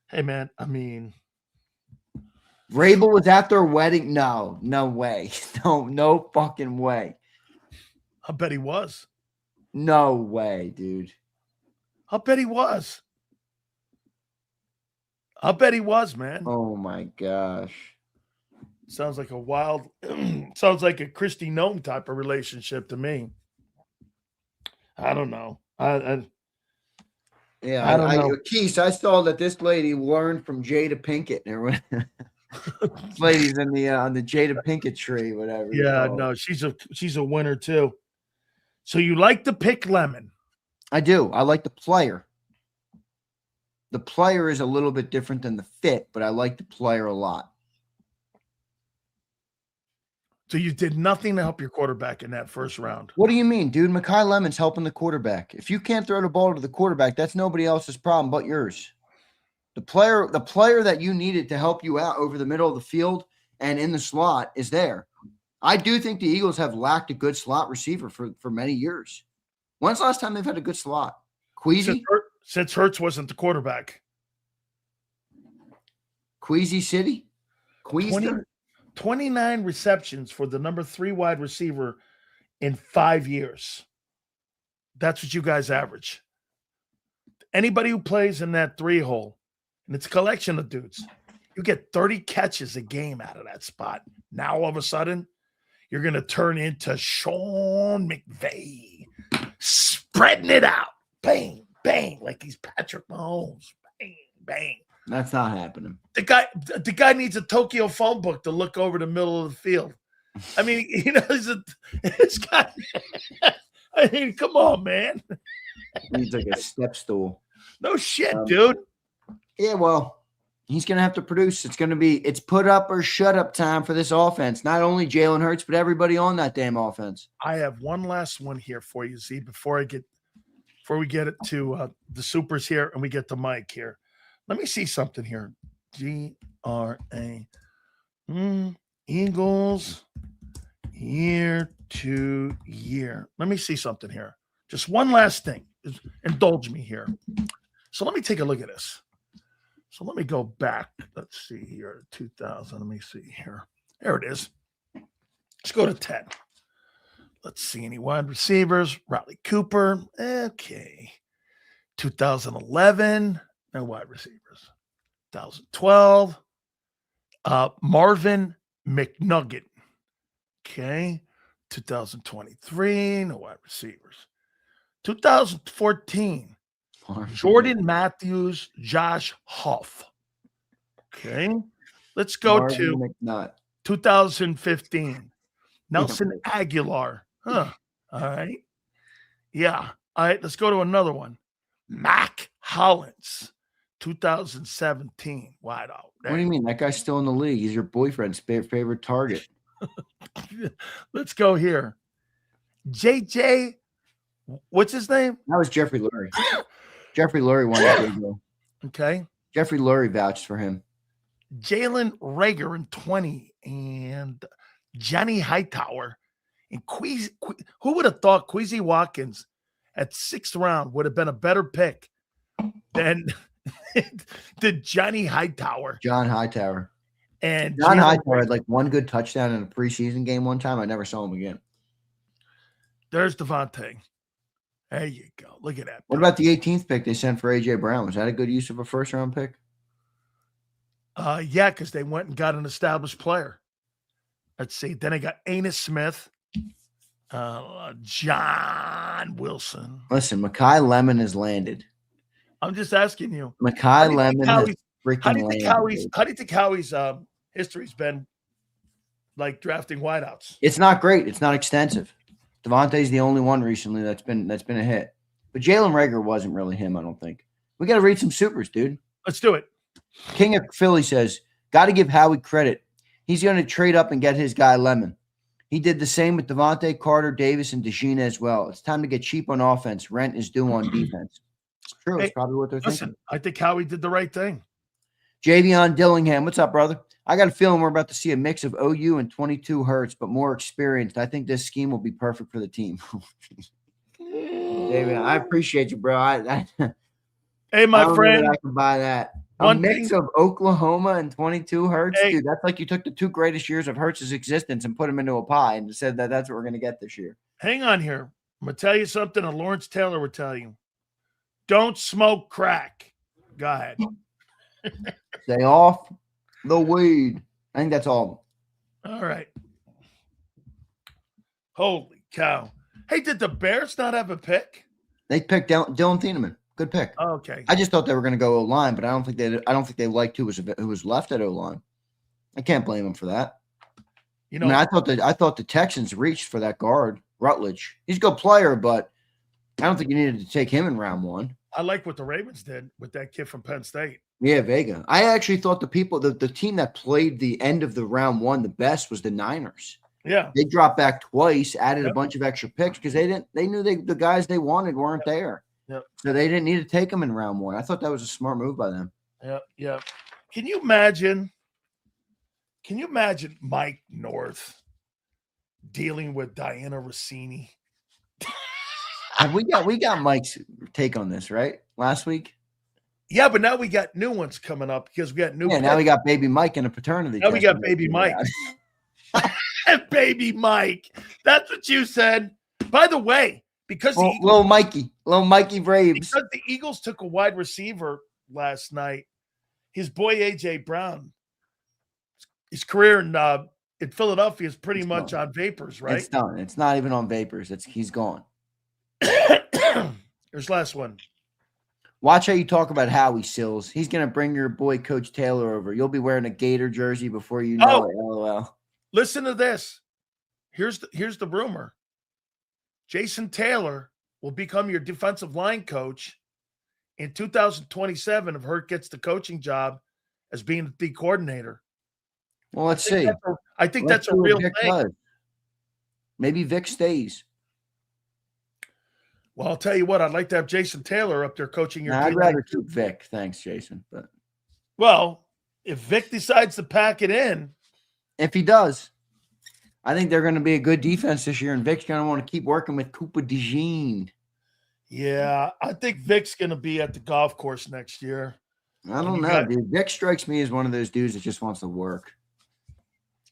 Hey, man, I mean, Vrabel was at their wedding. No way. No fucking way. I bet he was. No way, dude. I bet he was. I bet he was, man. Oh my gosh. Sounds like a wild, sounds like a Christy Nome type of relationship to me. I don't know. I don't know. Keith, I saw that this lady learned from Jada Pinkett. This lady's in the on the Jada Pinkett tree, whatever. Yeah, no, she's a winner too. So you like to pick Lemon? I do. I like the player. The player is a little bit different than the fit, but I like the player a lot. So you did nothing to help your quarterback in that first round. What do you mean, dude? Makai Lemon's helping the quarterback. If you can't throw the ball to the quarterback, that's nobody else's problem but yours. The player that you needed to help you out over the middle of the field and in the slot is there. I do think the Eagles have lacked a good slot receiver for many years. When's the last time they've had a good slot? Queasy? Since Hurts wasn't the quarterback. Queasy City? 29 receptions for the number 3 wide receiver in 5 years. That's what you guys average. Anybody who plays in that 3 hole, and it's a collection of dudes, You get 30 catches a game out of that spot. Now, all of a sudden, you're going to turn into Sean McVay, spreading it out. Bang, bang, like he's Patrick Mahomes. Bang, bang. That's not happening. The guy needs a Tokyo phone book to look over the middle of the field. I mean, this guy. I mean, come on, man. He's like a step stool. No shit, dude. Yeah, well, he's going to have to produce. It's put up or shut up time for this offense. Not only Jalen Hurts, but everybody on that damn offense. I have one last one here for you, Z, before we get it to the supers here and we get to Mike here. Let me see something here. GRA. Eagles year to year. Let me see something here. Just one last thing. Indulge me here. So let me take a look at this. So let me go back. Let's see here. 2000. Let me see here. There it is. Let's go to 10. Let's see any wide receivers. Riley Cooper. Okay. 2011. No wide receivers. 2012. Marvin McNugget. Okay. 2023. No wide receivers. 2014. Jordan Matthews, Josh Huff. Okay. Let's go Marvin McNutt. 2015. Nelson Aguilar. Huh. All right. Yeah. All right. Let's go to another one. Mac Hollins, 2017. Wide out. What do you mean? That guy's still in the league. He's your boyfriend's favorite target. Let's go here. JJ, what's his name? That was Jeffrey Lurie. Jeffrey Lurie wanted to go. Okay. Jeffrey Lurie vouched for him. Jalen Rager in 20 and Johnny Hightower and who would have thought Queasy Watkins at 6th round would have been a better pick than Johnny Hightower. John Hightower. And John Hightower had like one good touchdown in a preseason game one time. I never saw him again. There's Devontae. There you go. Look at that. What about the 18th pick they sent for A.J. Brown? Was that a good use of a first-round pick? Yeah, because they went and got an established player. Let's see. Then they got Anis Smith, John Wilson. Listen, Makai Lemon has landed. I'm just asking you. Makai Lemon has freaking landed. How do you think Howie's history's been like drafting wideouts? It's not great. It's not extensive. Devontae's the only one recently that's been a hit. But Jalen Rager wasn't really him, I don't think. We got to read some supers, dude. Let's do it. King of Philly says, got to give Howie credit. He's going to trade up and get his guy Lemon. He did the same with Devontae, Carter, Davis, and DeShina as well. It's time to get cheap on offense. Rent is due on defense. It's true. It's probably what they're thinking. I think Howie did the right thing. Javion Dillingham, what's up, brother? I got a feeling we're about to see a mix of OU and 22 Hurts, but more experienced. I think this scheme will be perfect for the team. David, I appreciate you, bro. Hey, my friend. I can buy that. A mix of Oklahoma and 22 Hurts? Hey. Dude, that's like you took the 2 greatest years of Hurts' existence and put them into a pie and said that that's what we're going to get this year. Hang on here. I'm going to tell you something, and Lawrence Taylor would tell you. Don't smoke crack. Go ahead. Stay off the weed. I think that's all. All right. Holy cow. Hey, did the Bears not have a pick? They picked Dylan Thieneman. Good pick. Oh, okay. I just thought they were going to go O-line, but I don't think they liked who was left at O-line. I can't blame them for that. You know, I thought the Texans reached for that guard, Rutledge. He's a good player, but I don't think you needed to take him in round 1. I like what the Ravens did with that kid from Penn State. Yeah, Vega. I actually thought the team that played the end of the round 1 the best was the Niners. Yeah. They dropped back twice, added a bunch of extra picks because they knew the guys they wanted weren't there. Yep. So they didn't need to take them in round 1. I thought that was a smart move by them. Yeah. Can you imagine Mike North dealing with Diana Rossini? we got Mike's take on this, right? Last week? Yeah, but now we got new ones coming up because we got new. Yeah, now we got baby Mike in a paternity. Now we got baby Mike. Baby Mike. That's what you said. By the way, because little Mikey Braves. Because the Eagles took a wide receiver last night, his boy A.J. Brown his career in Philadelphia is pretty It's much done. on vapors, right? It's done. It's not even on vapors. He's gone. Here's last one. Watch how you talk about Howie Sills. He's gonna bring your boy Coach Taylor over. You'll be wearing a Gator jersey before you know it. LOL. Listen to this. Here's the rumor. Jason Taylor will become your defensive line coach in 2027 if Hurt gets the coaching job as being the coordinator. Well, let's see. I think that's a real thing. Does. Maybe Vic stays. Well, I'll tell you what, I'd like to have Jason Taylor up there coaching your team. I'd rather keep Vic. Thanks, Jason. But well, if Vic decides to pack it in. If he does, I think they're going to be a good defense this year, and Vic's going to want to keep working with Cooper DeJean. Yeah, I think Vic's going to be at the golf course next year. I don't know, dude. Vic strikes me as one of those dudes that just wants to work.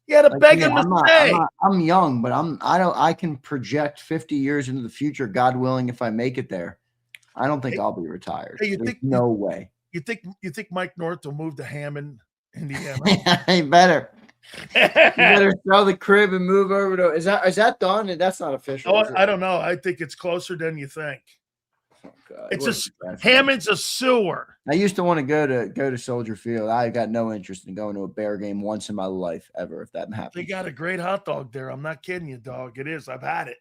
Yeah, to beg him to stay. I'm young, but I can project 50 years into the future, God willing, if I make it there. I don't think I'll be retired. Hey, no way. You think Mike North will move to Hammond, Indiana? He better. You better sell the crib and move over to. Is that done? That's not official. Oh, I don't know. I think it's closer than you think. Oh, God. It's Hammond's a sewer. I used to want to go to Soldier Field. I got no interest in going to a Bear game once in my life ever. If that happens, they got a great hot dog there. I'm not kidding you, dog. It is. I've had it.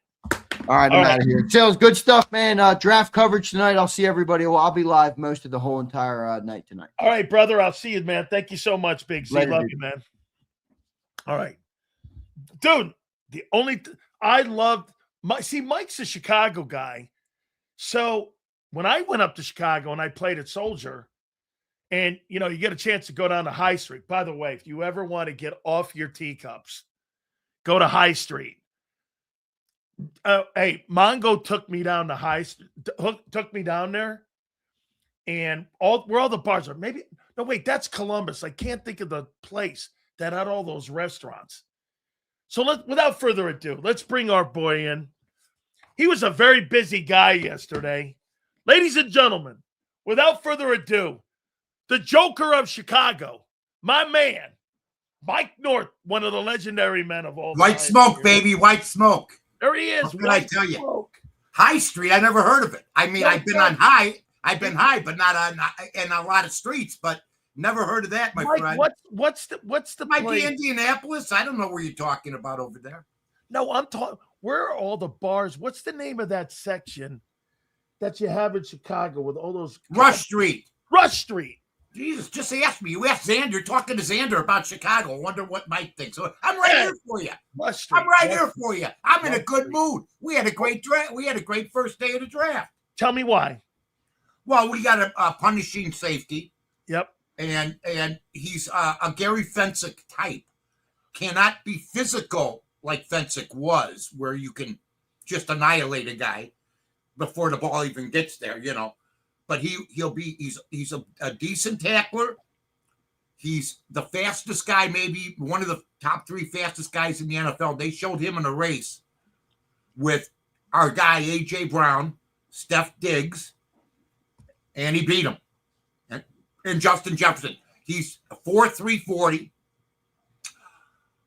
All right, I'm out of here. Sales, good stuff, man. Draft coverage tonight. I'll see everybody. Well, I'll be live most of the whole entire night tonight. All right, brother. I'll see you, man. Thank you so much, Big Z. Love you, man. All right, dude. I loved Mike's a Chicago guy, so when I went up to Chicago and I played at Soldier, and you get a chance to go down to High Street. By the way, if you ever want to get off your teacups, go to High Street. Hey, Mongo took me down to High Street, took me down there, and where all the bars are. No, wait, that's Columbus. I can't think of the place that had all those restaurants. So without further ado, let's bring our boy in. He was a very busy guy yesterday. Ladies and gentlemen, without further ado, the Joker of Chicago, my man, Mike North, one of the legendary men of all time. White smoke, baby, white smoke. There he is. What can I tell you? High Street, I never heard of it. I mean, I've been high, but not in a lot of streets, but never heard of that, my friend. What's the might be Indianapolis? I don't know where you're talking about over there. No, I'm talking. Where are all the bars? What's the name of that section that you have in Chicago with all those? Rush Street. Rush Street. Jesus, just ask me. You asked Zander, talking to Zander about Chicago. Wonder what Mike thinks. So I'm right here for you. Rush Street. I'm right here for you. I'm in a good mood. We had a great draft. We had a great first day of the draft. Tell me why. Well, we got a punishing safety. Yep. And he's a Gary Fensick type. Cannot be physical like Fensick was, where you can just annihilate a guy before the ball even gets there, But he's a decent tackler. He's the fastest guy, maybe one of the top 3 fastest guys in the NFL. They showed him in a race with our guy A.J. Brown, Steph Diggs, and he beat him. And Justin Jefferson. He's 4.3 40.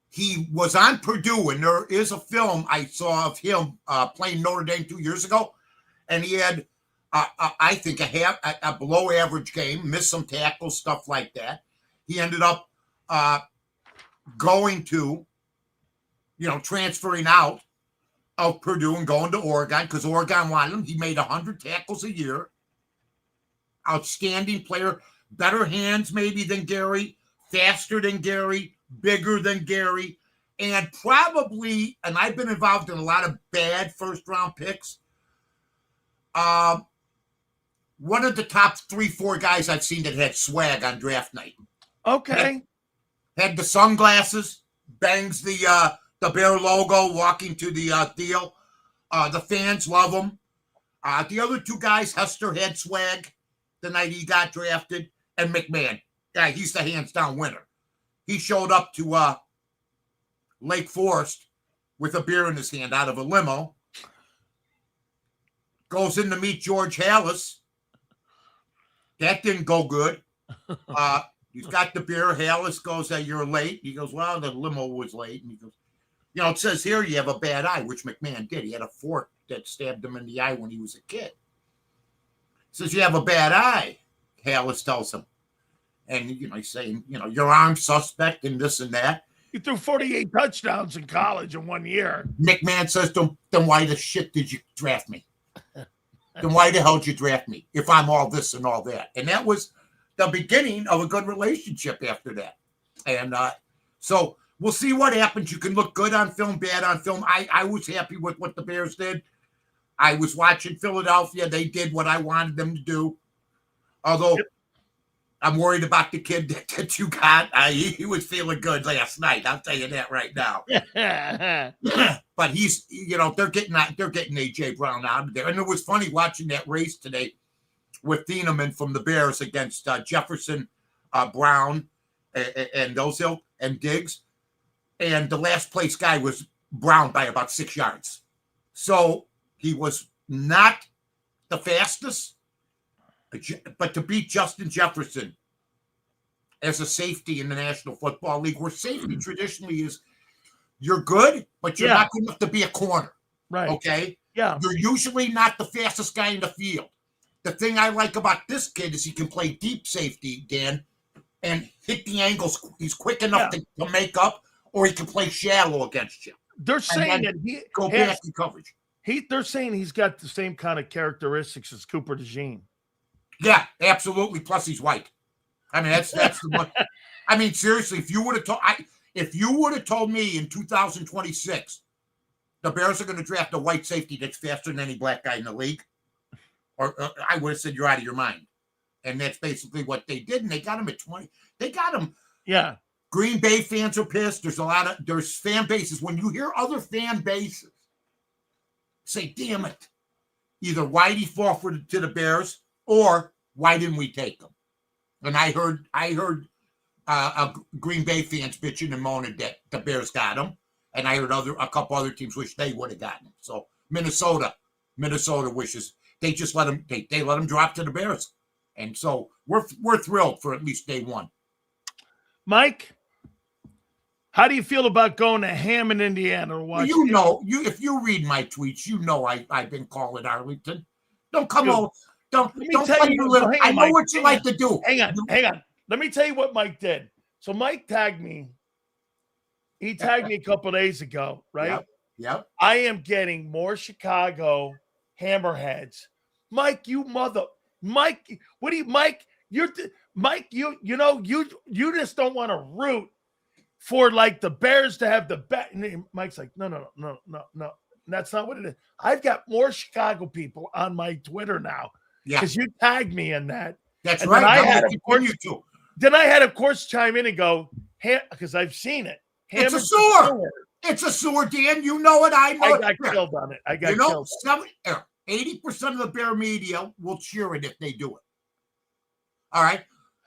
He was on Purdue, and there is a film I saw of him playing Notre Dame 2 years ago, and he had, I think, a below average game, missed some tackles, stuff like that. He ended up going to, transferring out of Purdue and going to Oregon because Oregon wanted him. He made 100 tackles a year. Outstanding player. Better hands maybe than Gary, faster than Gary, bigger than Gary, and probably, and I've been involved in a lot of bad first-round picks, one of the top 3-4 guys I've seen that had swag on draft night. Okay. Had the sunglasses, bangs the Bear logo, walking to the deal. The fans love him. The other 2 guys, Hester had swag the night he got drafted, and McMahon. Yeah, he's the hands-down winner. He showed up to Lake Forest with a beer in his hand out of a limo. Goes in to meet George Halas. That didn't go good. He's got the beer. Hallis goes, you're late. He goes, well, the limo was late. And he goes, it says here you have a bad eye, which McMahon did. He had a fork that stabbed him in the eye when he was a kid. Says you have a bad eye, Hallis tells him. And, he's saying, your armed suspect and this and that. You threw 48 touchdowns in college in 1 year. McMahon says to him, then why the shit did you draft me? Then why the hell did you draft me if I'm all this and all that? And that was the beginning of a good relationship after that. And so we'll see what happens. You can look good on film, bad on film. I was happy with what the Bears did. I was watching Philadelphia. They did what I wanted them to do. Although I'm worried about the kid that you got. He was feeling good last night. I'll tell you that right now. But he's, they're getting AJ Brown out of there. And it was funny watching that race today with Thieneman from the Bears against Jefferson, Brown, and Ozil and Diggs. And the last place guy was Brown by about 6 yards. So he was not the fastest. But to beat Justin Jefferson as a safety in the National Football League, where safety traditionally is you're good, but you're not good enough to be a corner. Right. Okay? Yeah. You're usually not the fastest guy in the field. The thing I like about this kid is he can play deep safety, Dan, and hit the angles. He's quick enough to make up, or he can play shallow against you. They're saying that he go back in coverage. They're saying he's got the same kind of characteristics as Cooper DeJean. Yeah, absolutely. Plus, he's white. I mean, that's the one. I mean, seriously, if you would have told me in 2026 the Bears are going to draft a white safety that's faster than any black guy in the league, or I would have said you're out of your mind. And that's basically what they did. And they got him at 20. They got him. Yeah. Green Bay fans are pissed. There's fan bases. When you hear other fan bases say, "Damn it," either why did he fall to the Bears? Or why didn't we take them? And I heard Green Bay fans bitching and moaning that the Bears got him, and I heard a couple other teams wish they would have gotten him. So Minnesota wishes they just let him. They let him drop to the Bears, and so we're thrilled for at least day one. Mike, how do you feel about going to Hammond, Indiana? Well, if you read my tweets, I've been calling Arlington. Don't come over. Don't play your little. I know what you like to do. Hang on. Let me tell you what Mike did. So Mike tagged me. He tagged me a couple days ago, right? Yep. I am getting more Chicago hammerheads. Mike, Mike, you just don't want to root for like the Bears to have the bet. Mike's like, no. That's not what it is. I've got more Chicago people on my Twitter now. Yeah, because you tagged me in that. That's and right. Then I had, of course, chime in and go, because I've seen it. It's a sewer. It's a sewer, Dan. You know it. I know it. I got killed on it. 80% of the Bear media will cheer it if they do it. All right.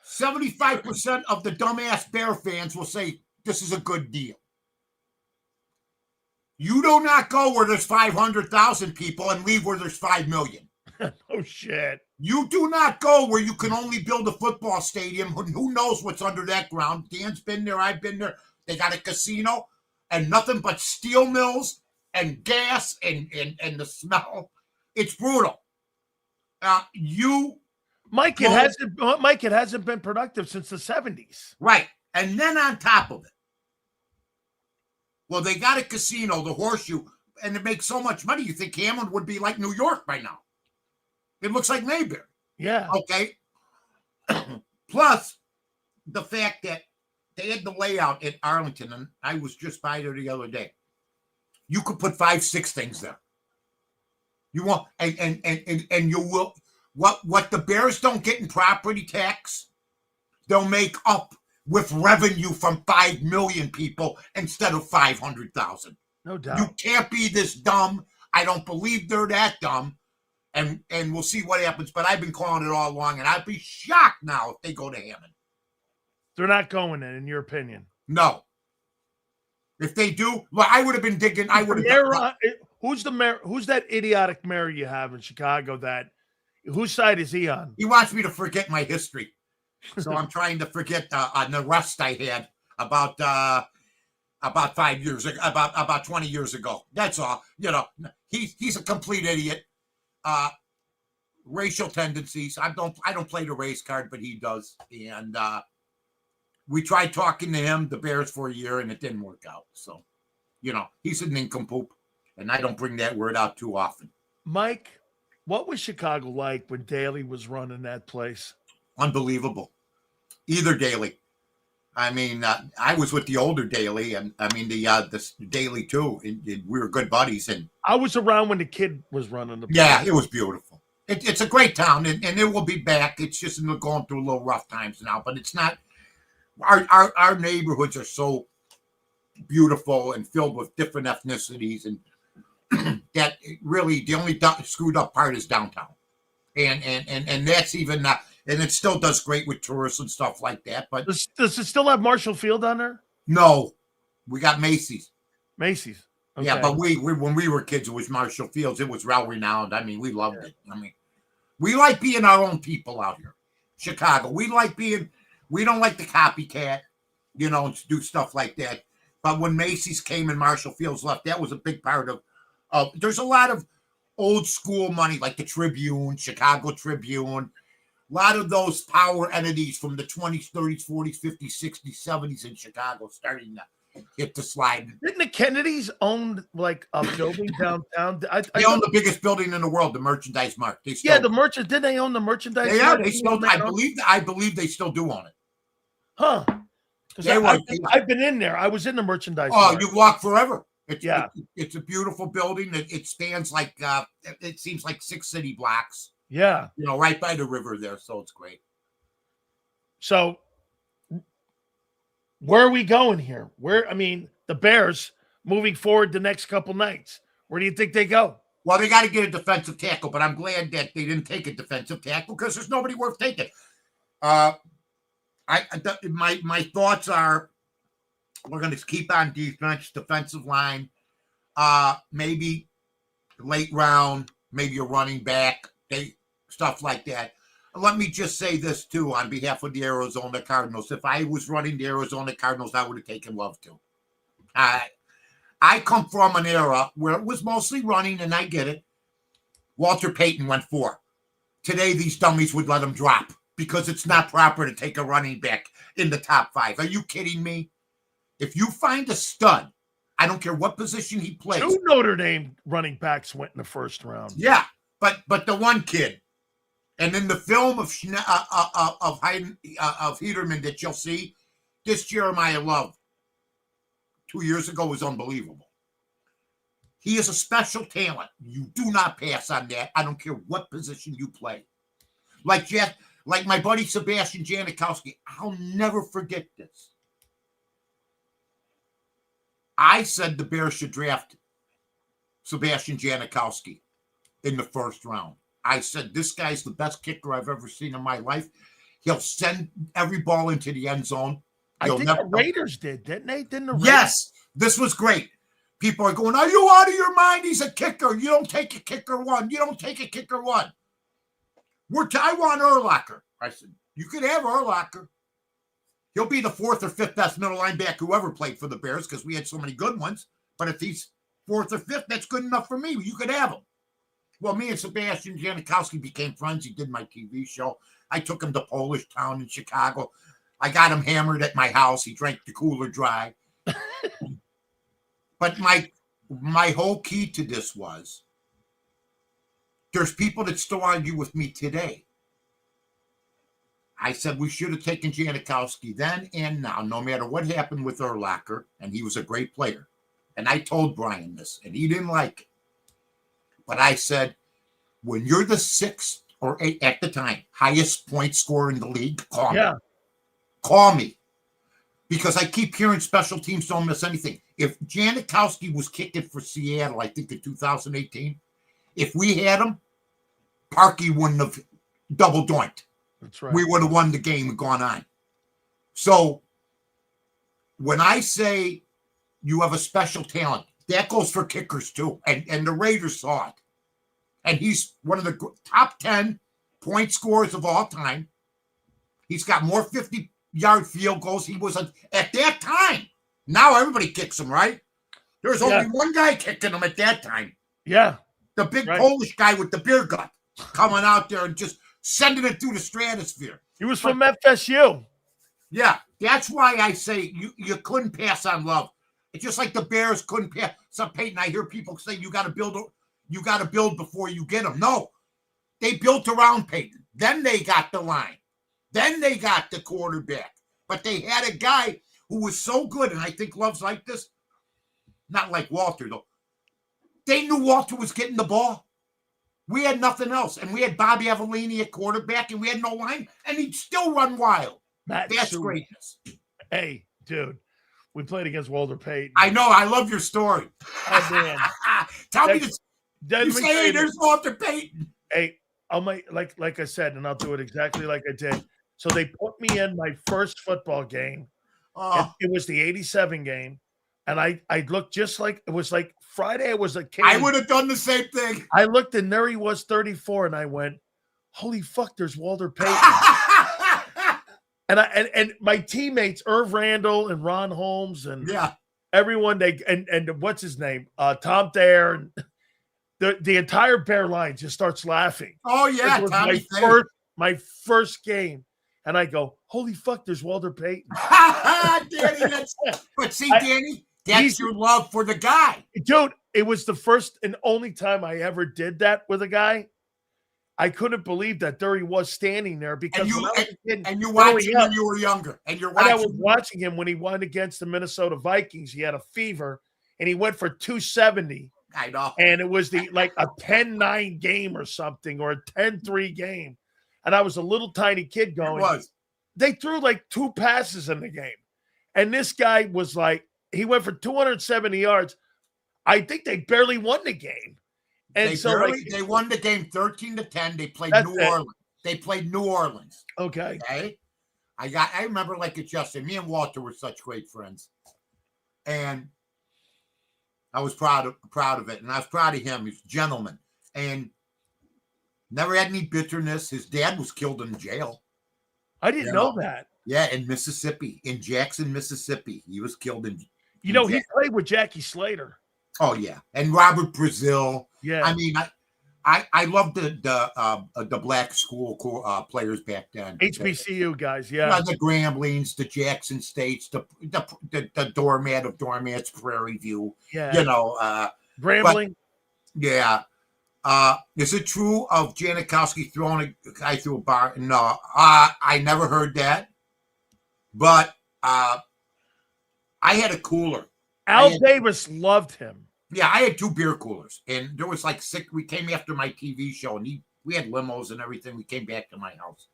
75% of the dumbass Bear fans will say this is a good deal. You do not go where there's 500,000 people and leave where there's 5 million. Oh, shit. You do not go where you can only build a football stadium. Who knows what's under that ground? Dan's been there. I've been there. They got a casino and nothing but steel mills and gas and the smell. It's brutal. Mike, it hasn't been productive since the 70s. Right. And then on top of it, well, they got a casino, the Horseshoe, and it makes so much money. You think Hammond would be like New York by now. It looks like Mayberry. Yeah. Okay. Plus, the fact that they had the layout at Arlington, and I was just by there the other day. You could put 5-6 things there. You want and you will what the Bears don't get in property tax, they'll make up with revenue from 5 million people instead of 500,000. No doubt. You can't be this dumb. I don't believe they're that dumb. And we'll see what happens. But I've been calling it all along, and I'd be shocked now if they go to Hammond. They're not going in your opinion. No. If they do, well, I would have been digging. I would have. Who's the mayor? Who's that idiotic mayor you have in Chicago? Whose side is he on? He wants me to forget my history. So I'm trying to forget the rust I had about 5 years ago, about 20 years ago. That's all. He's a complete idiot. Racial tendencies. I don't play the race card, but he does. And we tried talking to him, the Bears, for a year, and it didn't work out. So, he's a nincompoop, and I don't bring that word out too often. Mike, what was Chicago like when Daly was running that place? Unbelievable. Either Daly. I mean, I was with the older Daly, and I mean the Daly too. We were good buddies, and I was around when the kid was running the place. Yeah, it was beautiful. It's a great town, and it will be back. It's just going through a little rough times now, but it's not. Our neighborhoods are so beautiful and filled with different ethnicities, and that really the only screwed up part is downtown, and that's even not. And it still does great with tourists and stuff like that. But does it still have Marshall Field on there? No, we got Macy's. Macy's. Okay. Yeah, but we when we were kids, it was Marshall Fields. It was well renowned. I mean, we loved it. I mean, we like being our own people out here, Chicago. We don't like the copycat, and do stuff like that. But when Macy's came and Marshall Fields left, that was a big part of. There's a lot of old school money, like the Tribune, Chicago Tribune. A lot of those power entities from the 20s, 30s, 40s, 50s, 60s, 70s in Chicago starting to hit the slide. Didn't the Kennedys own like a building downtown? They own the biggest building in the world, the Merchandise Mart. The merchant. Didn't they own the Merchandise Mart? Yeah, they still. I believe they still do own it. Huh? I've been in there. I was in the Merchandise Mart. You walk forever. It's a beautiful building. It spans like it seems like 6 city blocks. Yeah. Right by the river there. So it's great. So where are we going here? The Bears moving forward the next couple nights. Where do you think they go? Well, they got to get a defensive tackle, but I'm glad that they didn't take a defensive tackle because there's nobody worth taking. My thoughts are we're going to keep on defense, defensive line, maybe late round, maybe a running back. Stuff like that. Let me just say this, too, on behalf of the Arizona Cardinals. If I was running the Arizona Cardinals, I would have taken Love, too. I come from an era where it was mostly running, and I get it. Walter Payton went 4. Today, these dummies would let him drop because it's not proper to take a running back in the top 5. Are you kidding me? If you find a stud, I don't care what position he plays. 2 Notre Dame running backs went in the first round. Yeah. But the one kid, and in the film of Hederman that you'll see, this Jeremiah Love 2 years ago was unbelievable. He is a special talent. You do not pass on that. I don't care what position you play. Like my buddy Sebastian Janikowski, I'll never forget this. I said the Bears should draft Sebastian Janikowski in the first round. I said, this guy's the best kicker I've ever seen in my life. He'll send every ball into the end zone. I think the Raiders did, didn't they? Yes, this was great. People are going, are you out of your mind? He's a kicker. You don't take a kicker one. You don't take a kicker one. I want Urlacher. I said, you could have Urlacher. He'll be the 4th or 5th best middle linebacker who ever played for the Bears because we had so many good ones. But if he's 4th or 5th, that's good enough for me. You could have him. Well, me and Sebastian Janikowski became friends. He did my TV show. I took him to Polish Town in Chicago. I got him hammered at my house. He drank the cooler dry. But my whole key to this was there's people that still argue with me today. I said we should have taken Janikowski then and now, no matter what happened with Urlacher, and he was a great player. And I told Brian this, and he didn't like it. But I said, when you're the 6th or 8th at the time, highest point scorer in the league, call me. Call me. Because I keep hearing special teams don't miss anything. If Janikowski was kicking for Seattle, I think in 2018, if we had him, Parkey wouldn't have double doinked. That's right. We would have won the game and gone on. So when I say you have a special talent, that goes for kickers too. And the Raiders saw it. And he's one of the top 10 point scorers of all time. He's got more 50-yard field goals. He was at that time. Now everybody kicks him, right? There's only one guy kicking him at that time. Yeah. The big Polish guy with the beer gut coming out there and just sending it through the stratosphere. He was from FSU. Yeah, that's why I say you couldn't pass on Love. It's just like the Bears couldn't pass on Peyton. I hear people say you got to build before you get him. No, they built around Peyton. Then they got the line. Then they got the quarterback. But they had a guy who was so good, and I think Love's like this. Not like Walter, though. They knew Walter was getting the ball. We had nothing else. And we had Bobby Avellini at quarterback, and we had no line, and he'd still run wild. That's greatness. Hey, dude, we played against Walter Payton. I know. I love your story. Oh, man. Tell me this. You say, hey, there's Walter Payton. Hey, I'll make, like I said, and I'll do it exactly like I did. So they put me in my first football game. It was the 87 game. And I looked just like, it was like Friday. I was a kid. I would have done the same thing. I looked and there he was, 34. And I went, holy fuck, there's Walter Payton. And my teammates, Irv Randall and Ron Holmes and everyone, and what's his name? Tom Thayer. And the entire Bear line just starts laughing. Oh, yeah. It was my first game. And I go, holy fuck, there's Walter Payton. Danny, but see, Danny, that's your love for the guy. Dude, it was the first and only time I ever did that with a guy. I couldn't believe that there he was standing there because you watched him when you were younger. And I was watching him when he won against the Minnesota Vikings. He had a fever and he went for 270. I know. And it was like a 10-9 game or something, or a 10-3 game. And I was a little tiny kid going. It was. They threw like 2 passes in the game. And this guy was like, he went for 270 yards. I think they barely won the game. And they won the game 13-10. They played New Orleans. They played New Orleans. Okay. I remember like it's Justin. Me and Walter were such great friends. And I was proud of it. And I was proud of him. He's a gentleman. And never had any bitterness. His dad was killed in jail. I didn't know that. Yeah, in Mississippi, in Jackson, Mississippi. He was killed in he played with Jackie Slater. Oh, yeah. And Robert Brazil. Yeah. I mean, I loved the black school players back then. HBCU guys, yeah. The Gramblings, the Jackson States, the doormat of Doormat's Prairie View. Yeah. Grambling. Grambling. Yeah. Is it true of Janikowski throwing a guy through a bar? No, I never heard that. But I had a cooler. Al Davis loved him. Yeah, I had 2 beer coolers, and there was like 6. We came after my TV show, and we had limos and everything. We came back to my house.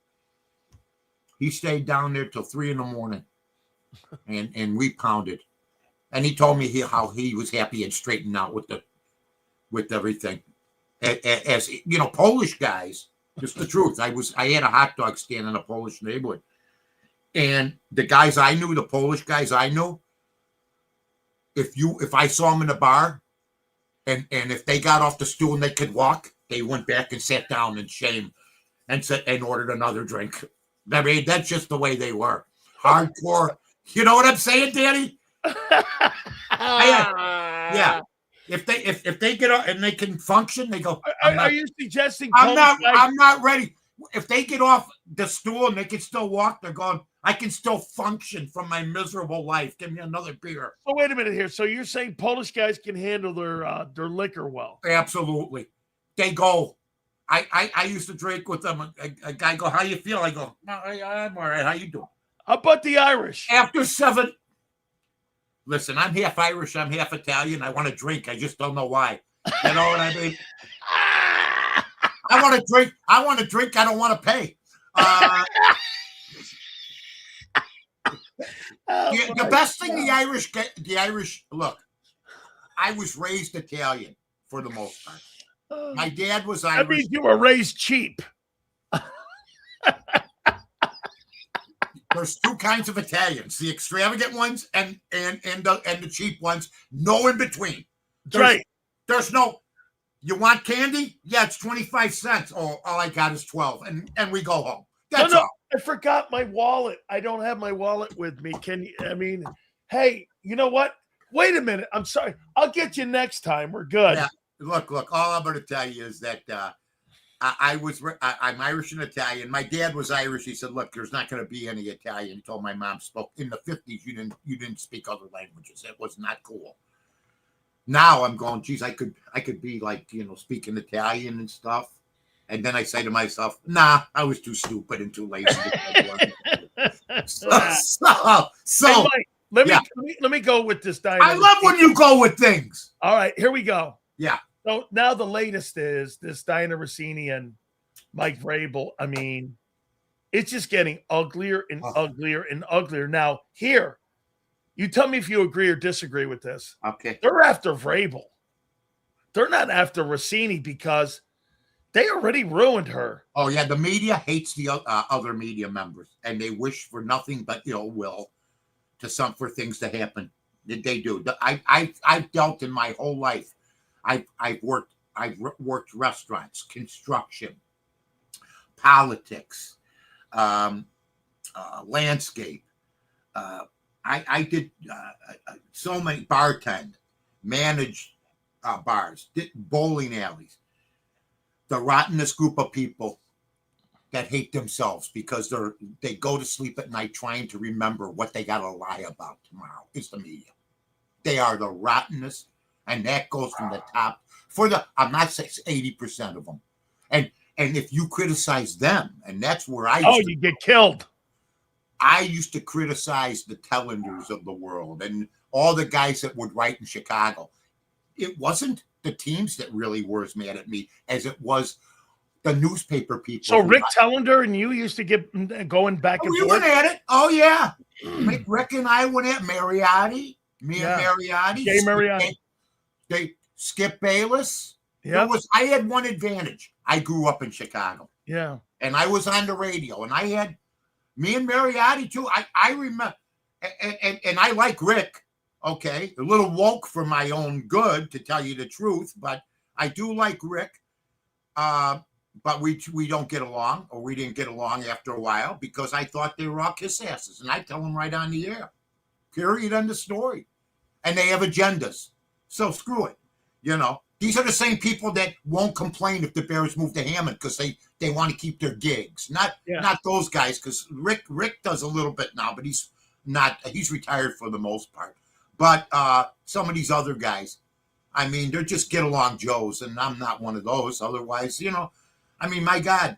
He stayed down there till 3 a.m, and we pounded. And he told me how he was happy and straightened out with everything. As you know, Polish guys, just the truth. I had a hot dog stand in a Polish neighborhood. And the guys I knew, the Polish guys I knew, if I saw them in the bar and if they got off the stool and they could walk, they went back and sat down in shame and ordered another drink. I mean, that's just the way they were. Hardcore. You know what I'm saying, Danny? Yeah. If they get up and they can function, they go. Are you suggesting? I'm not ready. If they get off the stool and they can still walk, they're going. I can still function from my miserable life. Give me another beer. Oh, wait a minute here. So you're saying Polish guys can handle their liquor well? Absolutely, they go. I used to drink with them. A guy go, "How you feel?" I go, "No, I'm all right. How you doing?" How about the Irish? After 7. Listen, I'm half Irish, I'm half Italian. I want to drink. I just don't know why. You know what I mean? I want to drink. I don't want to pay. The best thing the Irish look. I was raised Italian for the most part. My dad was Irish. That means you were raised cheap. There's 2 kinds of Italians: the extravagant ones and the cheap ones. No in between. There's no. You want candy? Yeah, it's 25 cents. Oh, all I got is 12, and we go home. That's all. I forgot my wallet. I don't have my wallet with me. Hey, you know what? Wait a minute. I'm sorry. I'll get you next time. We're good. Yeah. Look. All I'm going to tell you is that I'm Irish and Italian. My dad was Irish. He said, "Look, there's not going to be any Italian." He told my mom, "Spoke in the 50s. You didn't speak other languages. It was not cool." Now I'm going, geez, I could be like, speaking Italian and stuff. And then I say to myself, nah, I was too stupid and too lazy. So Mike, let me go with this dynamic. I love when you go with things. All right, here we go. Yeah. So now the latest is this Diana Rossini and Mike Vrabel. I mean, it's just getting uglier and uglier and uglier. Now, here, you tell me if you agree or disagree with this. Okay. They're after Vrabel. They're not after Rossini because they already ruined her. Oh, yeah. The media hates the other media members, and they wish for nothing but ill will for things to happen. They do. I've dealt in my whole life. I've worked restaurants, construction, politics, landscape. I did so many bartend, managed bars, did bowling alleys. The rottenest group of people that hate themselves because they go to sleep at night trying to remember what they got to lie about tomorrow is the media. They are the rottenest, and that goes from the top I'm not saying 80% of them. And if you criticize them, and that's where you get killed. I used to criticize the Tellenders of the world and all the guys that would write in Chicago. It wasn't the teams that really were as mad at me as it was the newspaper people. So Rick Tellender and you used to get going back and forth? We went at it. Oh, yeah. Rick and I went at Mariotti. And Mariotti. Jay Mariotti. Skip Bayless. Yeah. I had one advantage. I grew up in Chicago. Yeah. And I was on the radio. And I had me and Mariotti, too. I remember. And I like Rick. Okay. A little woke for my own good, to tell you the truth. But I do like Rick. But we don't get along, or we didn't get along after a while because I thought they were all kiss asses. And I tell them right on the air. Period. End of story. And they have agendas. So screw it. These are the same people that won't complain if the Bears move to Hammond because they want to keep their gigs. Not those guys, because Rick does a little bit now, but he's retired for the most part. But some of these other guys, I mean, they're just get along Joes, and I'm not one of those. Otherwise, I mean, my God,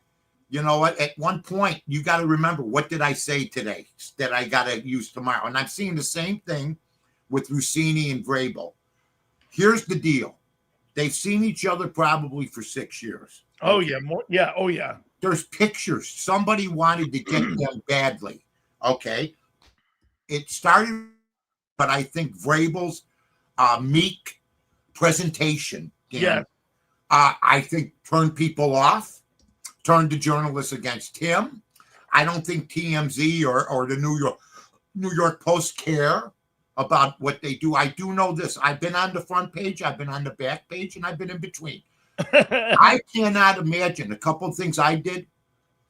you know what? At one point, you got to remember, what did I say today that I got to use tomorrow? And I'm seeing the same thing with Rossini and Vrabel. Here's the deal. They've seen each other probably for 6 years. Oh, okay. Yeah. Oh, yeah. There's pictures. Somebody wanted to get them badly. Okay. It started, but I think Vrabel's meek presentation, I think turned people off, turned the journalists against him. I don't think TMZ or the New York Post care about what they do. I do know this. I've been on the front page, I've been on the back page, and I've been in between. I cannot imagine a couple of things I did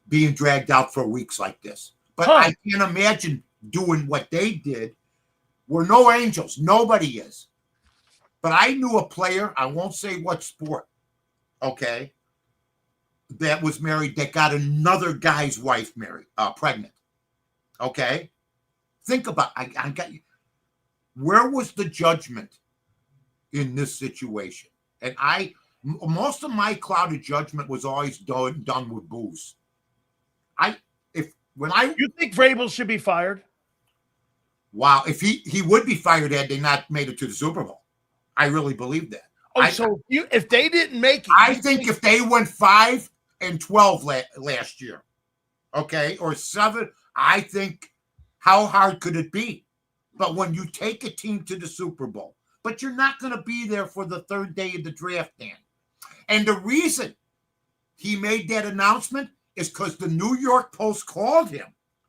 being dragged out for weeks like this. But I can't imagine doing what they did. We're no angels. Nobody is. But I knew a player, I won't say what sport, okay, that was married, that got another guy's wife pregnant. Okay? Think about it. Where was the judgment in this situation? And most of my clouded judgment was always done with booze. You think Vrabel should be fired? Wow, if he would be fired had they not made it to the Super Bowl. I really believe that. If they didn't make it, I think if they went 5-12 last year, okay, or 7, I think how hard could it be? But when you take a team to the Super Bowl, but you're not going to be there for the third day of the draft, Dan. And the reason he made that announcement is because the New York Post called him.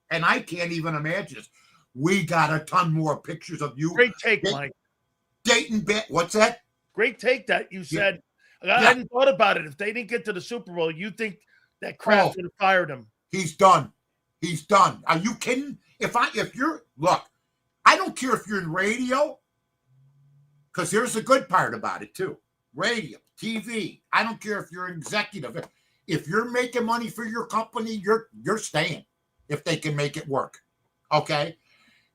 And I can't even imagine this. We got a ton more pictures of you. Great take, Mike. Dayton bet. What's that? Great take that you said. I hadn't thought about it. If they didn't get to the Super Bowl, you think that Krause would have fired him? He's done. He's done. Are you kidding? Look, I don't care if you're in radio, because here's the good part about it too. Radio, TV. I don't care if you're an executive. If you're making money for your company, you're staying. If they can make it work, okay.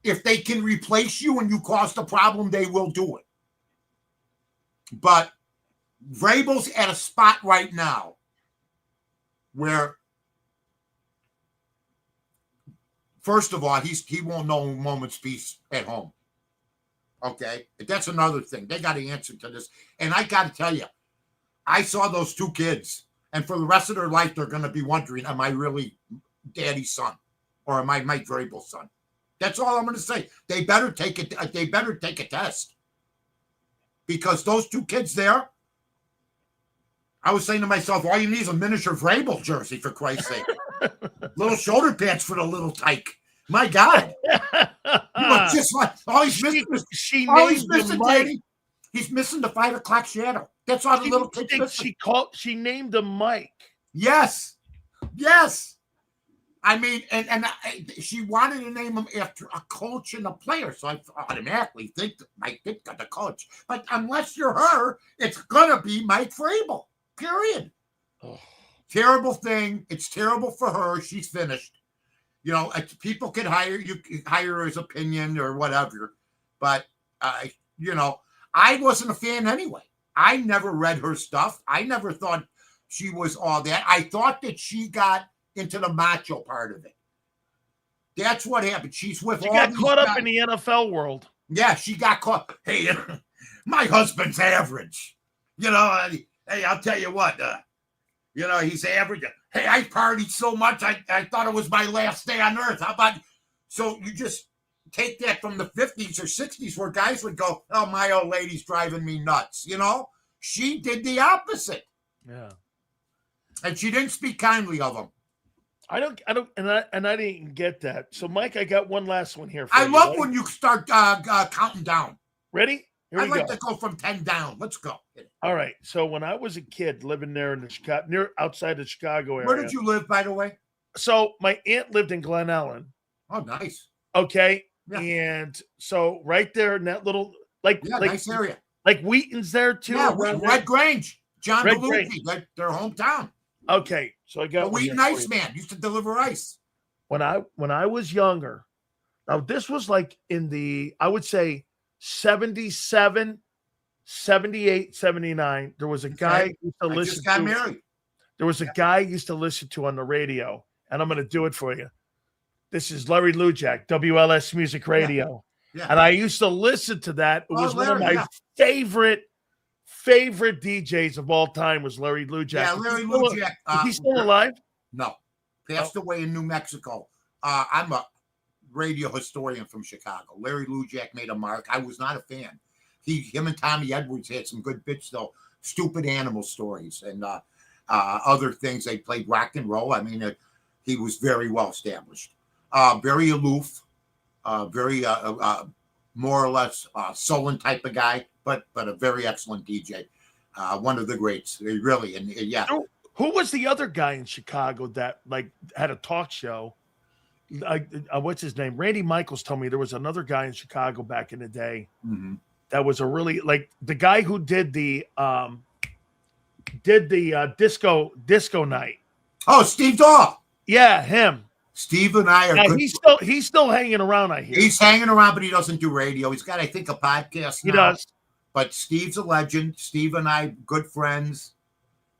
If they can replace you and you cause the problem, they will do it. But Vrabel's at a spot right now where, first of all, he won't know a moment's peace at home. Okay? That's another thing. They got to answer to this. And I got to tell you, I saw those two kids, and for the rest of their life, they're going to be wondering, am I really Daddy's son? Or am I Mike Vrabel's son? That's all I'm going to say. They better take it. They better take a test. Because those two kids there, I was saying to myself, all you need is a miniature Vrabel jersey, for Christ's sake. Little shoulder pads for the little tyke. My God. You look just like, all he's missing is, Daddy. He's missing the 5 o'clock shadow. That's all the little kids missing. She named him Mike. Yes. Yes. I mean, and she wanted to name him after a coach and a player, so I automatically think that Mike did got the coach. But unless you're her, it's gonna be Mike Vrabel. Period. Oh. Terrible thing. It's terrible for her. She's finished. You know, people could hire his opinion or whatever, but you know, I wasn't a fan anyway. I never read her stuff. I never thought she was all that. I thought that she got into the macho part of it. That's what happened. She got caught up in the NFL world. Yeah, she got caught. Hey, my husband's average. You know, hey, I'll tell you what, you know, he's average. Hey, I partied so much, I thought it was my last day on earth. How about, so you just take that from the 50s or 60s where guys would go, oh, my old lady's driving me nuts. You know, she did the opposite. Yeah. And she didn't speak kindly of him. I didn't get that. So, Mike, I got one last one here. I love when you start counting down. Ready? I'd like to go from 10 down. Let's go. All right. So when I was a kid living there in the outside the Chicago area. Where did you live, by the way? So my aunt lived in Glen Ellen. Oh, nice. Okay. Yeah. And so right there in that little nice area. Like Wheaton's there too. Yeah, Red Grange. John Belushi, like their hometown. Okay. So I got the Wheaton Iceman used to deliver ice. When I was younger, now this was like in the, I would say 77, 78, 79. There was a guy who used to listen just got married. There was a guy I used to listen to on the radio, and I'm going to do it for you. This is Larry Lujak, WLS Music Radio. Yeah. And I used to listen to that. It was one of my favorite DJs of all time was Larry Lujak. Yeah, Larry Lujak. Is he still alive? No. Passed away in New Mexico. I'm a radio historian from Chicago. Larry Lujak made a mark. I was not a fan. Him and Tommy Edwards had some good bits, though. Stupid Animal Stories and other things. They played rock and roll. I mean, he was very well established. Very aloof. Very more or less sullen type of guy, but a very excellent DJ. One of the greats, really. And yeah. Who was the other guy in Chicago that had a talk show? What's his name? Randy Michaels told me there was another guy in Chicago back in the day that was a really the guy who did the disco night. Oh, Steve Dahl. Yeah, him. Steve and I are good. He's still hanging around, I hear. He's hanging around, but he doesn't do radio. He's got, I think, a podcast now. He does. But Steve's a legend. Steve and I, good friends.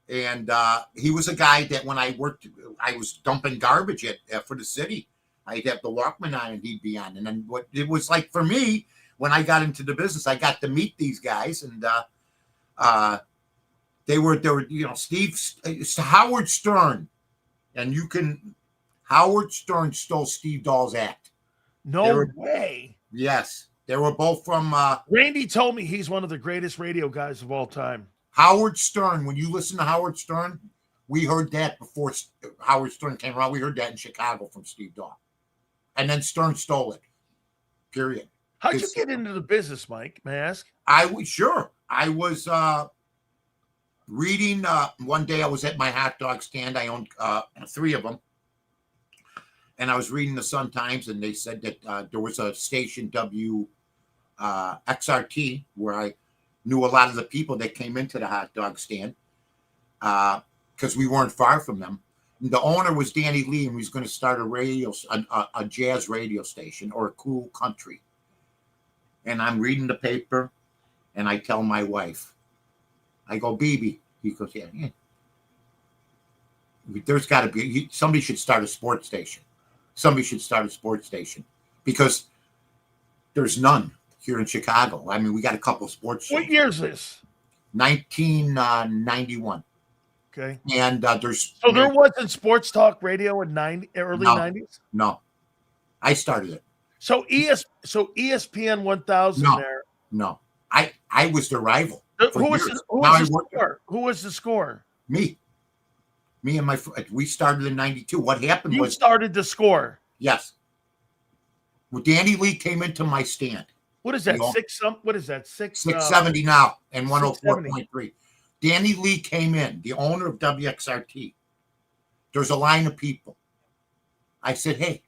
And he was a guy that when I worked, I was dumping garbage for the city. I'd have the Walkman on and he'd be on. And then what it was like for me, when I got into the business, I got to meet these guys. And they were, you know, it's Howard Stern. And Howard Stern stole Steve Dahl's act. No way. Yes. They were both from... Randy told me he's one of the greatest radio guys of all time. Howard Stern, when you listen to Howard Stern, we heard that before Howard Stern came around. We heard that in Chicago from Steve Dahl. And then Stern stole it. Period. How'd you get into the business, Mike? May I ask? I was reading. One day I was at my hot dog stand. I owned 3 of them. And I was reading the Sun Times, and they said that there was a station XRT where I knew a lot of the people that came into the hot dog stand because we weren't far from them. And the owner was Danny Lee, and he was going to start a jazz radio station or a cool country. And I'm reading the paper, and I tell my wife, I go, "BB." He goes, "Yeah. There's got to be somebody should start a sports station. Somebody should start a sports station because there's none here in Chicago. I mean, we got a couple of sports. What year is this? 1991. Okay. And there wasn't sports talk radio in early 90s? No. I started it. So ESPN 1000 there. No. I was the rival. Who was the score? Me and my friend. We started in 92. What happened was... You started the score? Yes. Well, Danny Lee came into my stand. What is that? What is that? 670 now and 104.3. Danny Lee came in, the owner of WXRT. There's a line of people. I said, "Hey,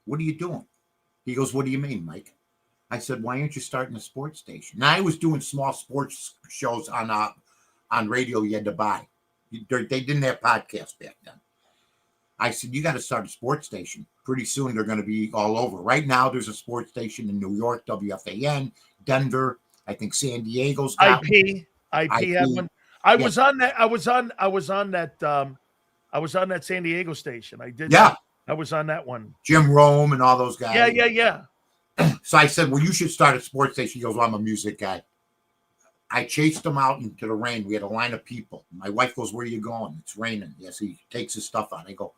what are you doing?" He goes, "What do you mean, Mike?" I said, "Why aren't you starting a sports station?" Now I was doing small sports shows on radio you had to buy. They didn't have podcasts back then. I said, "You got to start a sports station. Pretty soon they're going to be all over." Right now there's a sports station in New York, WFAN, Denver, I think San Diego's got IP had one. I was on that San Diego station. I did. Yeah. I was on that one. Jim Rome and all those guys. Yeah. So I said, "Well, you should start a sports station." He goes, "Well, I'm a music guy." I chased him out into the rain. We had a line of people. My wife goes, "Where are you going?" "It's raining." Yes, he takes his stuff out. I go,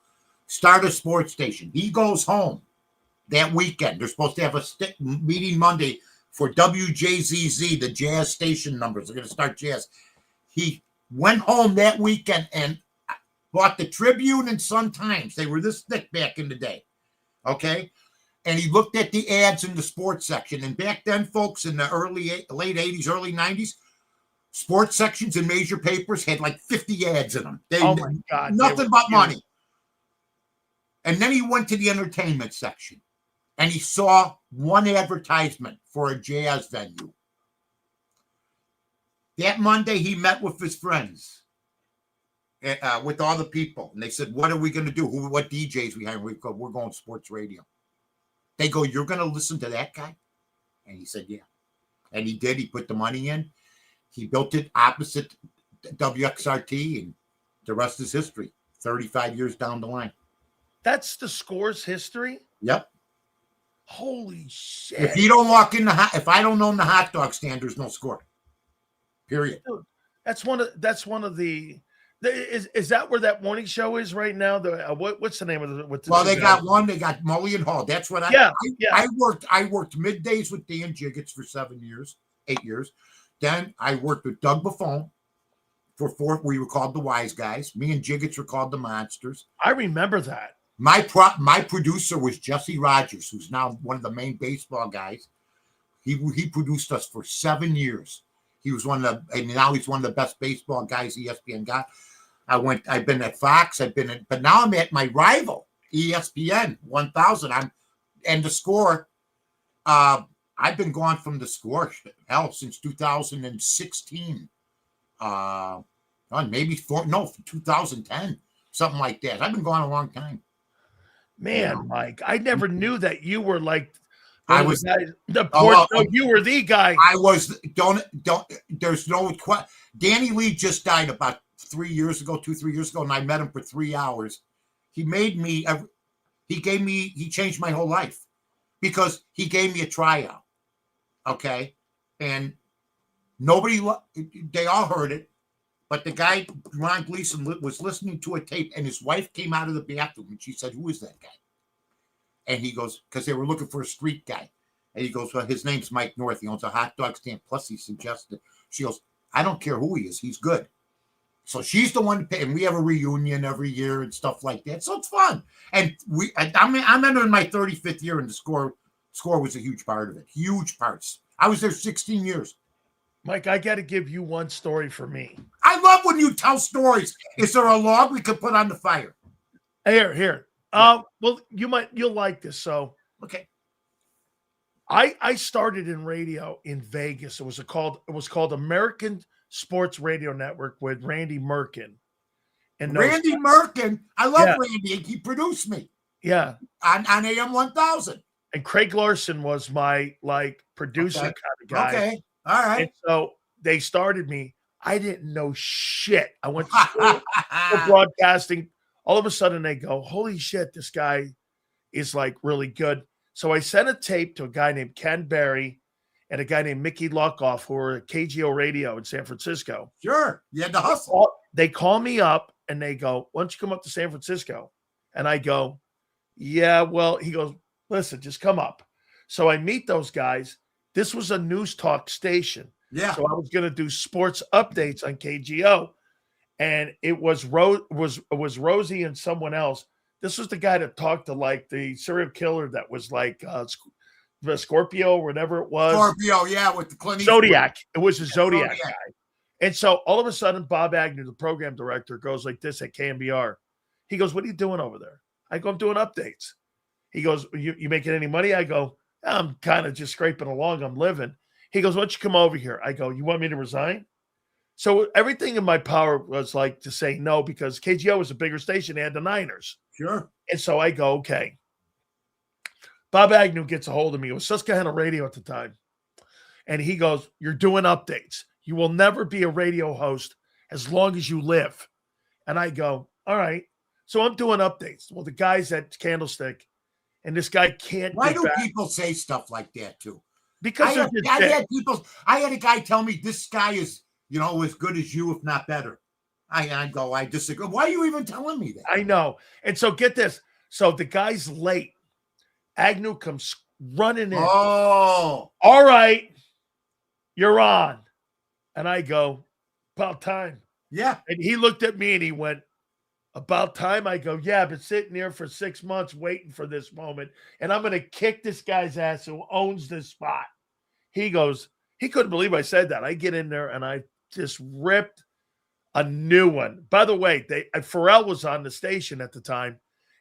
"Start a sports station." He goes home that weekend. They're supposed to have a meeting Monday for WJZZ, the jazz station numbers. They're going to start jazz. He went home that weekend and bought the Tribune and Sun Times. They were this thick back in the day. Okay? And he looked at the ads in the sports section. And back then, folks, in the late 80s, early 90s, sports sections in major papers had like 50 ads in them. Oh, my God. Nothing but money. And then he went to the entertainment section. And he saw one advertisement for a jazz venue. That Monday, he met with his friends, with all the people. And they said, "What are we going to do? What DJs we have?" We go, "We're going sports radio." They go, "You're going to listen to that guy?" And he said, "Yeah." And he did. He put the money in. He built it opposite WXRT, and the rest is history. 35 years down the line. That's the Score's history? Yep. Holy shit. If you don't walk in if I don't own the hot dog stand, there's no Score. Period. Dude, that's one of the is that where that morning show is right now? What's the name of it? Well, they got one. They got Mully and Hall. That's what I worked middays with Dan Jiggets for 8 years. Then I worked with Doug Buffon for 4. We were called the Wise Guys. Me and Jiggets were called the Monsters. I remember that. My producer was Jesse Rogers, who's now one of the main baseball guys. He produced us for 7 years. He was and now he's one of the best baseball guys ESPN got. I've been at Fox. But now I'm at my rival, ESPN 1000. And the Score. I've been gone from the Score since 2016. Maybe 2010, something like that. I've been gone a long time. Man, Mike, I never knew that you were like. I was you were the guy. I was. Don't. There's no. Danny Lee just died about 3 years ago, 2-3 years ago, and I met him for 3 hours. He made me. He changed my whole life because he gave me a tryout. Okay, and nobody. They all heard it, but the guy Ron Gleason was listening to a tape, and his wife came out of the bathroom, and she said, "Who is that guy?" And he goes, because they were looking for a street guy. And he goes, "Well, his name's Mike North. He owns a hot dog stand. Plus, he suggested." She goes, "I don't care who he is. He's good." So she's the one to pay. And we have a reunion every year and stuff like that. So it's fun. And I'm entering my 35th year, and the Score was a huge part of it. Huge parts. I was there 16 years. Mike, I got to give you one story for me. I love when you tell stories. Is there a log we could put on the fire? Here. Well, you'll like this. So Okay. I started in radio in Vegas. It was called American Sports Radio Network with Randy Merkin. And Randy Merkin. I love Randy. He produced me. Yeah. On AM 1000. And Craig Larson was my producer kind of guy. Okay. All right. And so they started me. I didn't know shit. I went to school for broadcasting. All of a sudden they go, holy shit, this guy is really good. So I sent a tape to a guy named Ken Berry and a guy named Mickey Luckoff, who were at KGO Radio in San Francisco. Sure. You had to hustle. They call me up and they go, why don't you come up to San Francisco? And I go, yeah, well, he goes, listen, just come up. So I meet those guys. This was a news talk station. Yeah. So I was going to do sports updates on KGO. And it was Rosie and someone else. This was the guy that talked to the serial killer that was the Scorpio or whatever it was. Scorpio, yeah, with the Clint Zodiac. It was a Zodiac guy. And so all of a sudden, Bob Agnew, the program director, goes like this at KMBR. He goes, what are you doing over there? I go, I'm doing updates. He goes, you making any money? I go, I'm kind of just scraping along. I'm living. He goes, why don't you come over here? I go, you want me to resign? So everything in my power was to say no, because KGO was a bigger station. They had the Niners. Sure. And so I go, okay. Bob Agnew gets a hold of me. It was Susquehanna Radio at the time. And he goes, you're doing updates. You will never be a radio host as long as you live. And I go, all right. So I'm doing updates. Well, the guys at Candlestick, and this guy can't. Why do people say stuff like that too? Because I had a guy tell me this guy is, as good as you, if not better. I disagree. Why are you even telling me that? I know. And so get this. So the guy's late. Agnew comes running in. Oh. All right. You're on. And I go, about time. Yeah. And he looked at me and he went, about time? I go, yeah, I've been sitting here for 6 months waiting for this moment. And I'm going to kick this guy's ass who owns this spot. He goes, he couldn't believe I said that. I get in there and I just ripped a new one. By the way, Pharrell was on the station at the time.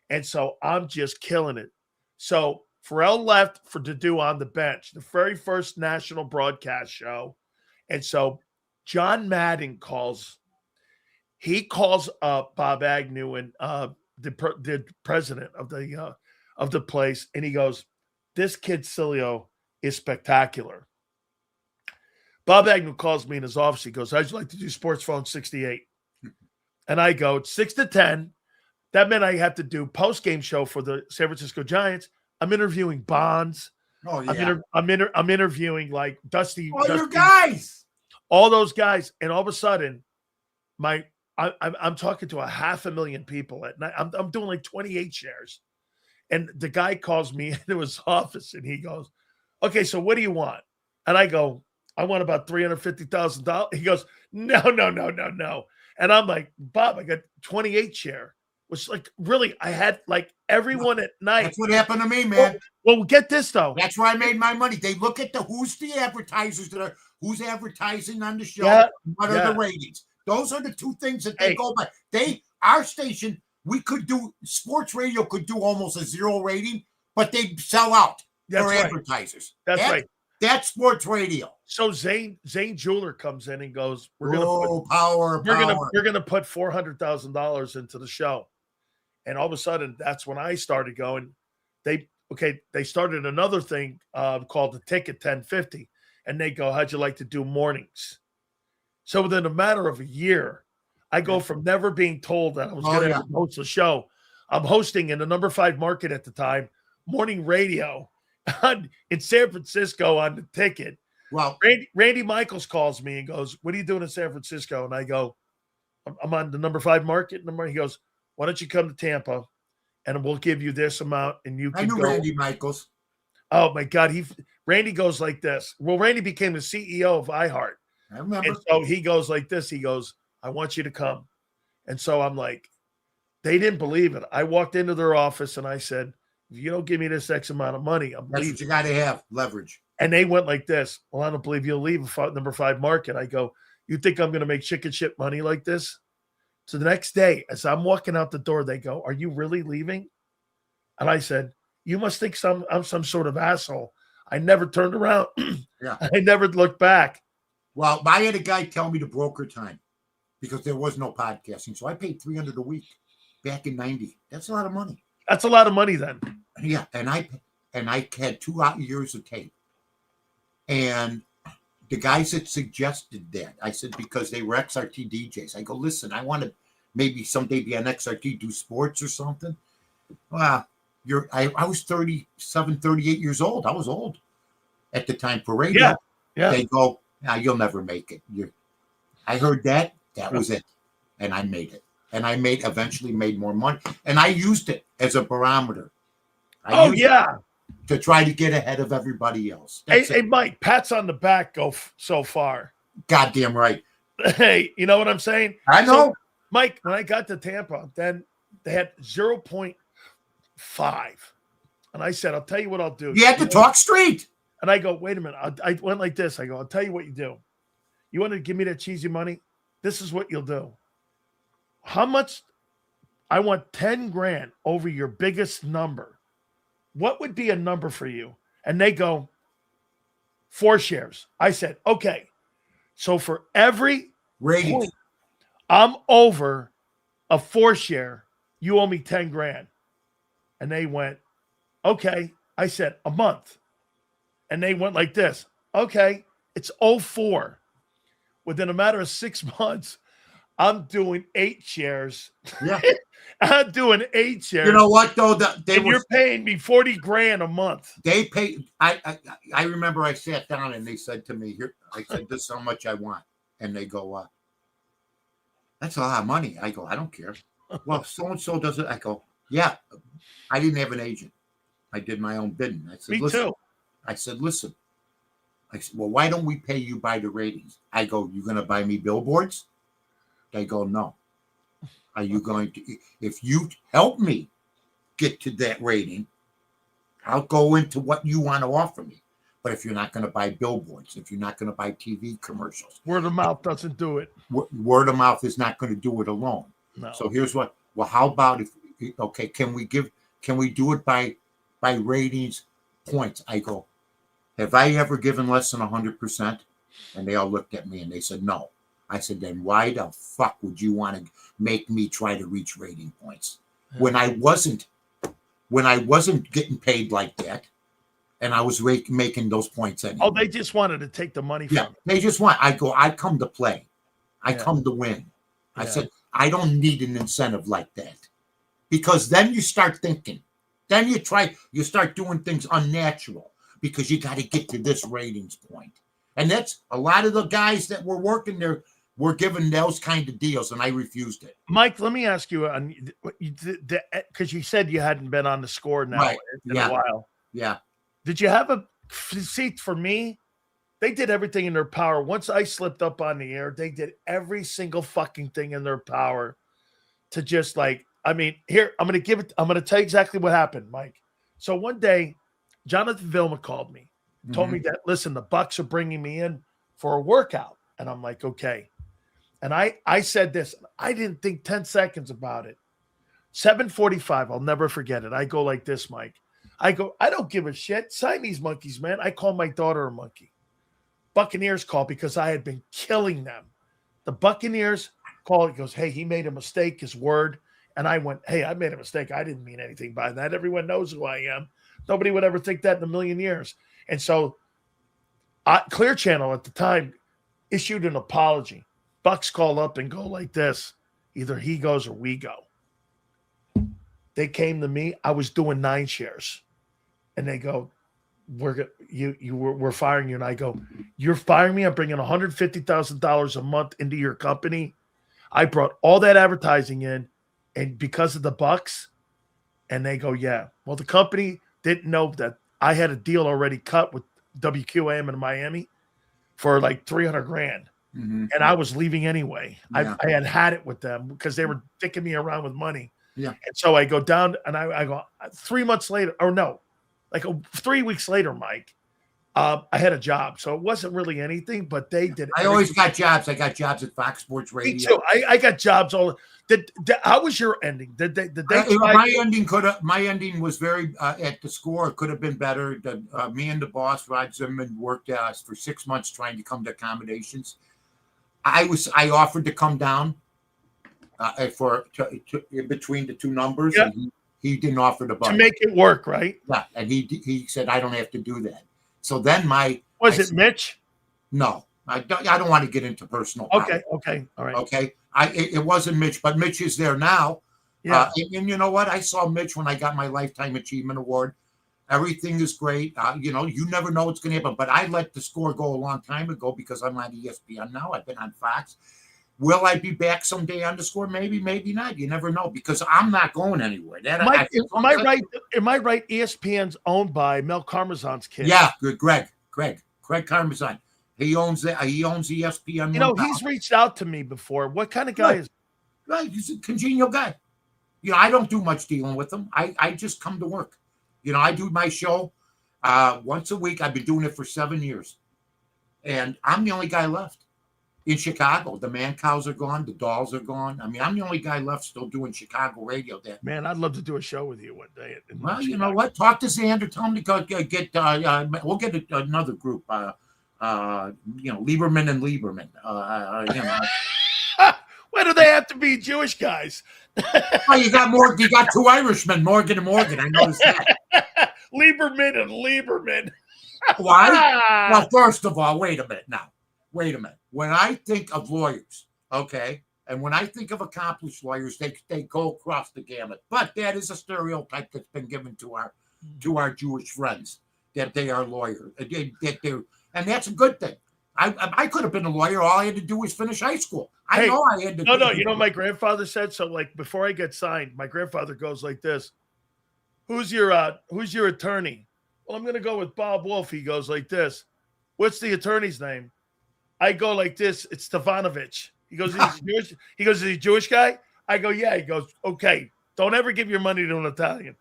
And so I'm just killing it. So Pharrell left to do On the Bench, the very first national broadcast show. And so John Madden calls up Bob Agnew and the president of the place. And he goes, this kid Sileo is spectacular. Bob Agnew calls me in his office. He goes, how'd you like to do Sports Phone 68? And I go, 6 to 10. That meant I have to do post-game show for the San Francisco Giants. I'm interviewing Bonds. Oh, yeah. I'm interviewing Dusty. Your guys. All those guys. And all of a sudden, I'm talking to 500,000 people at night. I'm doing 28 shares. And the guy calls me into his office and he goes, okay, so what do you want? And I go, I want about $350,000. He goes, no. And I'm like, Bob, I got 28 share. Which really, I had everyone at night. That's what happened to me, man. Well, get this though. That's where I made my money. They look at who's the advertisers who's advertising on the show. What are the ratings? Those are the two things that they go by. Our station, sports radio could do almost a 0 rating, but they sell out for advertisers. That's right. That's sports radio. So Zane Jeweler comes in and goes, we're gonna put $400,000 into the show. And all of a sudden, that's when I started going. They started another thing called the Ticket 1050, and they go, how'd you like to do mornings? So within a matter of a year, I go from never being told that I was going to host a show. I'm hosting in the number 5 market at the time, morning radio in San Francisco on the Ticket. Well, Randy Michaels calls me and goes, what are you doing in San Francisco? And I go, I'm on the number 5 market. He goes, why don't you come to Tampa and we'll give you this amount and you can go. Randy Michaels. Oh my God. Randy goes like this. Well, Randy became the CEO of iHeart. I remember. And so he goes like this. He goes, I want you to come. And so I'm like, they didn't believe it. I walked into their office and I said, if you don't give me this X amount of money, I'm That's leaving. What you got to have, leverage. And they went like this. Well, I don't believe you'll leave number 5 market. I go, you think I'm going to make chicken shit money like this? So the next day, as I'm walking out the door, they go, are you really leaving? And I said, you must think I'm some sort of asshole. I never turned around. Yeah. I never looked back. Well, I had a guy tell me to broker time because there was no podcasting. So I paid $300 a week back in 90. That's a lot of money. That's a lot of money then. Yeah. And I had 2 years of tape. And the guys that suggested that, I said, because they were XRT DJs. I go, listen, I want to maybe someday be on XRT, do sports or something. Well, I was 37, 38 years old. I was old at the time for radio. Yeah. They go, you'll never make it. I heard that. That was it. And I made it. And I eventually made more money. And I used it as a barometer. To try to get ahead of everybody else. Hey, Mike, pats on the back go so far. Goddamn right. Hey, you know what I'm saying? I know. So, Mike, when I got to Tampa, then they had 0.5. And I said, I'll tell you what I'll do. You had to talk straight. And I go, wait a minute. I went like this. I go, I'll tell you what you do. You want to give me that cheesy money? This is what you'll do. How much? I want 10 grand over your biggest number. What would be a number for you? And they go, 4 shares. I said, okay. So for every ratings, I'm over a 4 share, you owe me 10 grand. And they went, okay. I said, a month. And they went like this. Okay, it's 04. Within a matter of 6 months, I'm doing 8 shares. Yeah. I'm doing 8 shares. You know what, though? You're paying me 40 grand a month. They pay. I remember I sat down and they said to me, "Here," I said, "This is how much I want." And they go, "That's a lot of money." I go, "I don't care." Well, so-and-so does it. I go, "Yeah." I didn't have an agent. I did my own bidding. I said, Me "Listen." too. I said, "Listen." I said, "Well, why don't we pay you by the ratings?" I go, "You going to buy me billboards?" They go, "No." Are you going to, if you help me get to that rating, I'll go into what you want to offer me. But if you're not going to buy billboards, if you're not going to buy TV commercials, word of mouth doesn't do it. Word of mouth is not going to do it alone. No. So here's what, well, how about can we do it by ratings points? I go, have I ever given less than 100%? And they all looked at me and they said, no. I said, then why the fuck would you want to make me try to reach rating points when I wasn't getting paid like that, and I was making those points anyway? Oh, they just wanted to take the money from it. They just want. I come to play. I come to win. I said, I don't need an incentive like that, because then you start thinking, then you start doing things unnatural because you got to get to this ratings point. And that's a lot of the guys that were working there were given those kind of deals, and I refused it. Mike, let me ask you, because you said you hadn't been on the score now in a while. Yeah. Did you have for me, they did everything in their power. Once I slipped up on the air, they did every single fucking thing in their power to just here, I'm going to tell you exactly what happened, Mike. So one day, Jonathan Vilma called me. Told me that, listen, the Bucks are bringing me in for a workout. And I'm like, okay. And I said this. I didn't think 10 seconds about it. 7:45, I'll never forget it. I go like this, Mike. I go, I don't give a shit. Sign these monkeys, man. I call my daughter a monkey. Buccaneers call because I had been killing them. The Buccaneers call. He goes, hey, he made a mistake, his word. And I went, hey, I made a mistake. I didn't mean anything by that. Everyone knows who I am. Nobody would ever think that in a million years. And so Clear Channel at the time issued an apology. Bucks call up and go like this. Either he goes or we go. They came to me. I was doing 9 shares. And they go, we're firing you. And I go, you're firing me? I'm bringing $150,000 a month into your company. I brought all that advertising in, and because of the Bucks. And they go, yeah. Well, the company didn't know that I had a deal already cut with WQAM in Miami for like $300,000. And I was leaving anyway. Yeah. I had it with them because they were dicking me around with money. Yeah. And so I go down and I go 3 months later, or no, like 3 weeks later, Mike, I had a job, so it wasn't really anything, but they did. I always got jobs. I got jobs at Fox Sports Radio. Me too. I got jobs all. How was your ending? Did they My ending was very at the score. It could have been better. Me and the boss, Rod Zimmerman, worked for 6 months trying to come to accommodations. I offered to come down in between the two numbers. Yeah. And he didn't offer to budge. To make it work, right? Yeah, and he said I don't have to do that. So then was it Mitch? No, I don't want to get into personal. Okay, all right. Okay, it wasn't Mitch, but Mitch is there now. Yeah. And you know what? I saw Mitch when I got my Lifetime Achievement Award. Everything is great. You never know what's going to happen. But I let the score go a long time ago because I'm on ESPN now. I've been on Fox. Will I be back someday on the score? Maybe, maybe not. You never know because I'm not going anywhere. Am I right? ESPN's owned by Mel Karmazon's kid. Yeah, good. Greg Karmazon. He owns ESPN. He's reached out to me before. What kind of guy is? Right, he's a congenial guy. I don't do much dealing with him. I just come to work. I do my show once a week. I've been doing it for 7 years, and I'm the only guy left in Chicago. The Man-Cows are gone. The Dolls are gone. I mean, I'm the only guy left still doing Chicago radio. Man, I'd love to do a show with you one day. Well, you know what? Talk to Zander. Tell him to go get. We'll get another group. Lieberman and Lieberman. Why do they have to be Jewish guys? Well, you got Morgan. You got two Irishmen, Morgan and Morgan. I noticed that. Lieberman and Lieberman. Why? Well, first of all, wait a minute. When I think of lawyers, okay, and when I think of accomplished lawyers, they go across the gamut. But that is a stereotype that's been given to our Jewish friends that they are lawyers. And that's a good thing. I could have been a lawyer. All I had to do was finish high school. I had to. No. You know what my grandfather said? So, like, before I get signed, my grandfather goes like this: Who's your attorney? Well, I'm going to go with Bob Wolf. He goes like this: What's the attorney's name? I go like this: It's Stefanovic. He goes, is he Jewish? He goes, is he a Jewish guy? I go, yeah. He goes, okay. Don't ever give your money to an Italian.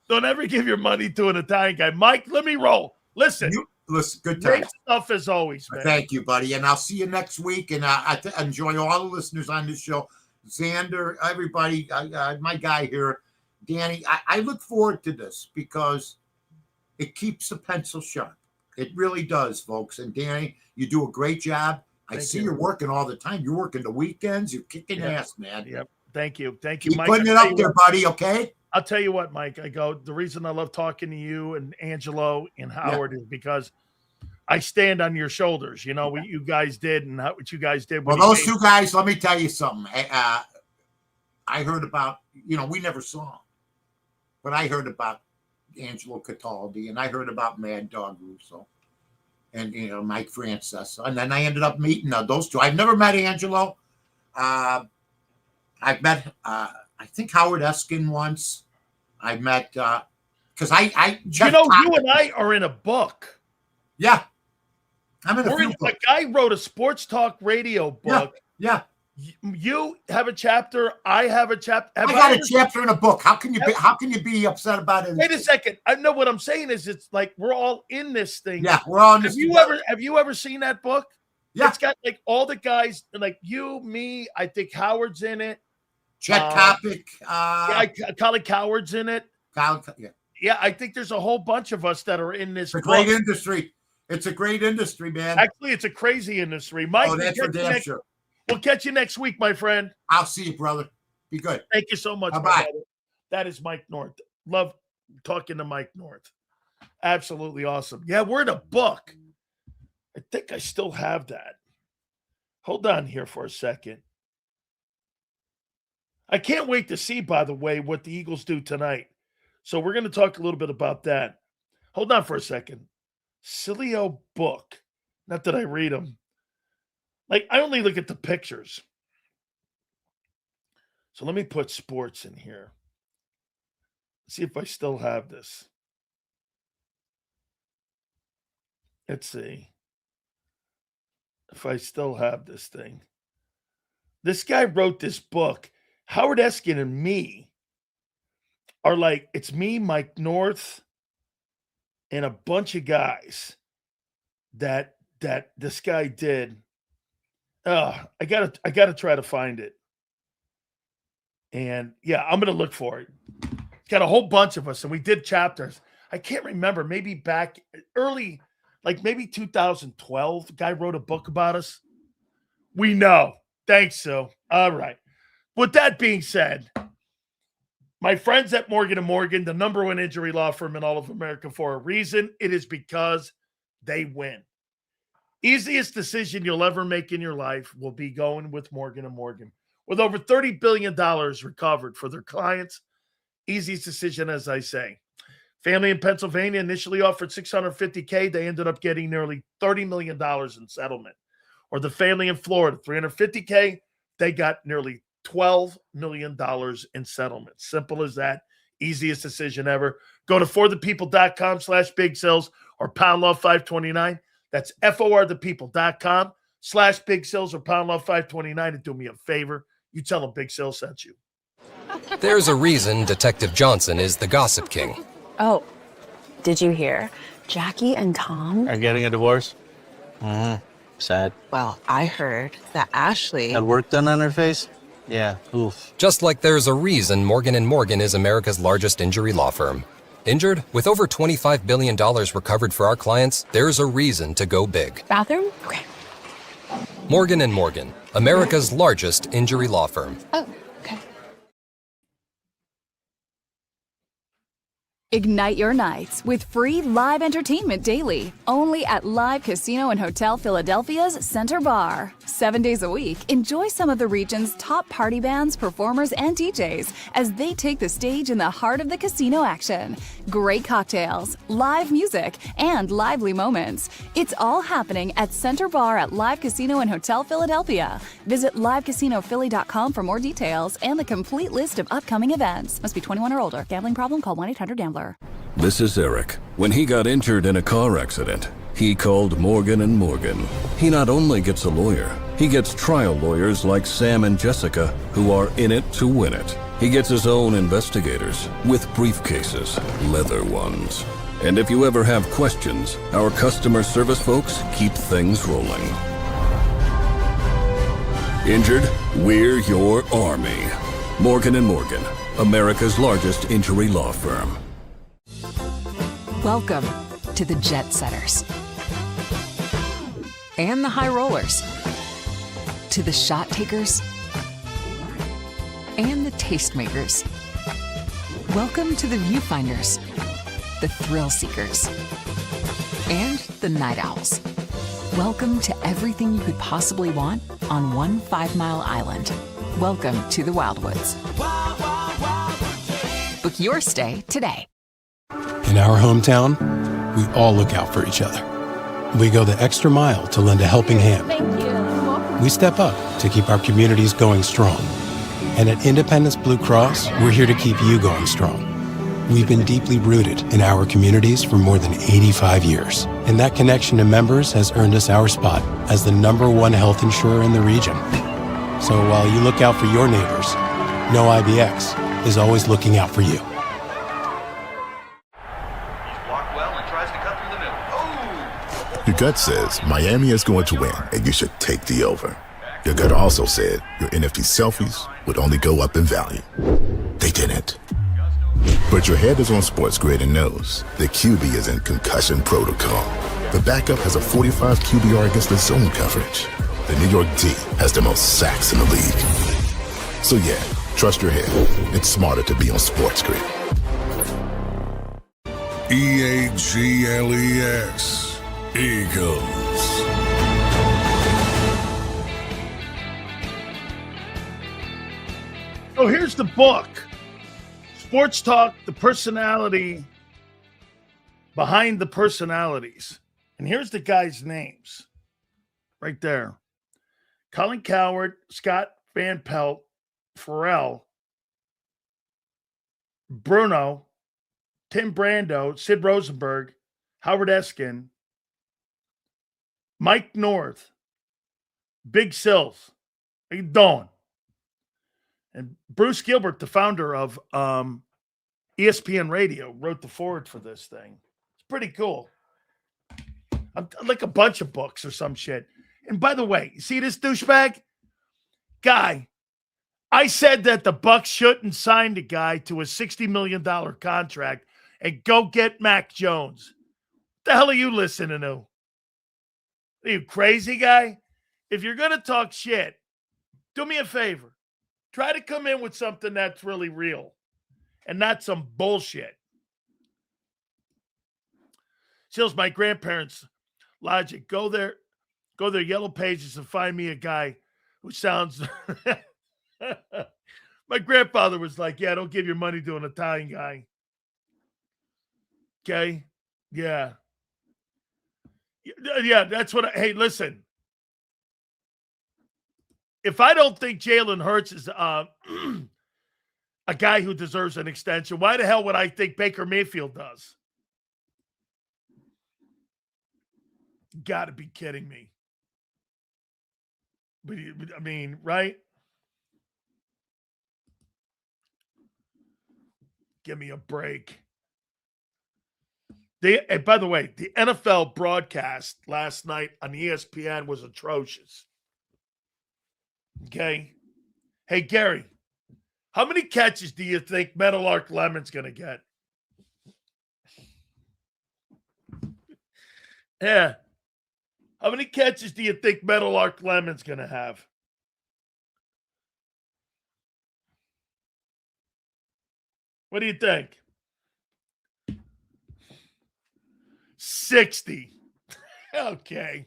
Don't ever give your money to an Italian guy. Mike, let me roll. Listen, good time. Great stuff as always, man. Thank you, buddy. And I'll see you next week. And I enjoy all the listeners on this show. Xander, everybody, my guy here, Danny. I look forward to this because it keeps the pencil sharp. It really does, folks. And Danny, you do a great job. I see you're working all the time. You're working the weekends. You're kicking ass, man. Yep. Thank you, Keep Mike. putting it up there, buddy. Okay. I'll tell you what, Mike. The reason I love talking to you and Angelo and Howard is because I stand on your shoulders. You know what you guys did and what you guys did. Well, those two guys. Let me tell you something. I heard about. We never saw him, but I heard about Angelo Cataldi, and I heard about Mad Dog Russo, and Mike Francis, and then I ended up meeting those two. I've never met Angelo. I've met I think Howard Eskin once. I met because I you and I are in a book. Yeah, I'm in a few books. A guy wrote a sports talk radio book. Yeah. You have a chapter. I have a chapter. I got a chapter in a book. How can you be upset about it? Wait a second. I know what I'm saying is it's like we're all in this thing. Yeah, we're all in this. Have you ever seen that book? Yeah. It's got like all the guys, like you, me. I think Howard's in it. Chet Kopic. Colin Coward's in it. Yeah, I think there's a whole bunch of us that are in this. It's a great industry. It's a great industry, man. Actually, it's a crazy industry. Mike, that's for damn sure. We'll catch you next week, my friend. I'll see you, brother. Be good. Thank you so much. Bye-bye. That is Mike North. Love talking to Mike North. Absolutely awesome. Yeah, we're in a book. I think I still have that. Hold on here for a second. I can't wait to see, by the way, what the Eagles do tonight. So we're going to talk a little bit about that. Hold on for a second. Sileo book. Not that I read them. Like, I only look at the pictures. So let me put sports in here. See if I still have this. Let's see if I still have this thing. This guy wrote this book. Howard Eskin and me are like, it's me, Mike North, and a bunch of guys that this guy did. I gotta try to find it. And yeah, I'm gonna look for it. Got a whole bunch of us, and we did chapters. I can't remember, maybe back early, like maybe 2012. The guy wrote a book about us. We know. Thanks, Sue. All right. With that being said, my friends at Morgan & Morgan, the number one injury law firm in all of America, for a reason. It is because they win. Easiest decision you'll ever make in your life will be going with Morgan & Morgan. With over $30 billion recovered for their clients, easiest decision, as I say. Family in Pennsylvania initially offered $650K. They ended up getting nearly $30 million in settlement. Or the family in Florida, $350K. They got nearly $12 million in settlement. Simple as that. Easiest decision ever. Go to forthepeople.com/big sales or pound law 529. That's forthepeople.com/big sales or pound law 529. And do me a favor. You tell them Big Sales sent you. There's a reason Detective Johnson is the gossip king. Oh, did you hear? Jackie and Tom are getting a divorce? Mm-hmm. Sad. Well, I heard that Ashley had work done on her face? Yeah, oof. Just like there's a reason Morgan & Morgan is America's largest injury law firm. Injured? With over $25 billion recovered for our clients, there's a reason to go big. Bathroom? Okay. Morgan & Morgan, America's largest injury law firm. Oh, okay. Ignite your nights with free live entertainment daily, only at Live Casino and Hotel Philadelphia's Center Bar. 7 days a week, enjoy some of the region's top party bands, performers, and DJs as they take the stage in the heart of the casino action. Great cocktails, live music, and lively moments. It's all happening at Center Bar at Live Casino and Hotel Philadelphia. Visit livecasinophilly.com for more details and the complete list of upcoming events. Must be 21 or older. Gambling problem? Call 1-800-GAMBLER. This is Eric. When he got injured in a car accident, he called Morgan & Morgan. He not only gets a lawyer, he gets trial lawyers like Sam and Jessica who are in it to win it. He gets his own investigators with briefcases, leather ones. And if you ever have questions, our customer service folks keep things rolling. Injured? We're your army. Morgan & Morgan, America's largest injury law firm. Welcome to the Jet Setters and the High Rollers, to the Shot Takers and the Tastemakers. Welcome to the Viewfinders, the Thrill Seekers, and the Night Owls. Welcome to everything you could possibly want on one 5-mile island. Welcome to the Wildwoods. Book your stay today. In our hometown, we all look out for each other. We go the extra mile to lend a helping hand. Thank you. We step up to keep our communities going strong. And at Independence Blue Cross, we're here to keep you going strong. We've been deeply rooted in our communities for more than 85 years. And that connection to members has earned us our spot as the #1 health insurer in the region. So while you look out for your neighbors, know IBX is always looking out for you. Your gut says Miami is going to win, and you should take the over. Your gut also said your NFT selfies would only go up in value. They didn't. But your head is on Sports Grid and knows the QB is in concussion protocol. The backup has a 45 QBR against the zone coverage. The New York D has the most sacks in the league. So yeah, trust your head. It's smarter to be on Sports Grid. EAGLES. Eagles. So here's the book. Sports Talk, the personality behind the personalities. And here's the guys' names right there. Colin Cowherd, Scott Van Pelt, Pharrell, Bruno, Tim Brando, Sid Rosenberg, Howard Eskin, Mike North, Big Sills. How you doing? And Bruce Gilbert, the founder of ESPN Radio, wrote the foreword for this thing. It's pretty cool. I'm like a bunch of books or some shit. And by the way, you see this douchebag? Guy, I said that the Bucks shouldn't sign the guy to a $60 million contract and go get Mac Jones. What the hell are you listening to? Are you crazy, guy? If you're going to talk shit, do me a favor. Try to come in with something that's really real and not some bullshit. Sills, my grandparents' logic. Go there, Yellow Pages and find me a guy who sounds... My grandfather was like, yeah, don't give your money to an Italian guy. Okay? Yeah. Yeah, that's what hey, listen. If I don't think Jalen Hurts is a guy who deserves an extension, why the hell would I think Baker Mayfield does? Got to be kidding me. But I mean, right? Give me a break. And by the way, the NFL broadcast last night on ESPN was atrocious. Okay? Hey, Gary, how many catches do you think Meadowlark Lemon's going to get? Yeah. How many catches do you think Meadowlark Lemon's going to have? What do you think? 60. Okay.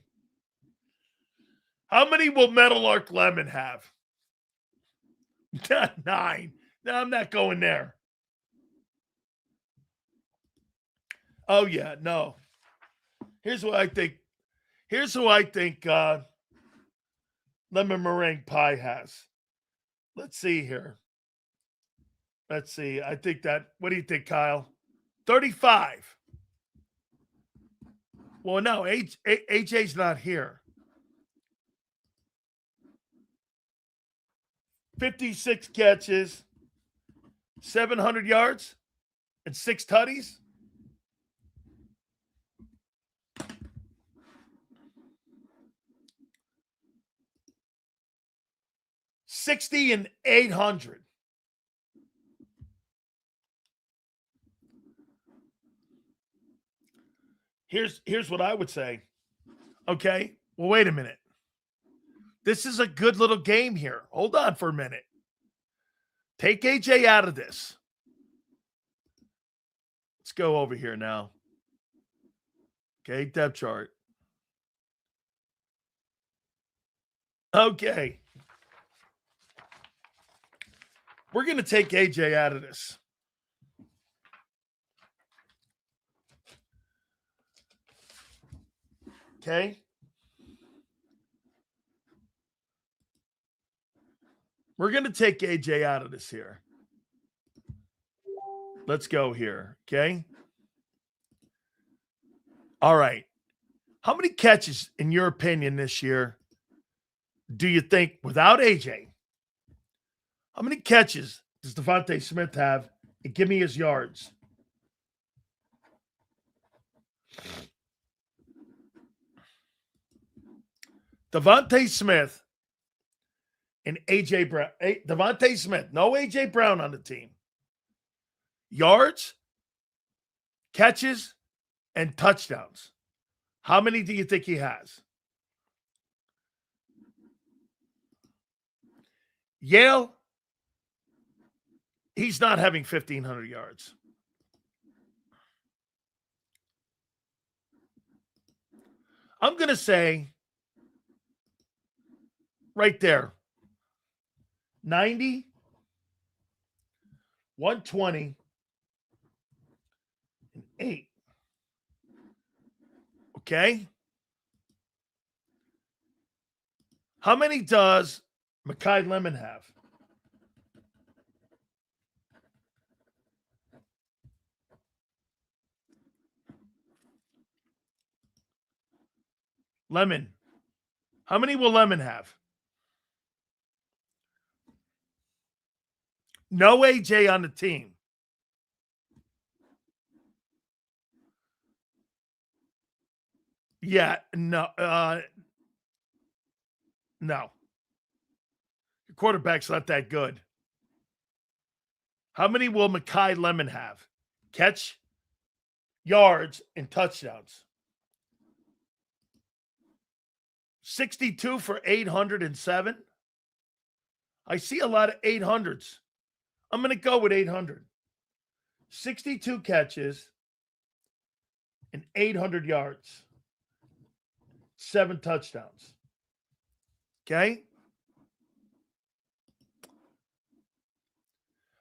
How many will Meadowlark Lemon have? 9. No, I'm not going there. Oh, yeah, no. Here's what I think. Here's who I think lemon meringue pie has. Let's see here. Let's see. I think that, what do you think, Kyle? 35. Well, no, AJ's not here. 56 catches, 700 yards, and 6 tutties. $60 and $800. Here's what I would say. Okay, well, wait a minute. This is a good little game here. Hold on for a minute. Take AJ out of this. Let's go over here now. Okay, depth chart. Okay. We're going to take AJ out of this. Okay. We're going to take AJ out of this here. Let's go here. Okay. All right. How many catches, in your opinion, this year do you think, without AJ, how many catches does Devontae Smith have? And give me his yards. Devontae Smith and AJ Brown. Devontae Smith, no AJ Brown on the team. Yards, catches, and touchdowns. How many do you think he has? Yale, he's not having 1,500 yards. I'm going to say right there, 90, 120, and 8. Okay? How many does Makai Lemon have? Lemon. How many will Lemon have? No AJ on the team. Yeah, no, no. Your quarterback's not that good. How many will Makai Lemon have? Catch, yards, and touchdowns. 62 for 807. I see a lot of 800s. I'm going to go with 800. 62 catches and 800 yards. 7 touchdowns. Okay?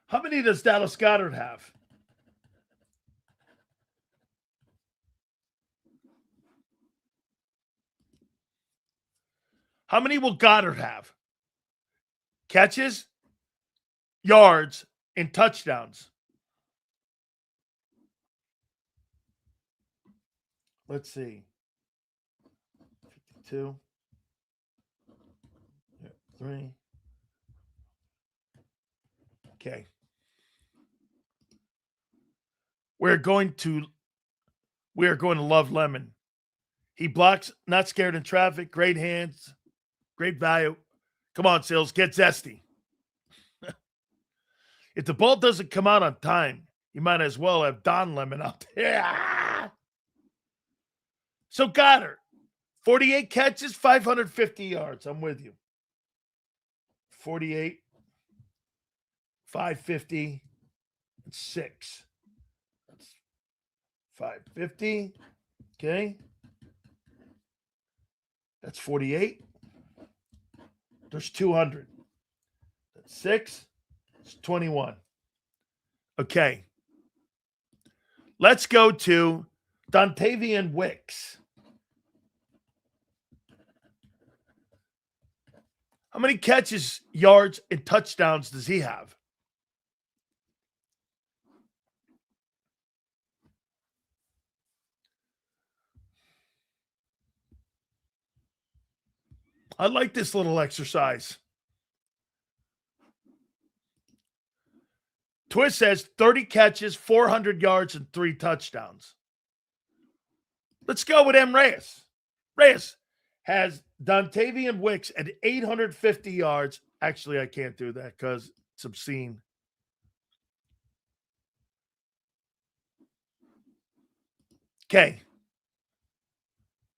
How many does Dallas Goedert have? How many will Goddard have? Catches, yards, and touchdowns. Let's see. 52. 3. Okay. We are going to love Lemon. He blocks, not scared in traffic, great hands, great value. Come on, Sills, get zesty. If the ball doesn't come out on time, you might as well have Don Lemon out there. So Goddard, 48 catches, 550 yards. I'm with you. 48, 550, and 6. That's 550. Okay. That's 48. There's 200. That's 6. It's 21. Okay. Let's go to Dontavian Wicks. How many catches, yards, and touchdowns does he have? I like this little exercise. Twist says 30 catches, 400 yards, and 3 touchdowns. Let's go with M. Reyes. Reyes has Dontavian Wicks at 850 yards. Actually, I can't do that because it's obscene. Okay.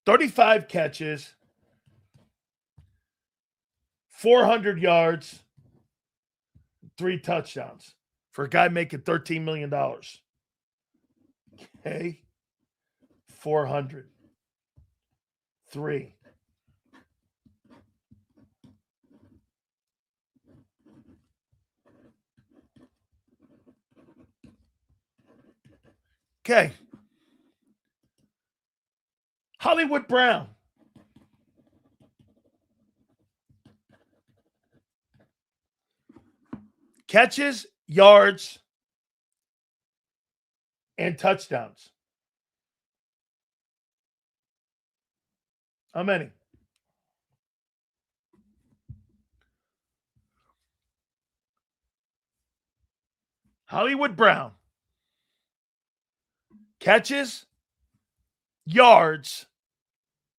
35 catches, 400 yards, 3 touchdowns for a guy making $13 million. Okay. 400. 3. Okay. Hollywood Brown. Catches, yards, and touchdowns. How many? Hollywood Brown. Catches, yards,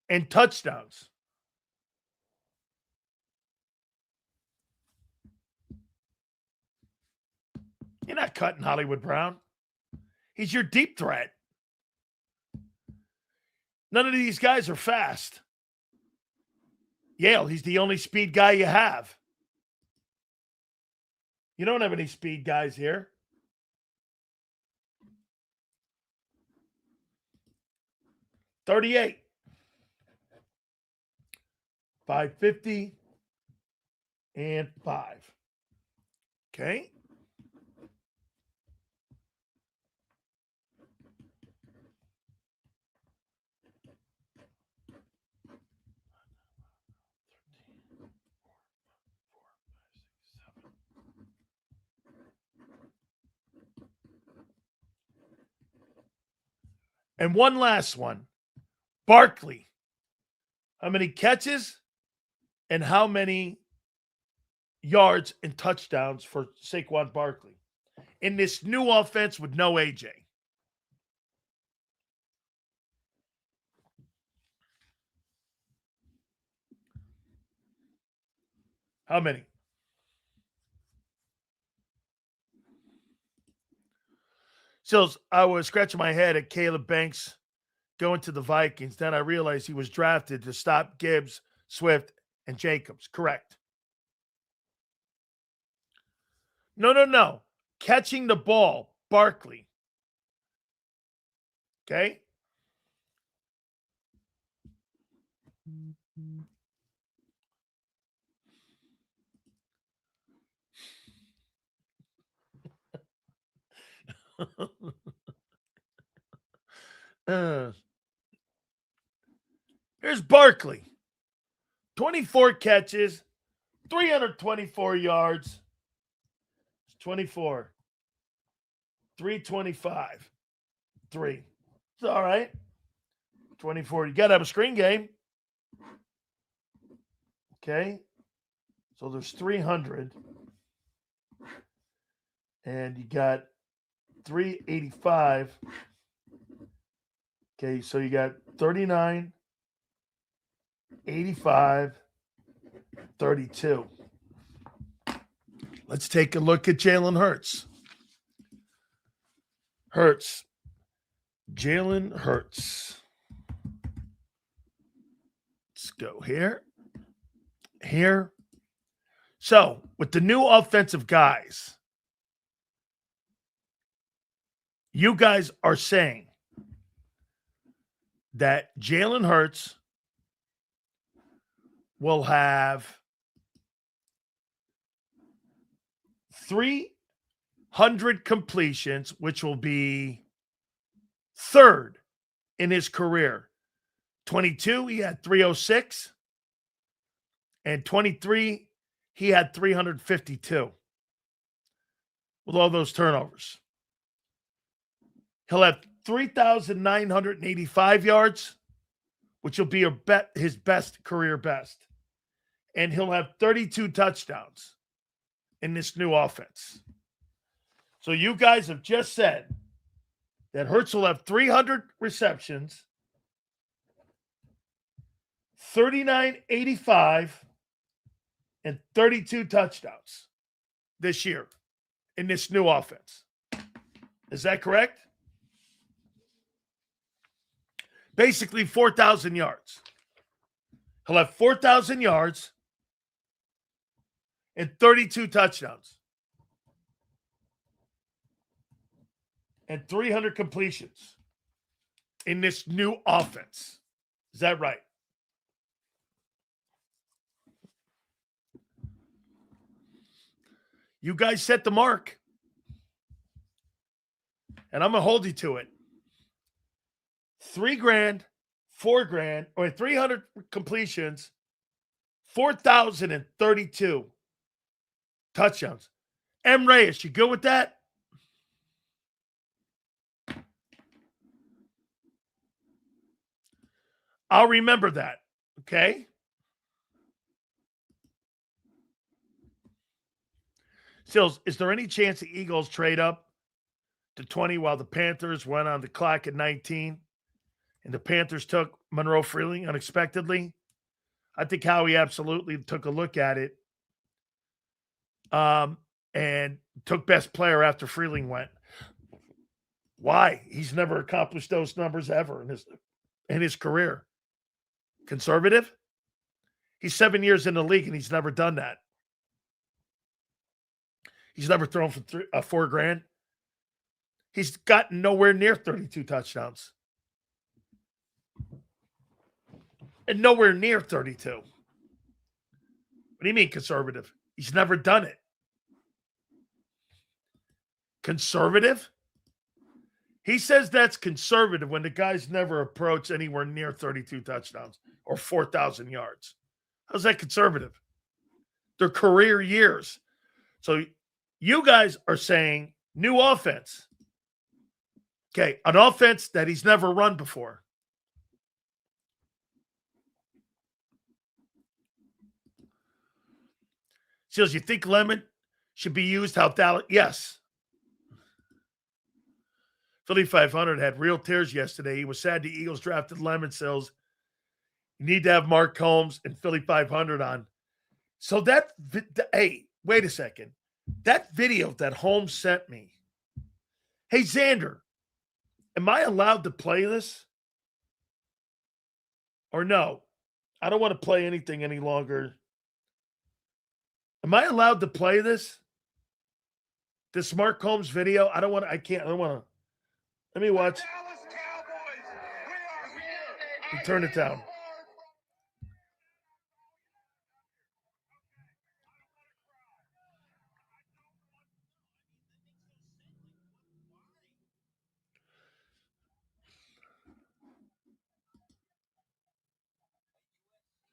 and touchdowns. You're not cutting Hollywood Brown. He's your deep threat. None of these guys are fast. Yale, he's the only speed guy you have. You don't have any speed guys here. $38. 550 and 5. Okay. And one last one. Barkley. How many catches and how many yards and touchdowns for Saquon Barkley in this new offense with no AJ? How many? So I was scratching my head at Caleb Banks going to the Vikings. Then I realized he was drafted to stop Gibbs, Swift, and Jacobs. Correct. No. Catching the ball, Barkley. Okay? Here's Barkley. 24 catches, 324 yards. 24. 325. 3. It's all right. 24. You got to have a screen game. Okay. So there's 300. And you got 385. Okay. So you got 39, 85, 32. Let's take a look at Jalen Hurts. Jalen Hurts. Let's go here. Here. So, with the new offensive guys, you guys are saying that Jalen Hurts will have 300 completions, which will be third in his career. 22, he had 306. And 23, he had 352 with all those turnovers. He'll have 3,985 yards, which will be his best career best. And he'll have 32 touchdowns in this new offense. So you guys have just said that Hurts will have 300 receptions, 3,985, and 32 touchdowns this year in this new offense. Is that correct? Basically 4,000 yards. He'll have 4,000 yards and 32 touchdowns and 300 completions in this new offense. Is that right? You guys set the mark, and I'm going to hold you to it. $3,000, $4,000, or 300 completions, 4,032 touchdowns. M. Reyes, you good with that? I'll remember that, okay? Sills, is there any chance the Eagles trade up to 20 while the Panthers went on the clock at 19 and the Panthers took Monroe Freeling unexpectedly? I think Howie absolutely took a look at it and took best player after Freeling went. Why? He's never accomplished those numbers ever in his career. Conservative? He's 7 years in the league and he's never done that. He's never thrown for $4,000. He's gotten nowhere near 32 touchdowns. And nowhere near 32. What do you mean conservative? He's never done it. Conservative? He says that's conservative when the guy's never approached anywhere near 32 touchdowns or 4,000 yards. How's that conservative? They're career years. So you guys are saying new offense. Okay, an offense that he's never run before. Seals, you think Lemon should be used how Dallas? Yes. Philly 500 had real tears yesterday. He was sad the Eagles drafted Lemon. Seals, you need to have Mark Combs and Philly 500 on. So hey, wait a second. That video that Holmes sent me. Hey, Zander, am I allowed to play this? Or no? I don't want to play anything any longer. Am I allowed to play this? This Mark Holmes video? I don't want to. Let me watch. Turn it down.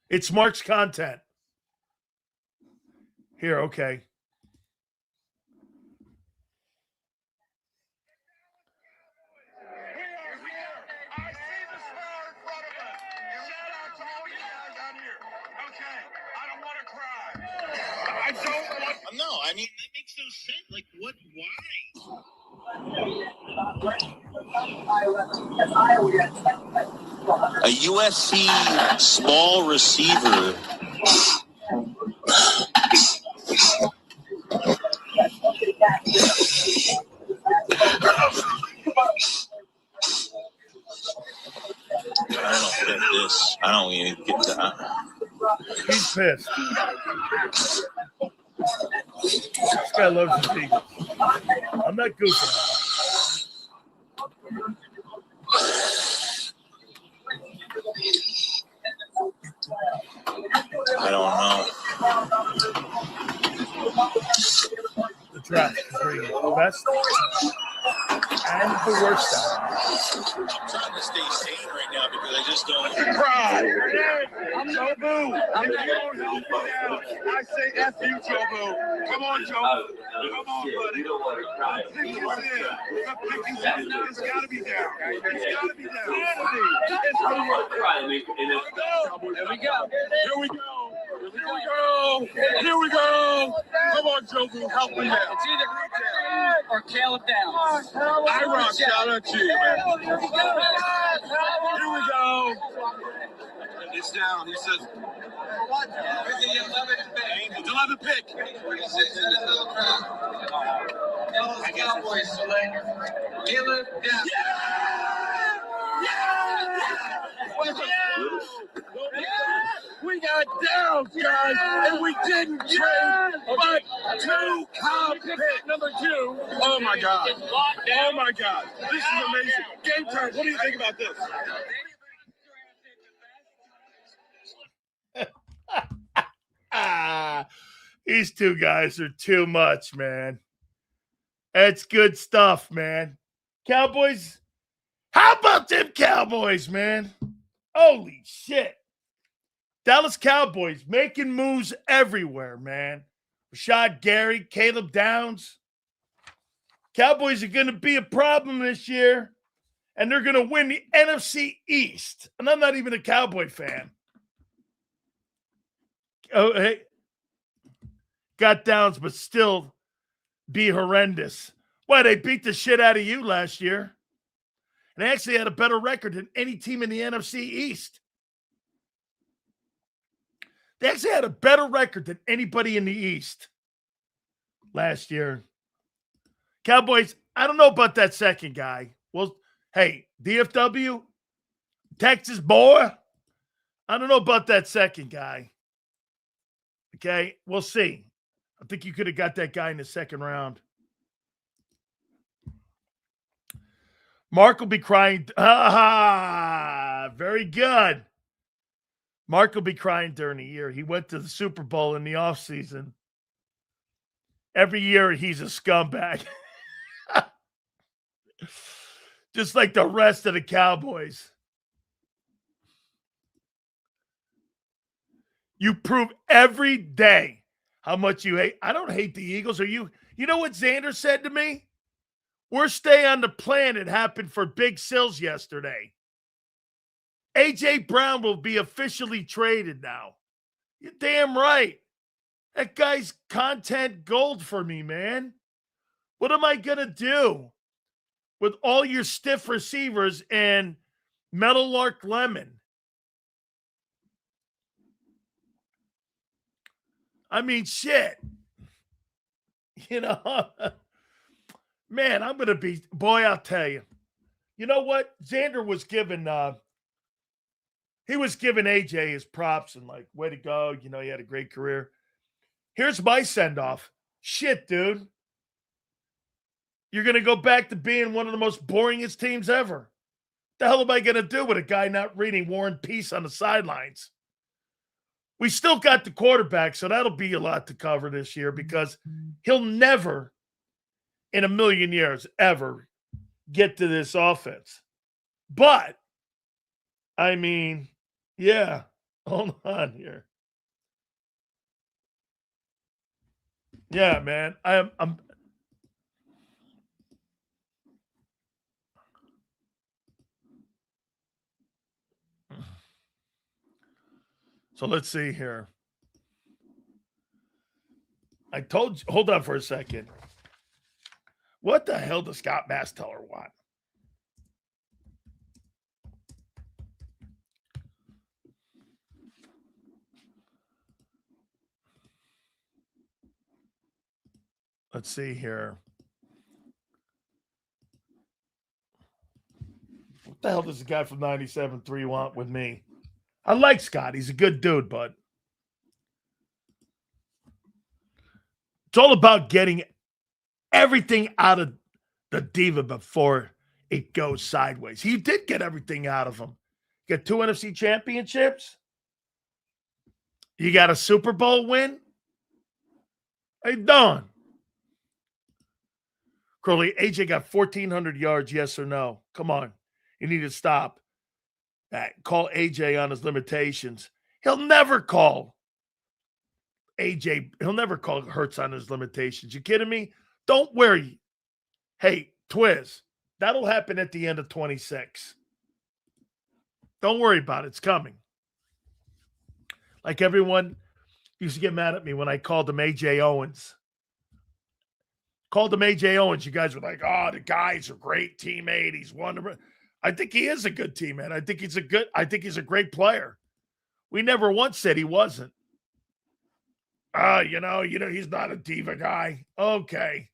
It's Mark's content. Here, okay. No, I mean, that makes no sense. Like, what? Why? A USC small receiver. I don't get this. I don't even get that. He's pissed. This guy loves the Eagles. I'm not goofing. I don't know. The draft is bringing the best and the worst out. I'm trying to stay sane right now because I just don't cry. Jobu, if you don't help me out, I say F you, Jobu. Come on, Jobu. Come on, buddy. The pick is in. The pick is in. It's got to be down. It's got to be down. It's got to be down. Here we go. Here we go. Here we go. Here we go. Come on, Jobu. Help me out. It's either Green or Caleb Downs. I rock. Shout out to you, man. Here we go. It's down. He says, it's 11 pick. Cowboys select Caleb Downs. We got Downs, guys, and we didn't trade, but 2 comp pick number 2. Oh my God. Oh my God. This is amazing. Game time. What do you think about this? These two guys are too much, man. That's good stuff, man. Cowboys. How about them Cowboys, man? Holy shit. Dallas Cowboys making moves everywhere, man. Rashad Gary, Caleb Downs. Cowboys are going to be a problem this year, and they're going to win the NFC East. And I'm not even a Cowboy fan. Oh, hey. Got Downs, but still be horrendous. Why, they beat the shit out of you last year. And they actually had a better record than any team in the NFC East. They actually had a better record than anybody in the East last year. Cowboys, I don't know about that second guy. Well, hey, DFW, Texas boy, I don't know about that second guy. Okay, we'll see. I think you could have got that guy in the second round. Mark will be crying. Very good. Mark will be crying during the year. He went to the Super Bowl in the offseason. Every year, he's a scumbag. Just like the rest of the Cowboys. You prove every day how much you hate. I don't hate the Eagles. Are you? You know what Xander said to me? Worst day on the planet happened for Big Sills yesterday. A.J. Brown will be officially traded now. You're damn right. That guy's content gold for me, man. What am I going to do with all your stiff receivers and Meadowlark Lemon? I mean, shit. You know, man, I'm going to be, boy, I'll tell you. You know what? Zander was given, he was giving AJ his props and like, way to go. You know, he had a great career. Here's my send off. Shit, dude. You're going to go back to being one of the most boringest teams ever. The hell am I going to do with a guy not reading War and Peace on the sidelines? We still got the quarterback, so that'll be a lot to cover this year because he'll never in a million years ever get to this offense. But, I mean, yeah, hold on here. Yeah, man, I'm so let's see here. I told you, hold on for a second. What the hell does Scott Masteller want? Let's see here. What the hell does the guy from 97.3 want with me? I like Scott. He's a good dude, but it's all about getting everything out of the diva before it goes sideways. He did get everything out of him. You got 2 NFC championships. You got a Super Bowl win. How you doing? Crowley, AJ got 1,400 yards, yes or no? Come on. You need to stop. Call AJ on his limitations. He'll never call AJ. He'll never call Hurts on his limitations. You kidding me? Don't worry. Hey, Twiz, that'll happen at the end of 26. Don't worry about it. It's coming. Like everyone used to get mad at me when I called him AJ Owens. Called him AJ Owens. You guys were like, oh, the guy's a great teammate. He's wonderful. I think he is a good teammate. I think he's a great player. We never once said he wasn't. You know, he's not a diva guy. Okay.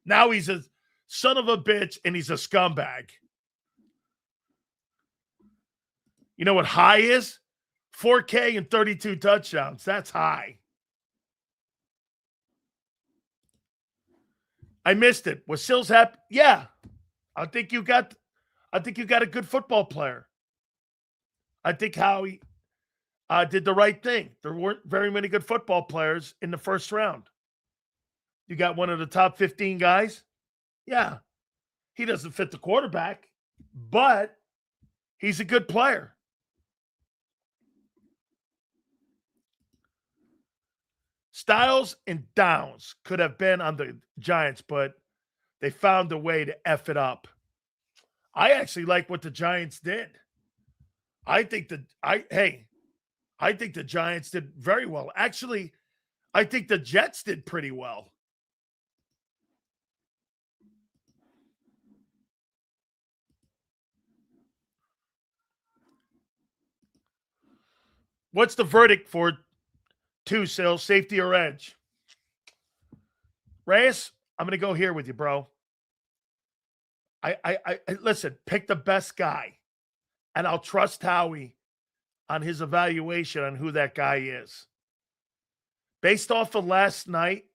Now he's a son of a bitch and he's a scumbag. You know what high is? 4K and 32 touchdowns. That's high. I missed it. Was Sills happy? Yeah. I think you got a good football player. I think Howie did the right thing. There weren't very many good football players in the first round. You got one of the top 15 guys. Yeah. He doesn't fit the quarterback, but he's a good player. Styles and Downs could have been on the Giants, but they found a way to F it up. I actually like what the Giants did. I think the Giants did very well. Actually, I think the Jets did pretty well. What's the verdict for 2 sales, safety or edge? Reyes, I'm going to go here with you, bro. I listen, pick the best guy, and I'll trust Howie on his evaluation on who that guy is. Based off of last night,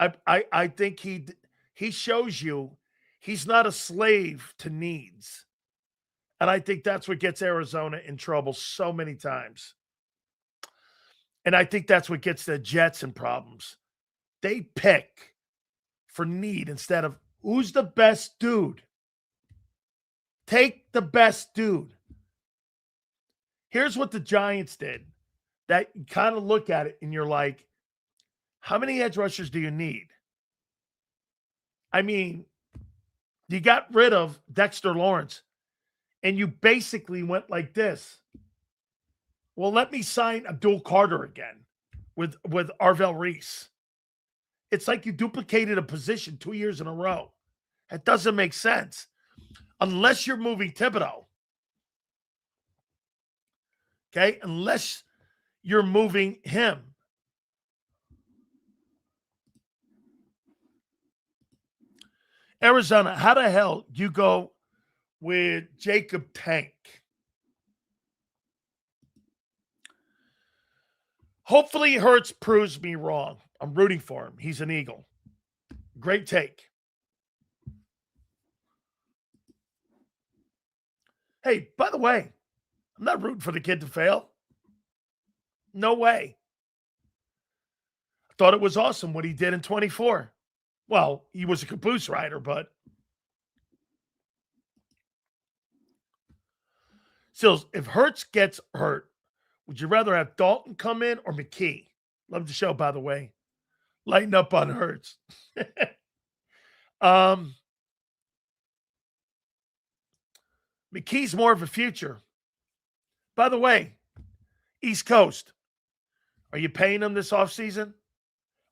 I think he shows you he's not a slave to needs. And I think that's what gets Arizona in trouble so many times. And I think that's what gets the Jets in problems. They pick for need instead of who's the best dude. Take the best dude. Here's what the Giants did. That you kind of look at it and you're like, how many edge rushers do you need? I mean, you got rid of Dexter Lawrence and you basically went like this. Well, let me sign Abdul Carter again with Arvell Reese. It's like you duplicated a position 2 years in a row. That doesn't make sense. Unless you're moving Thibodeau. Okay? Unless you're moving him. Arizona, how the hell you go with JAKIB Tank? Hopefully Hurts proves me wrong. I'm rooting for him. He's an Eagle. Great take. Hey, by the way, I'm not rooting for the kid to fail. No way. I thought it was awesome what he did in 24. Well, he was a caboose rider, but Sills, if Hurts gets hurt, would you rather have Dalton come in or McKee? Love the show, by the way. Lighten up on Hurts. McKee's more of a future. By the way, East Coast, are you paying him this offseason?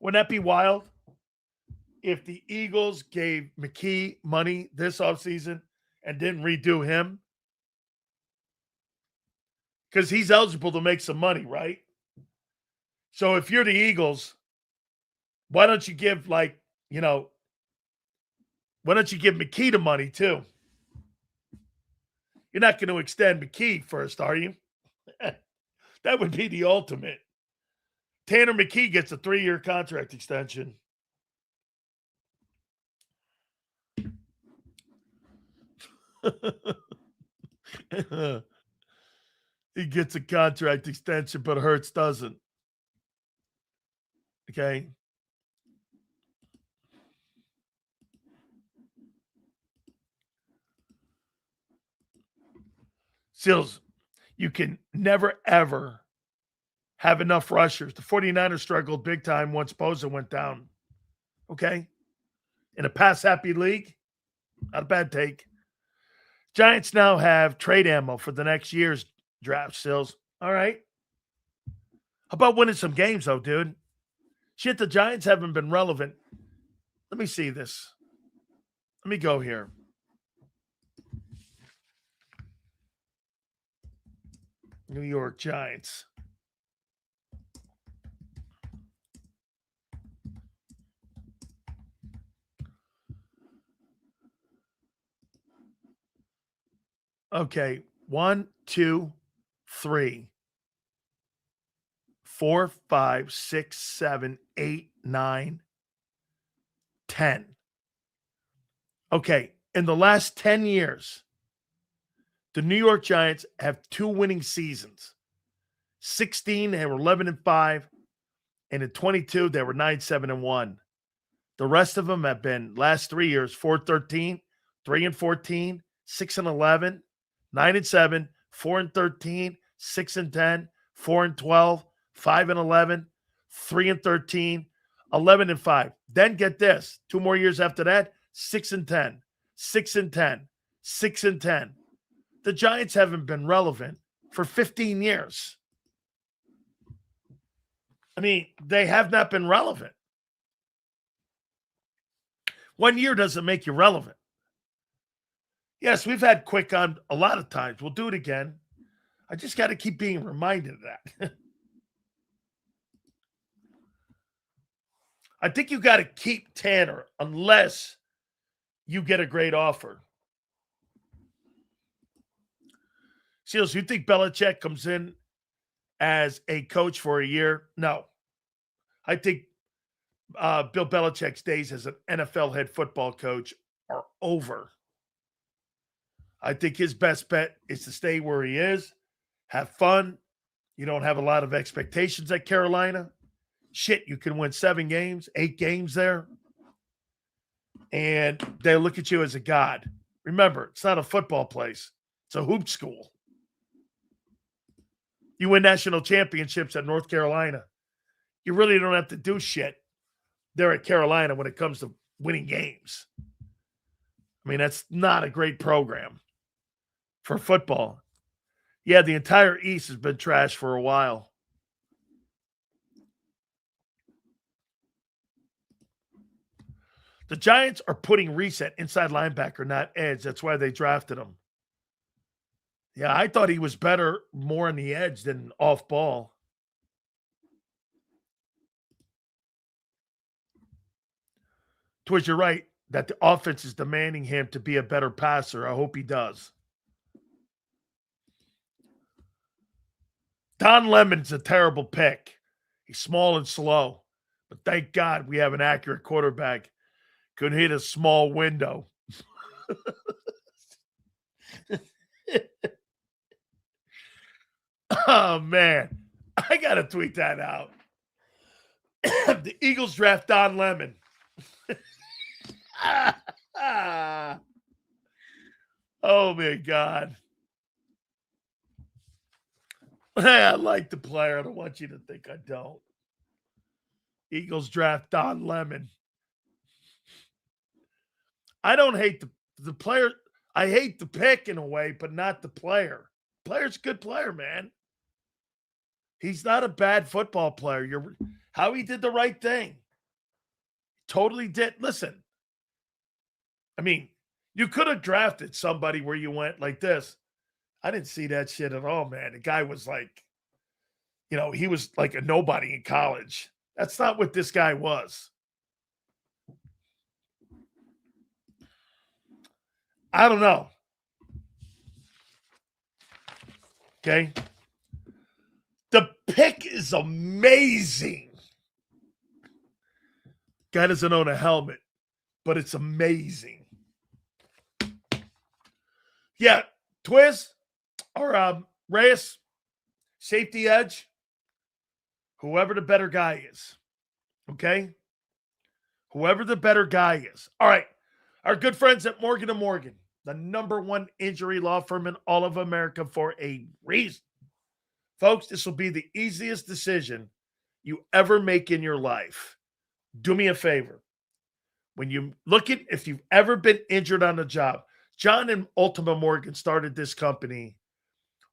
Wouldn't that be wild if the Eagles gave McKee money this offseason and didn't redo him? Because he's eligible to make some money, right? So if you're the Eagles, why don't you give why don't you give McKee the money too? You're not going to extend McKee first, are you? That would be the ultimate. Tanner McKee gets a 3-year contract extension. He gets a contract extension, but Hurts doesn't. Okay. Sills, you can never, ever have enough rushers. The 49ers struggled big time once Bosa went down. Okay? In a pass-happy league, not a bad take. Giants now have trade ammo for the next year's draft, Sills. All right. How about winning some games, though, dude? Shit, the Giants haven't been relevant. Let me see this. Let me go here. New York Giants. Okay. 1, 2, 3, 4, 5, 6, 7, 8, 9, 10. Okay. In the last 10 years, the New York Giants have 2 winning seasons. 16, they were 11-5, and in 22, they were 9-7-1. The rest of them have been last 3 years: 4-13, 3-14, 6-11, 9-7, 4-13, 6-10, 4-12, 5-11, 3-13, 11-5. Then get this: 2 more years after that, 6-10, 6-10, 6-10. The Giants haven't been relevant for 15 years. I mean, they have not been relevant. 1 year doesn't make you relevant. Yes, we've had quick on a lot of times. We'll do it again. I just got to keep being reminded of that. I think you got to keep Tanner unless you get a great offer. Seals, you think Belichick comes in as a coach for a year? No. I think Bill Belichick's days as an NFL head football coach are over. I think his best bet is to stay where he is, have fun. You don't have a lot of expectations at Carolina. Shit, you can win 7 games, 8 games there, and they look at you as a god. Remember, it's not a football place. It's a hoop school. You win national championships at North Carolina. You really don't have to do shit there at Carolina when it comes to winning games. I mean, that's not a great program for football. Yeah, the entire East has been trashed for a while. The Giants are putting Reset inside linebacker, not edge. That's why they drafted him. Yeah, I thought he was better more on the edge than off ball. Towards your right, that the offense is demanding him to be a better passer. I hope he does. Don Lemon's a terrible pick. He's small and slow, but thank God we have an accurate quarterback. Could hit a small window. Oh, man. I got to tweet that out. The Eagles draft Don Lemon. Oh, my God. I like the player. I don't want you to think I don't. Eagles draft Don Lemon. I don't hate the player. I hate the pick in a way, but not the player. Player's a good player, man. He's not a bad football player. Howie did the right thing. Totally did. Listen, I mean, you could have drafted somebody where you went like this. I didn't see that shit at all, man. The guy was like, he was like a nobody in college. That's not what this guy was. I don't know. Okay. The pick is amazing. Guy doesn't own a helmet, but it's amazing. Yeah, Twiz or Reyes, safety edge, whoever the better guy is. Okay? Whoever the better guy is. All right. Our good friends at Morgan & Morgan, the #1 injury law firm in all of America for a reason. Folks, this will be the easiest decision you ever make in your life. Do me a favor. When you look at if you've ever been injured on the job, John and Ultima Morgan started this company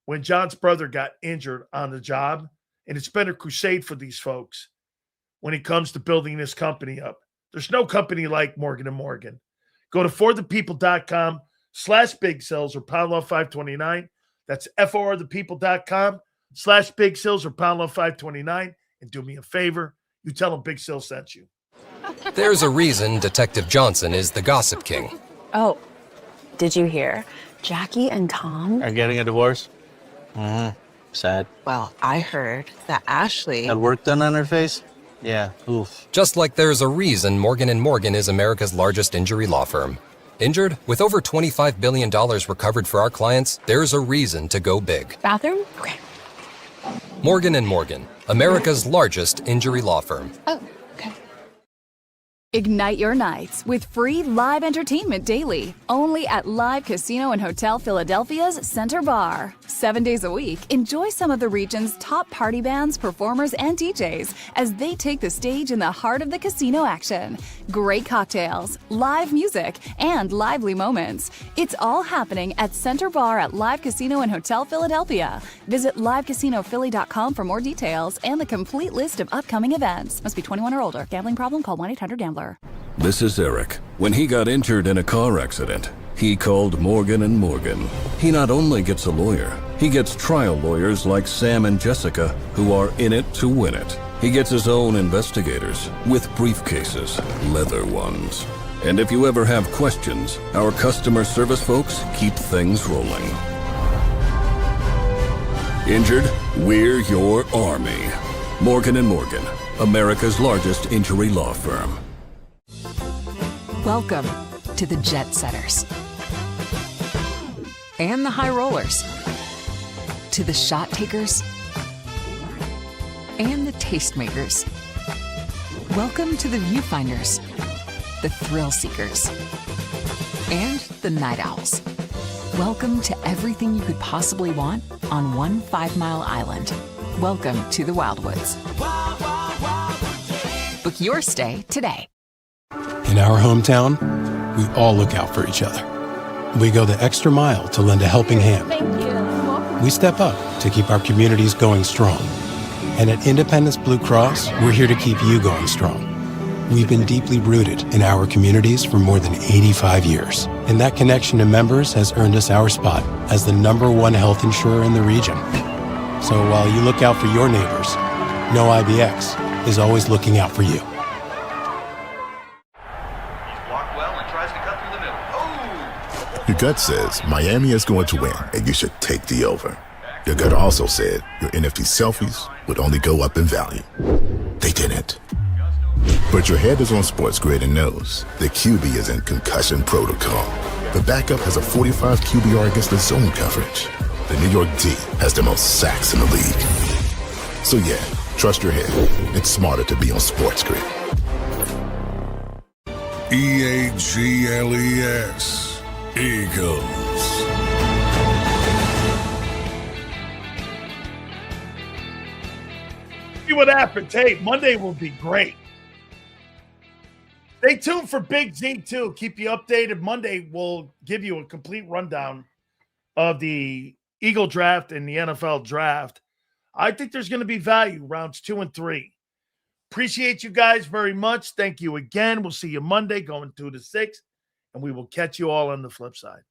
when John's brother got injured on the job, and it's been a crusade for these folks when it comes to building this company up. There's no company like Morgan & Morgan. Go to forthepeople.com/big sales or pound law 529. That's forthepeople.com/big sales or pound law 529. And do me a favor. You tell them Big Sales sent you. There's a reason Detective Johnson is the gossip king. Oh, did you hear? Jackie and Tom are getting a divorce? Sad. Well, I heard that Ashley had work done on her face? Yeah, oof. Just like there's a reason Morgan & Morgan is America's largest injury law firm. Injured? With over $25 billion recovered for our clients, there's a reason to go big. Bathroom? Okay. Morgan & Morgan, America's largest injury law firm. Oh, okay. Ignite your nights with free live entertainment daily, only at Live Casino and Hotel Philadelphia's Center Bar. 7 days a week, enjoy some of the region's top party bands, performers, and DJs as they take the stage in the heart of the casino action. Great cocktails, live music, and lively moments. It's all happening at Center Bar at Live Casino and Hotel Philadelphia. Visit livecasinophilly.com for more details and the complete list of upcoming events. Must be 21 or older. Gambling problem? Call 1-800-GAMBLER. This is Eric. When he got injured in a car accident, he called Morgan & Morgan. He not only gets a lawyer, he gets trial lawyers like Sam and Jessica, who are in it to win it. He gets his own investigators with briefcases, leather ones. And if you ever have questions, our customer service folks keep things rolling. Injured? We're your army. Morgan & Morgan, America's largest injury law firm. Welcome to the Jet Setters and the High Rollers, to the Shot Takers and the Tastemakers. Welcome to the Viewfinders, the Thrill Seekers, and the Night Owls. Welcome to everything you could possibly want on one 5-mile island. Welcome to the Wildwoods. Book your stay today. In our hometown, we all look out for each other. We go the extra mile to lend a helping hand. Thank you. We step up to keep our communities going strong. And at Independence Blue Cross, we're here to keep you going strong. We've been deeply rooted in our communities for more than 85 years. And that connection to members has earned us our spot as the #1 health insurer in the region. So while you look out for your neighbors, know IBX is always looking out for you. Your gut says Miami is going to win, and you should take the over. Your gut also said your NFT selfies would only go up in value. They didn't. But your head is on Sports Grid and knows the QB is in concussion protocol. The backup has a 45 QBR against the zone coverage. The New York D has the most sacks in the league. So yeah, trust your head. It's smarter to be on Sports Grid. EAGLES. Eagles. See what happens. Hey, Monday will be great. Stay tuned for Big Z, too. Keep you updated. Monday, we'll give you a complete rundown of the Eagle draft and the NFL draft. I think there's going to be value rounds 2 and 3. Appreciate you guys very much. Thank you again. We'll see you Monday going 2 to 6, and we will catch you all on the flip side.